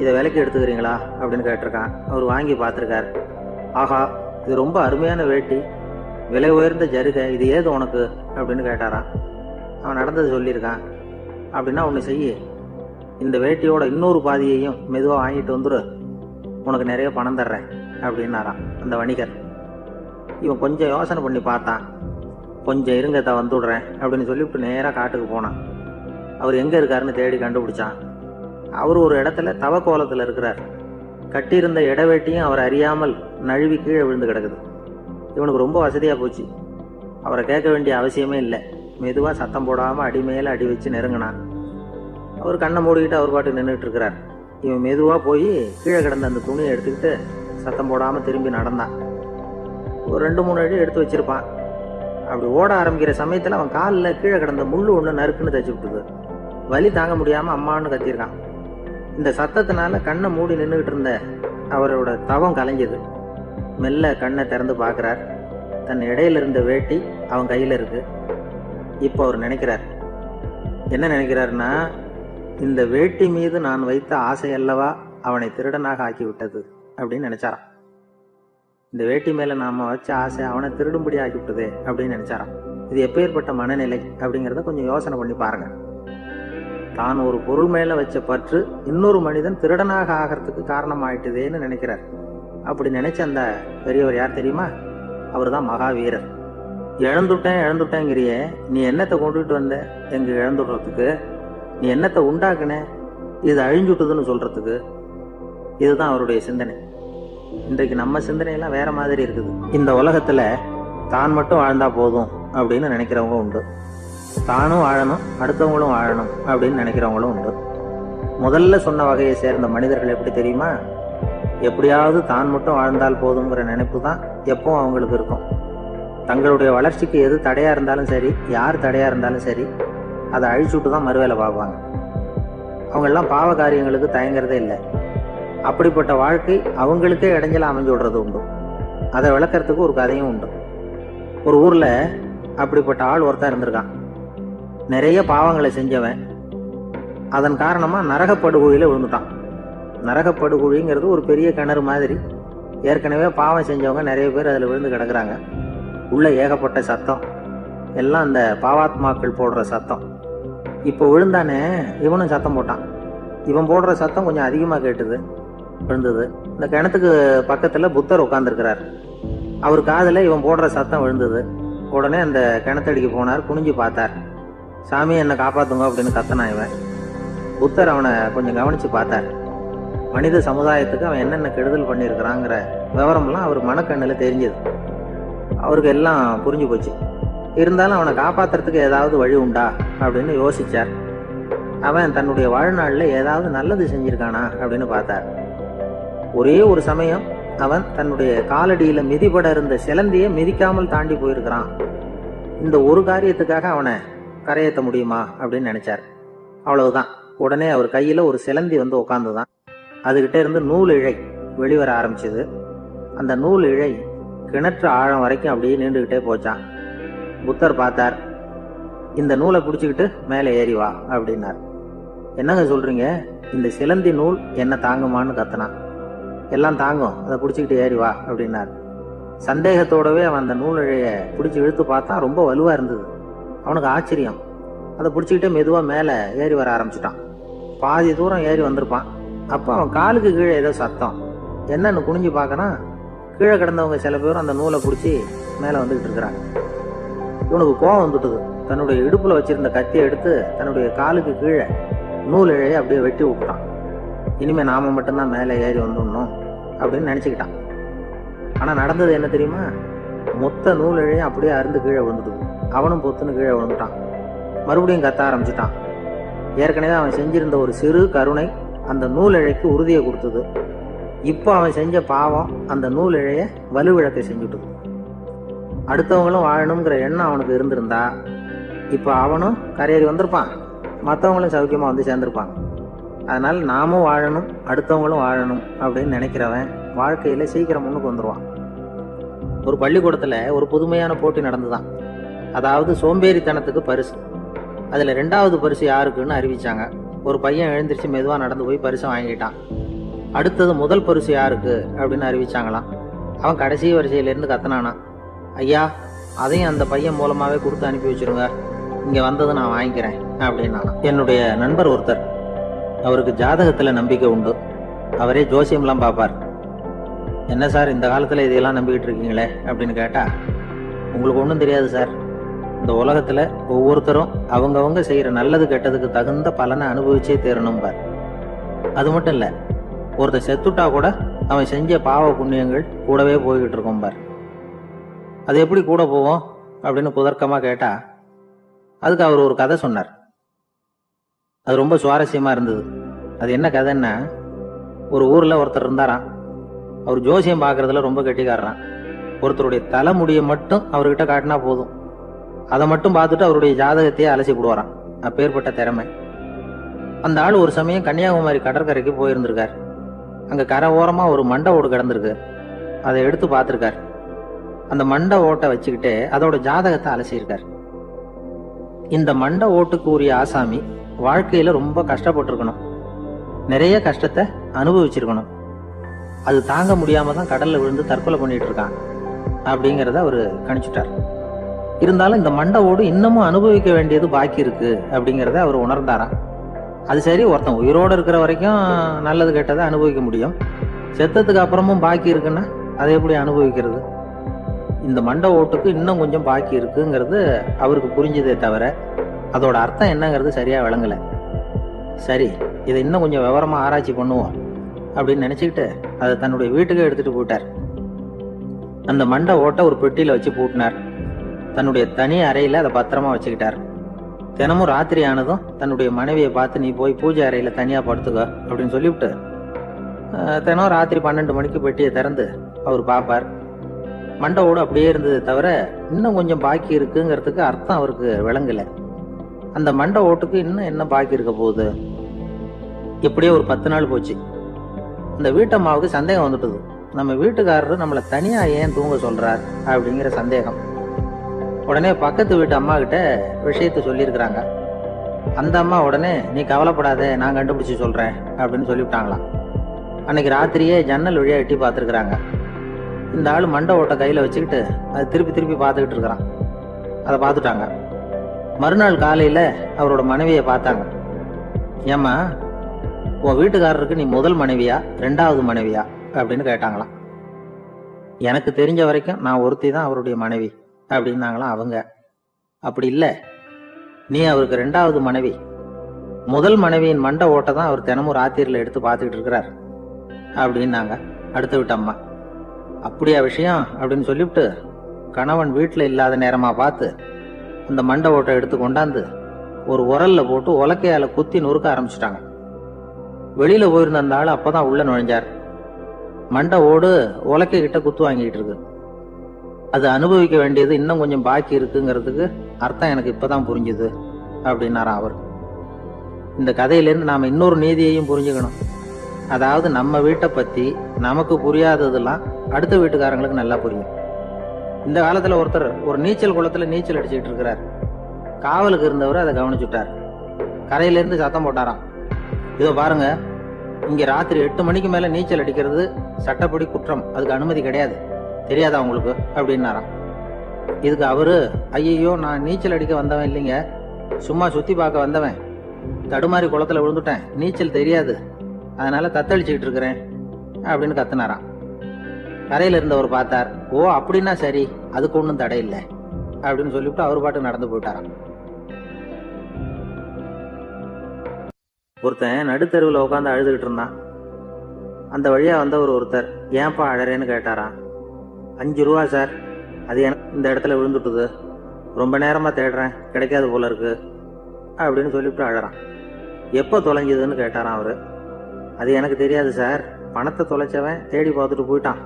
இதை விலைக்கு எடுத்துக்கிறீங்களா அப்படின்னு கேட்டிருக்கான். அவர் வாங்கி பார்த்துருக்கார். ஆஹா, இது ரொம்ப அருமையான வேட்டி, விலை உயர்ந்த ஜருகை, இது ஏது உனக்கு அப்படின்னு கேட்டாரான். அவன் நடந்தது சொல்லியிருக்கான். அப்படின்னா ஒன்று செய்ய, இந்த வேட்டியோட இன்னொரு பாதியையும் மெதுவாக வாங்கிட்டு வந்துரு, உனக்கு நிறைய பணம் தர்றேன் அப்படின்னாரான் அந்த வணிகர். இவன் கொஞ்சம் யோசனை பண்ணி பார்த்தான். கொஞ்சம் இருங்க, வந்துடுறேன் அப்படின்னு சொல்லிவிட்டு நேராக காட்டுக்கு போனான். அவர் எங்கே இருக்காருன்னு தேடி கண்டுபிடிச்சான். அவர் ஒரு இடத்துல தவக்கோலத்தில் இருக்கிறார். கட்டியிருந்த இடவேட்டியும் அவர் அறியாமல் நழுவி கீழே விழுந்து கிடக்குது. இவனுக்கு ரொம்ப வசதியாக போச்சு. அவரை கேட்க வேண்டிய அவசியமே இல்லை. மெதுவாக சத்தம் போடாமல் அடி மேலே அடி வச்சு நெருங்கினான். அவர் கண்ணை மூடிக்கிட்டு அவர் பாட்டு நின்றுட்டு இருக்கிறார். இவன் மெதுவாக போய் கீழே கிடந்த அந்த துணியை எடுத்துக்கிட்டு சத்தம் போடாமல் திரும்பி நடந்தான். ஒரு 2-3 அடி எடுத்து வச்சிருப்பான். அப்படி ஓட ஆரம்பிக்கிற சமயத்தில் அவன் காலில் கீழே கிடந்த முள்ளு ஒன்று நறுக்குன்னு தச்சு விட்டுது. வலி தாங்க முடியாமல் அம்மான்னு கத்திருக்கான். இந்த சத்தத்தினால கண்ணை மூடி நின்றுக்கிட்டு இருந்த அவரோட தவம் கலைஞ்சது. மெல்ல கண்ணை திறந்து பார்க்குறார். தன் இடையில இருந்த வேட்டி அவன் கையில் இருக்கு. இப்போ அவர் நினைக்கிறார். என்ன நினைக்கிறாருன்னா, இந்த வேட்டி மீது நான் வைத்த ஆசை அல்லவா அவனை திருடனாக ஆக்கி விட்டது அப்படின்னு நினைச்சாராம். இந்த வேட்டி மேல நாம வச்ச ஆசை அவனை திருடும்படி ஆக்கி விட்டதே அப்படின்னு நினைச்சாராம். இது எப்பேற்பட்ட மனநிலை அப்படிங்கிறத கொஞ்சம் யோசனை பண்ணி பாருங்க. தான் ஒரு பொருள் மேல வச்ச பற்று இன்னொரு மனிதன் திருடனாக ஆகிறதுக்கு காரணம் ஆயிட்டுதேன்னு நினைக்கிறார். அப்படி நினைச்ச அந்த பெரியவர் யார் தெரியுமா? அவர் தான் மகாவீரர். இழந்துட்டேங்கிறியே, நீ என்னத்தை கொண்டுகிட்டு வந்த எங்க இழந்துடுறதுக்கு? நீ என்னத்தை உண்டாக்குன இது அழிஞ்சுட்டுதுன்னு சொல்றதுக்கு? இதுதான் அவருடைய சிந்தனை. இன்றைக்கு நம்ம சிந்தனையெல்லாம் வேற மாதிரி இருக்குது. இந்த உலகத்துல தான் மட்டும் வாழ்ந்தா போதும் அப்படின்னு நினைக்கிறவங்க உண்டு. தானும் வாழணும், அடுத்தவங்களும் வாழணும் அப்படின்னு நினைக்கிறவங்களும் உண்டு. முதல்ல சொன்ன வகையை சேர்ந்த மனிதர்கள் எப்படி தெரியுமா? எப்படியாவது தான் மட்டும் வாழ்ந்தால் போதுங்கிற நினைப்பு தான் எப்பவும் அவங்களுக்கு இருக்கும். தங்களுடைய வளர்ச்சிக்கு எது தடையா இருந்தாலும் சரி, யார் தடையா இருந்தாலும் சரி, அதை அழிச்சுட்டு தான் மறுவேலை பார்ப்பாங்க. அவங்கெல்லாம் பாவ காரியங்களுக்கு தயங்குறதே இல்லை. அப்படிப்பட்ட வாழ்க்கை அவங்களுக்கே இடைஞ்சல அமைஞ்சு விடுறது உண்டு. அதை விளக்கறதுக்கு ஒரு கதையும் உண்டு. ஒரு ஊர்ல அப்படிப்பட்ட ஆள் ஒருத்தன் இருந்திருக்கான். நிறைய பாவங்களை செஞ்சவன். அதன் காரணமா நரகப்படுகொழியில விழுந்துட்டான். நரகப்படுகொழிங்கிறது ஒரு பெரிய கிணறு மாதிரி. ஏற்கனவே பாவம் செஞ்சவங்க நிறைய பேர் அதுல விழுந்து கிடக்குறாங்க. உள்ள ஏகப்பட்ட சத்தம், எல்லாம் அந்த பாவாத்மாக்கள் போடுற சத்தம். இப்போ விழுந்தானே, இவனும் சத்தம் போட்டான். இவன் போடுற சத்தம் கொஞ்சம் அதிகமாக கேட்டுது, விழுந்தது. இந்த கிணத்துக்கு பக்கத்துல புத்தர் உட்கார்ந்துருக்கிறார். அவர் காதுல இவன் போடுற சத்தம் விழுந்தது. உடனே அந்த கிணத்தடிக்கு போனார். குனிஞ்சு பார்த்தார். சாமி என்னை காப்பாத்துங்க அப்படின்னு கத்தனான் இவன். புத்தர் அவனை கொஞ்சம் கவனிச்சு பார்த்தார். மனித சமுதாயத்துக்கு அவன் என்னென்ன கெடுதல் பண்ணியிருக்கிறாங்கிற விவரம்லாம் அவர் மனக்கண்ணில் தெரிஞ்சது. அவருக்கு எல்லாம் புரிஞ்சு போச்சு. இருந்தாலும் அவனை காப்பாத்துறதுக்கு ஏதாவது வழி உண்டா அப்படின்னு யோசிச்சார். அவன் தன்னுடைய வாழ்நாளில் ஏதாவது நல்லது செஞ்சிருக்கானா அப்படின்னு பார்த்தார். ஒரே ஒரு சமயம் அவன் தன்னுடைய காலடியில மிதிபட இருந்த சிலந்தியை மிதிக்காமல் தாண்டி போயிருக்கிறான். இந்த ஒரு காரியத்துக்காக அவனை கரையேற்ற முடியுமா அப்படின்னு நினைச்சார். அவ்வளவுதான். உடனே அவர் கையில ஒரு சிலந்தி வந்து உட்காந்துதான். அதுகிட்ட இருந்து நூல் இழை வெளிவர ஆரம்பிச்சது. அந்த நூல் இழை கிணற்று ஆழம் வரைக்கும் அப்படியே நீண்டுகிட்டே போச்சான். புத்தர் பார்த்தார். இந்த நூலை பிடிச்சிக்கிட்டு மேலே ஏறி வா அப்படின்னார். என்னங்க சொல்றீங்க? இந்த சிலந்தி நூல் என்ன தாங்குமான்னு கத்தனான். எல்லாம் தாங்கும், அதை பிடிச்சிக்கிட்டு ஏறி வா அப்படின்னார். சந்தேகத்தோடவே அவன் அந்த நூலிழைய பிடிச்சி இழுத்து பார்த்தான். ரொம்ப வலுவா இருந்தது. அவனுக்கு ஆச்சரியம். அதை பிடிச்சிக்கிட்டே மெதுவா மேல ஏறி வர ஆரம்பிச்சிட்டான். பாதி தூரம் ஏறி வந்திருப்பான். அப்போ அவன் காலுக்கு கீழே ஏதோ சத்தம். என்னன்னு குனிஞ்சு பார்க்கனா, கீழே கிடந்தவங்க சில பேரும் அந்த நூலை பிடிச்சி மேலே வந்துகிட்டு இருக்கிறாங்க. இவனுக்கு கோவம் வந்துட்டுது. தன்னுடைய இடுப்புல வச்சிருந்த கத்தியை எடுத்து தன்னுடைய காலுக்கு கீழே நூல் இழையை அப்படியே வெட்டி விட்டான். இனிமே நாம மட்டும்தான் மேலே ஏறி வந்துடணும் அப்படின்னு நினைச்சுக்கிட்டான். ஆனா நடந்தது என்ன தெரியுமா? மொத்த நூல் இழையும் அப்படியே அருந்து கீழே விழுந்துட்டுது. அவனும் பொத்துன்னு கீழே விழுந்துட்டான். மறுபடியும் கத்த ஆரம்பிச்சுட்டான். ஏற்கனவே அவன் செஞ்சிருந்த ஒரு சிறு கருணை அந்த நூல் இழைக்கு உறுதியை கொடுத்தது. இப்போ அவன் செஞ்ச பாவம் அந்த நூல் இழைய வலுவிழக்க செஞ்சுட்டுது. அடுத்தவங்களும் வாழணுங்கிற எண்ணம் அவனுக்கு இருந்திருந்தா இப்போ அவனும் கரையேறி வந்திருப்பான், மற்றவங்களும் சௌக்கியமா வந்து சேர்ந்திருப்பாங்க. அதனால நாமும் வாழணும், அடுத்தவங்களும் வாழணும் அப்படின்னு நினைக்கிறவன் வாழ்க்கையில சீக்கிரம் முன்னுக்கு வந்துருவான். ஒரு பள்ளிக்கூடத்துல ஒரு புதுமையான போட்டி நடந்துதான். அதாவது சோம்பேறித்தனத்துக்கு பரிசு. அதுல 2வது பரிசு யாருக்குன்னு அறிவிச்சாங்க. ஒரு பையன் எழுந்திருச்சு மெதுவா நடந்து போய் பரிசை வாங்கிட்டான். அடுத்தது முதல் பரிசு யாருக்கு அப்படின்னு அறிவிச்சாங்களாம். அவன் கடைசி வரிசையில இருந்து கத்தனானா, ஐயா அதையும் அந்த பையன் மூலமாவே கொடுத்து அனுப்பி வச்சிருங்க, இங்க வந்தது நான் வாங்கிக்கிறேன் அப்படின்னா. என்னுடைய நண்பர் ஒருத்தர், அவருக்கு ஜாதகத்துல நம்பிக்கை உண்டு. அவரே ஜோசியம்லாம் பார்ப்பார். என்ன சார் இந்த காலத்துல இதையெல்லாம் நம்பிக்கிட்டு இருக்கீங்களே அப்படின்னு கேட்டா, உங்களுக்கு ஒன்றும் தெரியாது சார், இந்த உலகத்துல ஒவ்வொருத்தரும் அவங்கவங்க செய்யற நல்லது கெட்டதுக்கு தகுந்த பலனை அனுபவிச்சே தீரணும் பார். அது மட்டும் இல்ல, ஒருத்தர் செத்துட்டா கூட அவன் செஞ்ச பாவ புண்ணியங்கள் கூடவே போய்கிட்டு இருக்கும் பார். அது எப்படி கூட போவோம் அப்படின்னு குதர்க்கமா கேட்டா, அதுக்கு அவர் ஒரு கதை சொன்னார். அது ரொம்ப சுவாரஸ்யமா இருந்தது. அது என்ன கதைன்னா, ஒரு ஊர்ல ஒருத்தர் இருந்தாராம். அவர் ஜோசியம் பார்க்கறதுல ரொம்ப கெட்டிக்காரரான். ஒருத்தருடைய தலைமுடியை மட்டும் அவர்கிட்ட காட்டினா போதும், அதை மட்டும் பார்த்துட்டு அவருடைய ஜாதகத்தையே அலசி விடுவாராம். அப்பேற்பட்ட திறமை. அந்த ஆள் ஒரு சமயம் கன்னியாகுமரி கடற்கரைக்கு போயிருந்திருக்கார். அங்க கரை ஓரமா ஒரு மண்டை ஓடு கிடந்திருக்கு. அதை எடுத்து பார்த்திருக்கார். அந்த மண்டை ஓட்டை வச்சுக்கிட்டே அதோட ஜாதகத்தை அலசியிருக்கார். இந்த மண்டை ஓட்டுக்கு உரிய ஆசாமி வாழ்க்கையில ரொம்ப கஷ்டப்பட்டிருக்கணும், நிறைய கஷ்டத்தை அனுபவிச்சிருக்கணும். அது தாங்க முடியாம தான் கடல்ல விழுந்து தற்கொலை பண்ணிட்டு இருக்கான் அப்படிங்கிறத அவரு கணிச்சுட்டார். இருந்தாலும் இந்த மண்டை ஓடு இன்னமும் அனுபவிக்க வேண்டியது பாக்கி இருக்கு அப்படிங்கிறத அவர் உணர்ந்தாராம். அது சரி, ஒருத்தன் உயிரோடு இருக்கிற வரைக்கும் நல்லது கெட்டதை அனுபவிக்க முடியும், செத்ததுக்கு அப்புறமும் பாக்கி இருக்குன்னா அதை எப்படி அனுபவிக்கிறது? இந்த மண்டை ஓட்டுக்கு இன்னும் கொஞ்சம் பாக்கி இருக்குங்கிறது அவருக்கு புரிஞ்சதே தவிர அதோட அர்த்தம் என்னங்கிறது சரியா விளங்கல. சரி, இதை இன்னும் கொஞ்சம் விவரமா ஆராய்ச்சி பண்ணுவோம் அப்படின்னு நினைச்சுக்கிட்டு அதை தன்னுடைய வீட்டுக்கு எடுத்துட்டு போயிட்டார். அந்த மண்டை ஓட்டை ஒரு பெட்டியில வச்சு பூட்டினார். தன்னுடைய தனி அறையில அதை பத்திரமா வச்சுக்கிட்டார். தினமும் ராத்திரி ஆனதும் தன்னுடைய மனைவியை பார்த்து, நீ போய் பூஜை அறையில தனியா படுத்துக்க அப்படின்னு சொல்லிவிட்டு தினம் ராத்திரி 12 மணிக்கு பெட்டியை திறந்து அவர் பார்ப்பார். மண்டை ஓடு அப்படியே இருந்தது தவிர இன்னும் கொஞ்சம் பாக்கி இருக்குங்கிறதுக்கு அர்த்தம் அவருக்கு விளங்கல. அந்த மண்டை ஓட்டுக்கு இன்னும் என்ன பாக்கி இருக்க போகுது? இப்படியே ஒரு 10 நாள் போச்சு. இந்த வீட்டம்மாவுக்கு சந்தேகம் வந்துட்டுது. நம்ம வீட்டுக்காரரு நம்மளை தனியா ஏன் தூங்க சொல்றார் அப்படிங்கிற சந்தேகம். உடனே பக்கத்து வீட்டு அம்மா கிட்ட விஷயத்த சொல்லியிருக்கிறாங்க. அந்த அம்மா உடனே, நீ கவலைப்படாத, நான் கண்டுபிடிச்சு சொல்றேன் அப்படின்னு சொல்லிவிட்டாங்களாம். அன்னைக்கு ராத்திரியே ஜன்னல் வழியா எட்டி பார்த்துருக்குறாங்க. இந்த ஆள் மண்டை ஓட்டை கையில வச்சுக்கிட்டு அது திருப்பி திருப்பி பார்த்துக்கிட்டு இருக்கிறான். அதை பார்த்துட்டாங்க. மறுநாள் காலையில அவரோட மனைவியை பார்த்தாங்க. ஏம்மா, உன் வீட்டுக்காரருக்கு நீ முதல் மனைவியா 2வது மனைவியா அப்படின்னு கேட்டாங்களாம். எனக்கு தெரிஞ்ச வரைக்கும் நான் ஒருத்தி தான் அவருடைய மனைவி அப்படின்னாங்களாம் அவங்க. அப்படி இல்லை, நீ அவருக்கு 2வது மனைவி. முதல் மனைவியின் மண்டை ஓட்டை தான் அவர் தினமும் ராத்திரியில் எடுத்து பார்த்துக்கிட்டு இருக்கிறார் அப்படின்னாங்க அடுத்த வீட்டு அம்மா. அப்படியா விஷயம் அப்படின்னு சொல்லிவிட்டு கணவன் வீட்டில் இல்லாத நேரமா பார்த்து அந்த மண்டை ஓட்டை எடுத்து கொண்டாந்து ஒரு உரல்ல போட்டு உலக்கையால குத்தி நொறுக்க ஆரம்பிச்சுட்டாங்க. வெளியில போயிருந்த அந்த ஆள் அப்பதான் உள்ள நுழைஞ்சார். மண்டை ஓடு உலக்கை கிட்ட குத்து வாங்கிட்டு இருக்கு. அது அனுபவிக்க வேண்டியது இன்னும் கொஞ்சம் பாக்கி இருக்குங்கிறதுக்கு அர்த்தம் எனக்கு இப்பதான் புரிஞ்சுது அப்படின்னாராம் அவர். இந்த கதையிலேருந்து நாம இன்னொரு நீதியையும் புரிஞ்சுக்கணும். அதாவது நம்ம வீட்டை பத்தி நமக்கு புரியாததெல்லாம் அடுத்த வீட்டுக்காரங்களுக்கு நல்லா புரியும். இந்த காலத்துல ஒருத்தர் ஒரு நீச்சல் குளத்துல நீச்சல் அடிச்சுட்டு இருக்கிறார். காவலுக்கு இருந்தவர் அதை கவனிச்சுட்டார். கரையில இருந்து சத்தம் போட்டாராம், இதோ பாருங்க, இங்க ராத்திரி 8 மணிக்கு மேல நீச்சல் அடிக்கிறது சட்டப்படி குற்றம், அதுக்கு அனுமதி கிடையாது. தெரியாதா உங்களுக்கு அப்படின்னாராம். இதுக்கு அவரு, ஐயோ நான் நீச்சல் அடிக்க வந்தவன் இல்லைங்க, சும்மா சுத்தி பார்க்க வந்தவன், தடுமாறி குளத்துல விழுந்துட்டேன், நீச்சல் தெரியாது, அதனால தத்தளிச்சுக்கிட்டு இருக்கிறேன் அப்படின்னு கத்துனாராம். கரையில இருந்தவர் பார்த்தார். ஓ அப்படின்னா சரி, அதுக்கு ஒன்றும் தடை இல்லை அப்படின்னு சொல்லிவிட்டு அவர் பாட்டு நடந்து போயிட்டாராம். ஒருத்தன் நடுத்தெருவில் உட்காந்து அழுதுகிட்டு இருந்தான். அந்த வழியா வந்தவர் ஒருத்தர், ஏன்பா அழறேன்னு கேட்டாராம். 5 ரூபா சார், அது எனக்கு இந்த இடத்துல விழுந்துட்டுது, ரொம்ப நேரமா தேடுறேன், கிடைக்காது போல இருக்கு அப்படின்னு சொல்லிவிட்டு அழறான். எப்போ தொலைஞ்சதுன்னு கேட்டாராம் அவரு. அது எனக்கு தெரியாது சார், பணத்தை தொலைச்சவன் தேடி பார்த்துட்டு போயிட்டான்,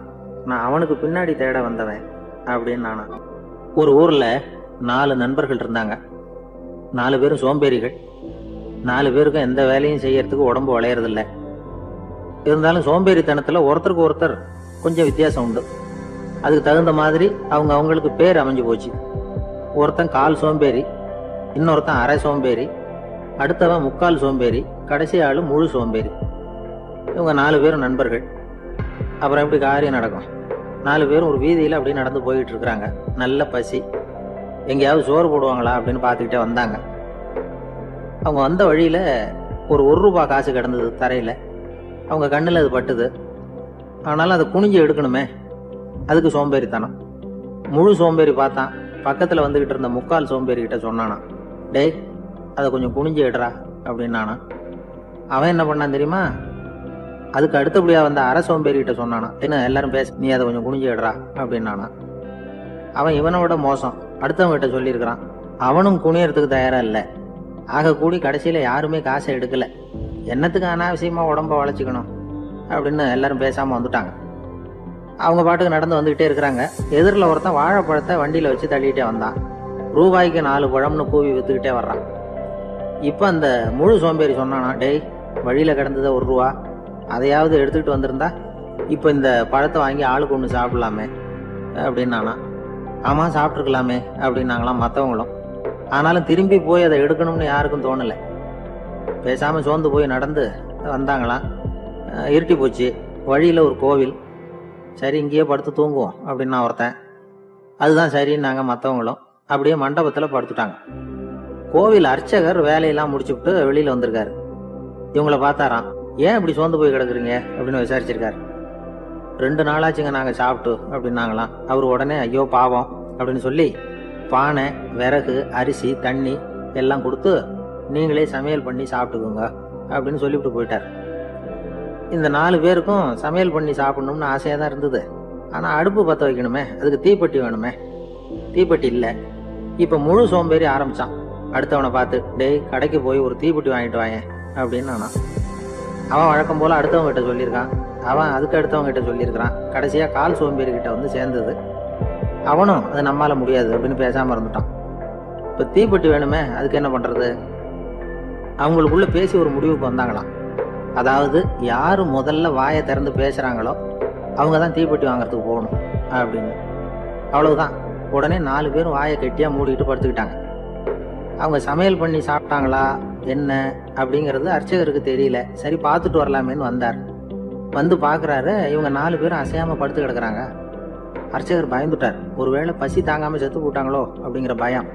நான் அவனுக்கு பின்னாடி தேட வந்தவன் அப்படின்னு நானா. ஒரு ஊர்ல 4 நண்பர்கள் இருந்தாங்க. 4 பேரும் சோம்பேறிகள். 4 பேருக்கும் எந்த வேலையும் செய்யறதுக்கு உடம்பு வளையறதில்லை. இருந்தாலும் சோம்பேறித்தனத்துல ஒருத்தருக்கு ஒருத்தர் கொஞ்சம் வித்தியாசம் உண்டு. அதுக்கு தகுந்த மாதிரி அவங்க அவங்களுக்கு பேர் அமைஞ்சு போச்சு. ஒருத்தன் கால் சோம்பேறி, இன்னொருத்தன் அரை சோம்பேறி, அடுத்தவன் முக்கால் சோம்பேறி, கடைசி ஆளு முழு சோம்பேறி. இவங்க 4 பேரும் நண்பர்கள். அப்புறம் எப்படி காரியம் நடக்கும்? 4 பேரும் ஒரு வீதியில் அப்படி நடந்து போயிட்டு இருக்கிறாங்க. நல்ல பசி, எங்கேயாவது சோறு போடுவாங்களா அப்படின்னு பார்த்துக்கிட்டே வந்தாங்க. அவங்க வந்த வழியில ஒரு 1 ரூபா காசு கிடந்தது தரையில. அவங்க கண்ணில் அது பட்டுது. ஆனாலும் அதை குனிஞ்சு எடுக்கணுமே, அதுக்கு சோம்பேறித்தனம். முழு சோம்பேறி பார்த்தான். பக்கத்தில் வந்துகிட்டு இருந்த முக்கால் சோம்பேறி கிட்ட சொன்னானா, டேய் அதை கொஞ்சம் குனிஞ்சு எடுறா அப்படின்னானா. அவன் என்ன பண்ணான் தெரியுமா? அதுக்கு அடுத்தபடியா வந்த அரை சோம்பேறி கிட்ட சொன்னானா, என்ன எல்லாரும் பேச, நீ அதை கொஞ்சம் குனிஞ்சு எடுறா அப்படின்னானா. அவன் இவனை விட மோசம், அடுத்தவங்க கிட்ட சொல்லியிருக்கிறான். அவனும் குனியறதுக்கு தயாரா இல்லை. ஆக கூடி கடைசியில யாருமே காசை எடுக்கல. என்னத்துக்கு அனாவசியமா உடம்ப வளைச்சிக்கணும் அப்படின்னு எல்லாரும் பேசாம வந்துட்டாங்க. அவங்க பாட்டுக்கு நடந்து வந்துகிட்டே இருக்கிறாங்க. எதிரில் ஒருத்தன் வாழைப்பழத்தை வண்டியில வச்சு தள்ளிட்டே வந்தான். ரூபாய்க்கு 4 பழம்னு கூவி வித்துக்கிட்டே வர்றான். இப்ப அந்த முழு சோம்பேறி சொன்னானா, டேய் வழியில கிடந்தத 1 ரூபா, அதையாவது எடுத்துக்கிட்டு வந்திருந்தா இப்ப இந்த பழத்தை வாங்கி ஆளுக்கு 1 சாப்பிடலாமே அப்படின்னானா. ஆமா சாப்பிட்டுருக்கலாமே அப்படின்னாங்களாம் மற்றவங்களும். ஆனாலும் திரும்பி போய் அதை எடுக்கணும்னு யாருக்கும் தோணலை. பேசாம சோர்ந்து போய் நடந்து வந்தாங்களாம். இருட்டி போச்சு. வழியில ஒரு கோவில். சரி இங்கேயே படுத்து தூங்குவோம் அப்படின்னா ஒருத்தன். அதுதான் சரின்னாங்க மற்றவங்களும். அப்படியே மண்டபத்தில் படுத்துட்டாங்க. கோவில் அர்ச்சகர் வேலையெல்லாம் முடிச்சுட்டு வெளியில வந்திருக்காரு. இவங்கள பார்த்தாராம். ஏன் இப்படி சோர்ந்து போய் கிடக்குறீங்க அப்படின்னு விசாரிச்சிருக்காரு. 2 நாளாச்சுங்க நாங்கள் சாப்பிட்டு அப்படின்னாங்களாம். அவர் உடனே ஐயோ பாவம் அப்படின்னு சொல்லி பானை, விறகு, அரிசி, தண்ணி எல்லாம் கொடுத்து நீங்களே சமையல் பண்ணி சாப்பிட்டுக்கோங்க அப்படின்னு சொல்லிவிட்டு போயிட்டார். இந்த 4 பேருக்கும் சமையல் பண்ணி சாப்பிடணும்னு ஆசையாக தான் இருந்தது. ஆனால் அடுப்பு பற்ற வைக்கணுமே, அதுக்கு தீப்பெட்டி வேணுமே. தீப்பெட்டி இல்லை. இப்போ முழு சோம்பேறி ஆரம்பிச்சான். அடுத்தவனை பார்த்து, டேய் கடைக்கு போய் ஒரு தீப்பெட்டி வாங்கிட்டு வாயேன் அப்படின்னு நானா. அவன் வழக்கம் போல அடுத்தவங்க கிட்ட சொல்லியிருக்கான். அவன் அதுக்கு அடுத்தவங்க கிட்ட சொல்லியிருக்கிறான். கடைசியாக கால் சோம்பேறி கிட்ட வந்து சேர்ந்தது. அவனும் அது நம்மால முடியாது அப்படின்னு பேசாம இருந்துட்டான். இப்போ தீப்பெட்டி வேணுமே, அதுக்கு என்ன பண்றது? அவங்களுக்குள்ள பேசி ஒரு முடிவுக்கு வந்தாங்களாம். அதாவது யாரு முதல்ல வாயை திறந்து பேசுறாங்களோ அவங்க தான் தீப்பெட்டி வாங்கறதுக்கு போகணும் அப்படின்னு. அவ்வளவுதான். உடனே 4 பேரும் வாயை கெட்டியா மூடிட்டு படுத்துக்கிட்டாங்க. அவங்க சமையல் பண்ணி சாப்பிட்டாங்களா என்ன அப்படிங்கிறது அர்ச்சகருக்கு தெரியல. சரி பார்த்துட்டு வரலாமேன்னு வந்தார். வந்து பார்க்குறாரு, இவங்க 4 பேரும் அசையாம படுத்து கிடக்குறாங்க. அர்ச்சகர் பயந்துட்டார். ஒருவேளை பசி தாங்காம செத்து போட்டாங்களோ அப்படிங்கிற பயம்,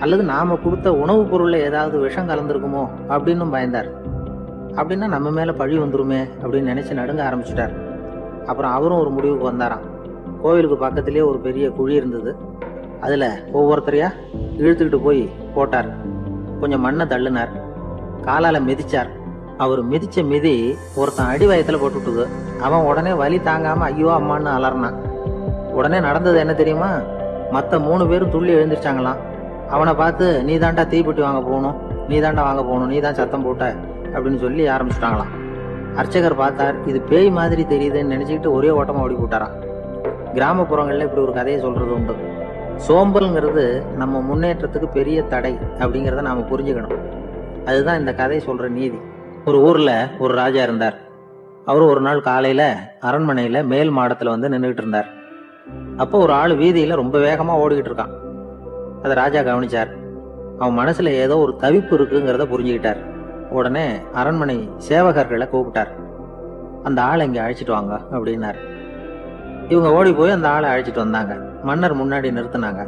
அல்லது நாம கொடுத்த உணவுப் பொருள்ல ஏதாவது விஷம் கலந்துருக்குமோ அப்படின்னு பயந்தார். அப்படின்னா நம்ம மேல பழி வந்துருமே அப்படின்னு நினைச்சு நடுங்க ஆரம்பிச்சுட்டார். அப்புறம் அவரும் ஒரு முடிவுக்கு வந்தாராம். கோவிலுக்கு பக்கத்திலேயே ஒரு பெரிய குழி இருந்தது. அதுல ஒவ்வொருத்தரையா இழுத்துக்கிட்டு போய் போட்டார். கொஞ்சம் மண்ணை தள்ளுனார். காலால மிதிச்சார். அவர் மிதிச்ச மிதி ஒருத்தன் அடி வயத்துல போட்டுட்டுது. அவன் உடனே வலி தாங்காம ஐயோ அம்மான்னு அலறினான். உடனே நடந்தது என்ன தெரியுமா? மற்ற 3 பேரும் துள்ளி எழுந்திருச்சாங்களாம். அவனை பார்த்து, நீ தாண்டா தீப்பெட்டி வாங்க போகணும், நீ தாண்டா வாங்க போகணும், நீ தான் சத்தம் போட்ட அப்படின்னு சொல்லி ஆரம்பிச்சுட்டாங்களாம். அர்ச்சகர் பார்த்தார். இது பேய் மாதிரி தெரியுதுன்னு நினைச்சுக்கிட்டு ஒரே ஓட்டமா ஓடி போட்டாராம். கிராமப்புறங்கள்ல இப்படி ஒரு கதையை சொல்றது உண்டு. சோம்பல்ங்கிறது நம்ம முன்னேற்றத்துக்கு பெரிய தடை அப்படிங்கிறத நாம புரிஞ்சுக்கணும். அதுதான் இந்த கதை சொல்ற நீதி. ஒரு ஊர்ல ஒரு ராஜா இருந்தார். அவரு ஒரு நாள் காலையில அரண்மனையில மேல் மாடத்துல வந்து நின்றுகிட்டு இருந்தார். அப்போ ஒரு ஆள் வீதியில ரொம்ப வேகமா ஓடிக்கிட்டு இருக்கான். அதை ராஜா கவனிச்சார். அவன் மனசுல ஏதோ ஒரு தவிப்பு இருக்குங்கிறத புரிஞ்சுக்கிட்டார். உடனே அரண்மனை சேவகர்களை கூப்பிட்டார். அந்த ஆளை இங்க அழைச்சிட்டு வாங்க அப்படின்னார். இவங்க ஓடி போய் அந்த ஆளை அழைச்சிட்டு வந்தாங்க. மன்னர் முன்னாடி நிறுத்தினாங்க.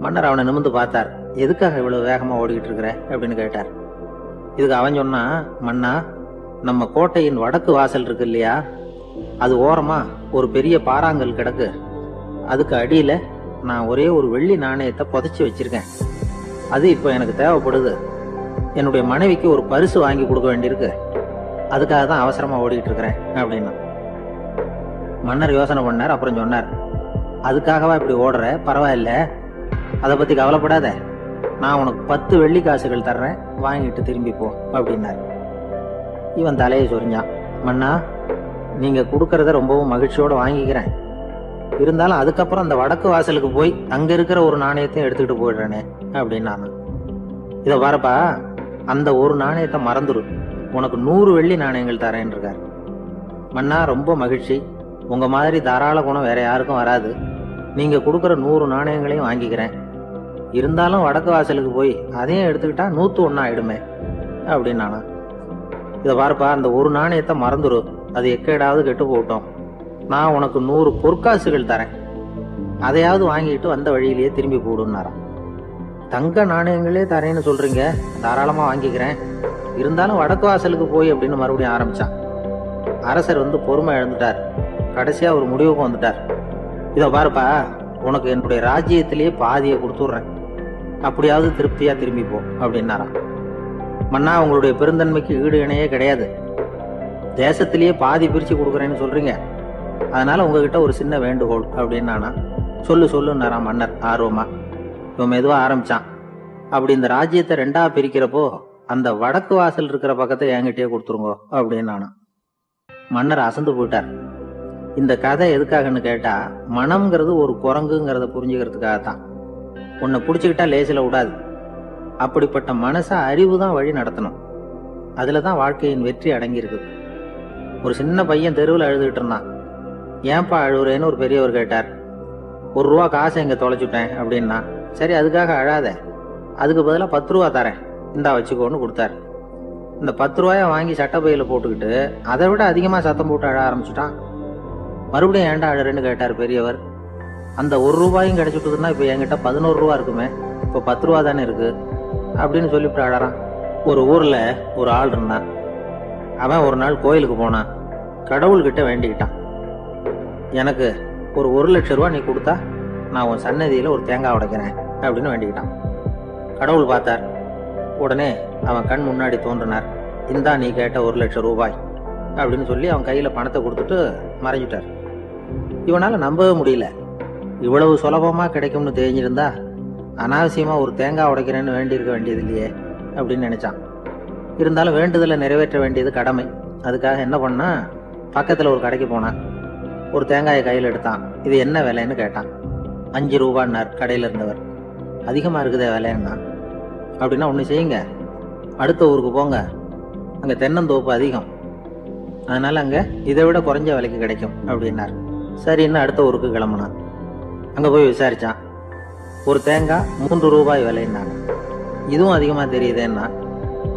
மன்னர் அவனை நிமிர்ந்து பார்த்தார். எதுக்காக இவ்வளவு வேகமா ஓடிக்கிட்டு இருக்கிற அப்படின்னு கேட்டார். இதுக்கு அவன் சொன்னா, மன்னா, நம்ம கோட்டையின் வடக்கு வாசல் இருக்கு இல்லையா, அது ஓரமா ஒரு பெரிய பாறாங்கல் கிடக்கு. அதுக்கு அடியில நான் ஒரே ஒரு வெள்ளி நாணயத்தை புதைச்சி வச்சிருக்கேன். அது இப்போ எனக்கு தேவைப்படுது. என்னுடைய மனைவிக்கு ஒரு பரிசு வாங்கி கொடுக்க வேண்டியிருக்கு. அதுக்காக தான் அவசரமா ஓடிக்கிட்டு இருக்கிறேன் அப்படின்னா. மன்னர் யோசனை பண்ணார். அப்புறம் சொன்னார், அதுக்காகவா இப்படி ஓடுற? பரவாயில்ல, அதை பத்தி கவலைப்படாத. நான் உனக்கு 10 வெள்ளி காசுகள் தர்றேன், வாங்கிட்டு திரும்பி போ அப்படின்னார். இவன் தலையை சொரிஞ்சான். மன்னா, நீங்க கொடுக்கறத ரொம்பவும் மகிழ்ச்சியோட வாங்கிக்கிறேன். இருந்தாலும் அதுக்கப்புறம் அந்த வடக்கு வாசலுக்கு போய் அங்க இருக்கிற ஒரு நாணயத்தையும் எடுத்துக்கிட்டு போயிடுறேனே அப்படின்னா. இதை பாருப்பா, அந்த ஒரு நாணயத்தை மறந்துடு, உனக்கு 100 வெள்ளி நாணயங்கள் தரேன் இருக்கார். மன்னா, ரொம்ப மகிழ்ச்சி. உங்க மாதிரி தாராள குணம் வேற யாருக்கும் வராது. நீங்க கொடுக்குற 100 நாணயங்களையும் வாங்கிக்கிறேன். இருந்தாலும் வடக்கு வாசலுக்கு போய் அதையும் எடுத்துக்கிட்டா 101 ஆயிடுமே அப்படின்னானா. இதை பாருப்பா, அந்த ஒரு நாணயத்தை மறந்துடு, அது எக்கேடாவது கெட்டு போட்டோம். நான் உனக்கு 100 பொற்காசுகள் தரேன், அதையாவது வாங்கிட்டு வந்த வழியிலேயே திரும்பி போடுன்னாராம். தங்க நாணயங்களே தரேன்னு சொல்றீங்க, தாராளமா வாங்கிக்கிறேன். இருந்தாலும் வடக்கு வாசலுக்கு போய் அப்படின்னு மறுபடியும் ஆரம்பிச்சான். அரசர் பொறுமை இழந்துட்டார். கடைசியா ஒரு முடிவுக்கு வந்துட்டார். இதை பாருப்பா, உனக்கு என்னுடைய ராஜ்யத்திலேயே பாதியை கொடுத்துட்றேன், அப்படியாவது திருப்தியா திரும்பி போ அப்படின்னாராம். மன்னா, உங்களுடைய பெருந்தன்மைக்கு ஈடு இணையே கிடையாது. தேசத்திலேயே பாதி பிரிச்சு கொடுக்குறேன்னு சொல்றீங்க, அதனால உங்ககிட்ட ஒரு சின்ன வேண்டுகோள் அப்படின்னானா. சொல்லுன்னாராம் மன்னர் ஆர்வமா. இவன் மெதுவா ஆரம்பிச்சான். அப்படி இந்த ராஜ்யத்தை 2ஆ பிரிக்கிறப்போ அந்த வடக்கு வாசல் இருக்கிற பக்கத்தை என்கிட்டயே கொடுத்துருங்கோ அப்படின்னானா. மன்னர் அசந்து போயிட்டார். இந்த கதை எதுக்காகன்னு கேட்டா, மனம்ங்கிறது ஒரு குரங்குங்கிறத புரிஞ்சுக்கிறதுக்காகத்தான். உன்னை பிடிச்சுக்கிட்டா லேசில விடாது. அப்படிப்பட்ட மனச அறிவு தான் வழி நடத்தணும். அதுலதான் வாழ்க்கையின் வெற்றி அடங்கி இருக்குது. ஒரு சின்ன பையன் தெருவில் அழுதுகிட்டு இருந்தான். ஏன்பா அழுவுறேன்னு ஒரு பெரியவர் கேட்டார். 1 ரூபா காசை இங்க தொலைச்சுட்டேன் அப்படின்னா. சரி, அதுக்காக அழாத, அதுக்கு பதிலாக 10 ரூபா தரேன், இந்தா வச்சுக்கோன்னு கொடுத்தாரு. இந்த 10 ரூபாய வாங்கி சட்டப்பையில போட்டுக்கிட்டு அதை விட அதிகமா சத்தம் போட்டு அழ ஆரம்பிச்சுட்டான். மறுபடியும் ஏன்டா அழறேன்னு கேட்டார் பெரியவர். அந்த 1 ரூபாயும் கிடைச்சிட்டுதுன்னா இப்ப என்கிட்ட 11 ரூபா இருக்குமே, இப்போ 10 ரூபா தானே இருக்கு அப்படின்னு சொல்லிவிட்டு அழறான். ஒரு ஊர்ல ஒரு ஆள் இருந்தான். அவன் ஒரு நாள் கோயிலுக்கு போனான். கடவுள்கிட்ட வேண்டிக்கிட்டான், எனக்கு ஒரு 1 லட்சம் ரூபா நீ கொடுத்தா நான் உன் சன்னதியில ஒரு தேங்காய் உடைக்கிறேன் அப்படின்னு வேண்டிக்கிட்டான். கடவுள் பார்த்தார். உடனே அவன் கண் முன்னாடி தோன்றினார். இந்தா நீ கேட்ட 1 லட்சம் ரூபாய் அப்படின்னு சொல்லி அவன் கையில பணத்தை கொடுத்துட்டு மறைஞ்சிட்டார். இவனால நம்பவே முடியல. இவ்வளவு சுலபமா கிடைக்கும்னு தெரிஞ்சிருந்தா அனாவசியமா ஒரு தேங்காய் உடைக்கிறேன்னு வேண்டியிருக்க வேண்டியது இல்லையே அப்படின்னு நினைச்சான். இருந்தாலும் வேண்டுதலை நிறைவேற்ற வேண்டியது கடமை. அதுக்காக என்ன பண்ணா, பக்கத்துல ஒரு கடைக்கு போனான். ஒரு தேங்காயை கையில் எடுத்தான். இது என்ன விலைன்னு கேட்டான். 5 ரூபான்னார் கடையில இருந்தவர். அதிகமா இருக்குதே விலைன்னா. அப்படின்னா ஒண்ணு செய்யுங்க, அடுத்த ஊருக்கு போங்க, அங்க தென்னந்தோப்பு அதிகம், அதனால அங்க இதை விட குறைஞ்ச விலைக்கு கிடைக்கும் அப்படின்னார். சரின்னு அடுத்த ஊருக்கு கிளம்புனான். அங்க போய் விசாரிச்சான். ஒரு தேங்காய் 3 ரூபாய் விலைன்னாங்க. இதுவும் அதிகமா தெரியுதேன்னா.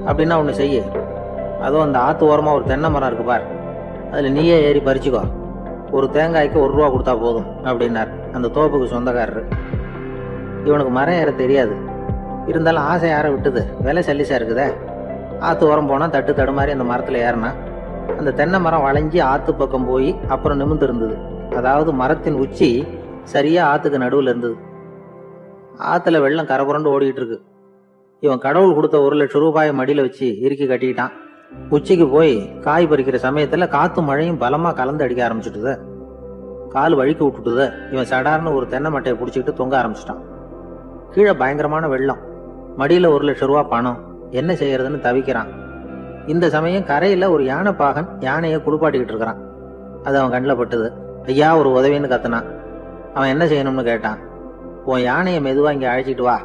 அப்படின்னா ஒண்ணு செய்ய, அதுவும் அந்த ஆத்து ஓரமா ஒரு தென்னை மரம் இருக்கு பார், அதுல நீயே ஏறி பறிச்சுக்கோ, ஒரு தேங்காய்க்கு 1 ரூபா கொடுத்தா போதும் அப்படின்னார் அந்த தோப்புக்கு சொந்தக்காரரு. இவனுக்கு மரம் ஏற தெரியாது. இருந்தாலும் ஆசை யார விட்டுது, விலை சல்லிசா இருக்குதே. ஆத்து ஓரம் போனா தட்டு தடுமாறி அந்த மரத்துல ஏறினா. அந்த தென்னை மரம் வளைஞ்சி ஆத்து பக்கம் போய் அப்புறம் நிமிர்ந்து இருந்தது. அதாவது மரத்தின் உச்சி சரியா ஆத்துக்கு நடுவுல இருந்தது. ஆத்துல வெள்ளம் கரை புரண்டு ஓடிட்டு இருக்கு. இவன் கடவுள் கொடுத்த 1 லட்சம் ரூபாயை மடியில வச்சு இறுக்கி கட்டிக்கிட்டான். உச்சிக்கு போய் காய் பறிக்கிற சமயத்துல காத்து மழையும் பலமா கலந்து அடிக்க ஆரம்பிச்சுட்டுது. கால் வழுக்கி விட்டுட்டுது. இவன் சடார்னு ஒரு தென்னை மட்டையை பிடிச்சிக்கிட்டு தொங்க ஆரம்பிச்சிட்டான். கீழே பயங்கரமான வெள்ளம், மடியில 1 லட்சம் ரூபா பணம், என்ன செய்யறதுன்னு தவிக்கிறான். இந்த சமயம் கரையில ஒரு யானை பாகன் யானையை குளிப்பாட்டிக்கிட்டு இருக்கிறான். அது அவன் கண்ணில் பட்டுது. ஐயா ஒரு உதவின்னு கத்துனான். அவன் என்ன செய்யணும்னு கேட்டான். உன் யானையை மெதுவா இங்க அழைச்சிட்டு வா,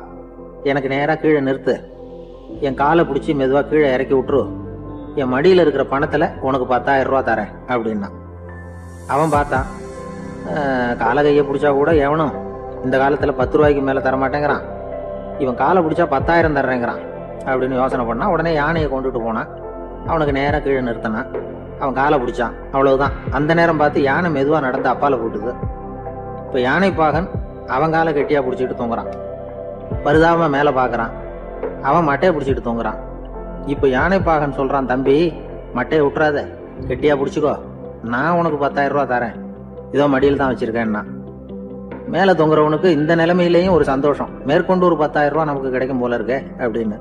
எனக்கு நேரா கீழே நிறுத்து, என் காலை பிடிச்சி மெதுவா கீழே இறக்கி விட்டுரு, என் மடியில இருக்கிற பணத்துல உனக்கு 10,000 ரூபா தரேன் அப்படின்னா. அவன் பார்த்தான். காலை கையை பிடிச்சா கூட எவனும் இந்த காலத்துல 10 ரூபாய்க்கு மேல தரமாட்டேங்கிறான், இவன் காலை பிடிச்சா 10,000 தர்றேங்கிறான் அப்படின்னு யோசனை பண்ணா. உடனே யானையை கொண்டுட்டு போனான். அவனுக்கு நேராக கீழே நிறுத்தினான். அவன் காலை பிடிச்சான். அவ்வளவுதான். அந்த நேரம் பார்த்து யானை மெதுவாக நடந்து அப்பால போட்டுது. இப்போ யானை பாகன் அவன் காலை கெட்டியாக பிடிச்சிட்டு தூங்குறான். பரிதாபமாக மேலே பார்க்குறான். அவன் மட்டையை பிடிச்சிட்டு தூங்குறான். இப்போ யானை பாகன் சொல்கிறான், தம்பி மட்டையை விட்டுறாத, கெட்டியாக பிடிச்சிக்கோ, நான் உனக்கு 10,000 ரூபா தரேன், இதோ மடியில் தான் வச்சுருக்கேன்னா. மேலே தொங்குறவனுக்கு இந்த நிலைமையிலேயும் ஒரு சந்தோஷம், மேற்கொண்டு ஒரு 10,000 ரூபா நமக்கு கிடைக்கும் போல இருக்கே அப்படின்னு.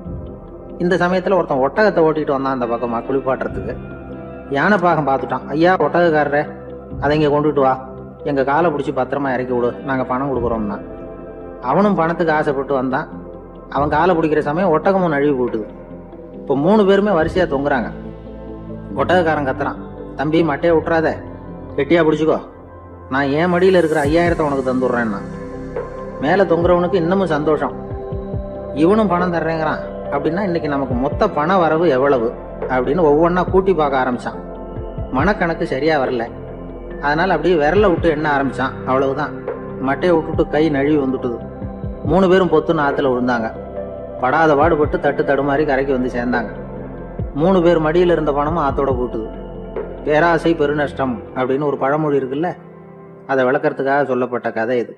இந்த சமயத்தில் ஒருத்தன் ஒட்டகத்தை ஓட்டிகிட்டு வந்தான் அந்த பக்கமாக குளிப்பாட்டுறதுக்கு. யானை பாகம் பார்த்துட்டான். ஐயா ஒட்டகக்காரரே, அதை இங்கே கொண்டுட்டு வா, எங்கள் காலை பிடிச்சி பத்திரமா இறக்கி விடு, நாங்கள் பணம் கொடுக்குறோம்னா. அவனும் பணத்துக்கு ஆசைப்பட்டு வந்தான். அவன் காலை பிடிக்கிற சமயம் ஒட்டகமும் நழுவி போட்டுது. இப்போ 3 பேருமே வரிசையாக தொங்குறாங்க. ஒட்டகக்காரன் கத்துறான், தம்பி மட்டையை விட்டுறாத, கெட்டியா பிடிச்சிக்கோ, நான் என் மடியில் இருக்கிற 5,000 உனக்கு தந்துடுறேன்னா. மேலே தொங்குறவனுக்கு இன்னமும் சந்தோஷம், இவனும் பணம் தர்றேங்கிறான் அப்படின்னா இன்னைக்கு நமக்கு மொத்த பண வரவு எவ்வளவு அப்படின்னு ஒவ்வொன்றா கூட்டி பார்க்க ஆரம்பிச்சான். மனக்கணக்கு சரியா வரல. அதனால அப்படியே விரல விட்டு எண்ண ஆரம்பிச்சான். அவ்வளவுதான். மட்டையை விட்டுட்டு கை நழுவி வந்துட்டுது. 3 பேரும் பொத்துன்னு ஆத்துல விழுந்தாங்க. படாத பாடுபட்டு தட்டு தடுமாறி கரைக்கு வந்து சேர்ந்தாங்க. 3 பேர் மடியில் இருந்த பணமும் ஆத்தோட போட்டுது. பேராசை பெருநஷ்டம் அப்படின்னு ஒரு பழமொழி இருக்குல்ல, அதை விளக்கறதுக்காக சொல்லப்பட்ட கதை இது.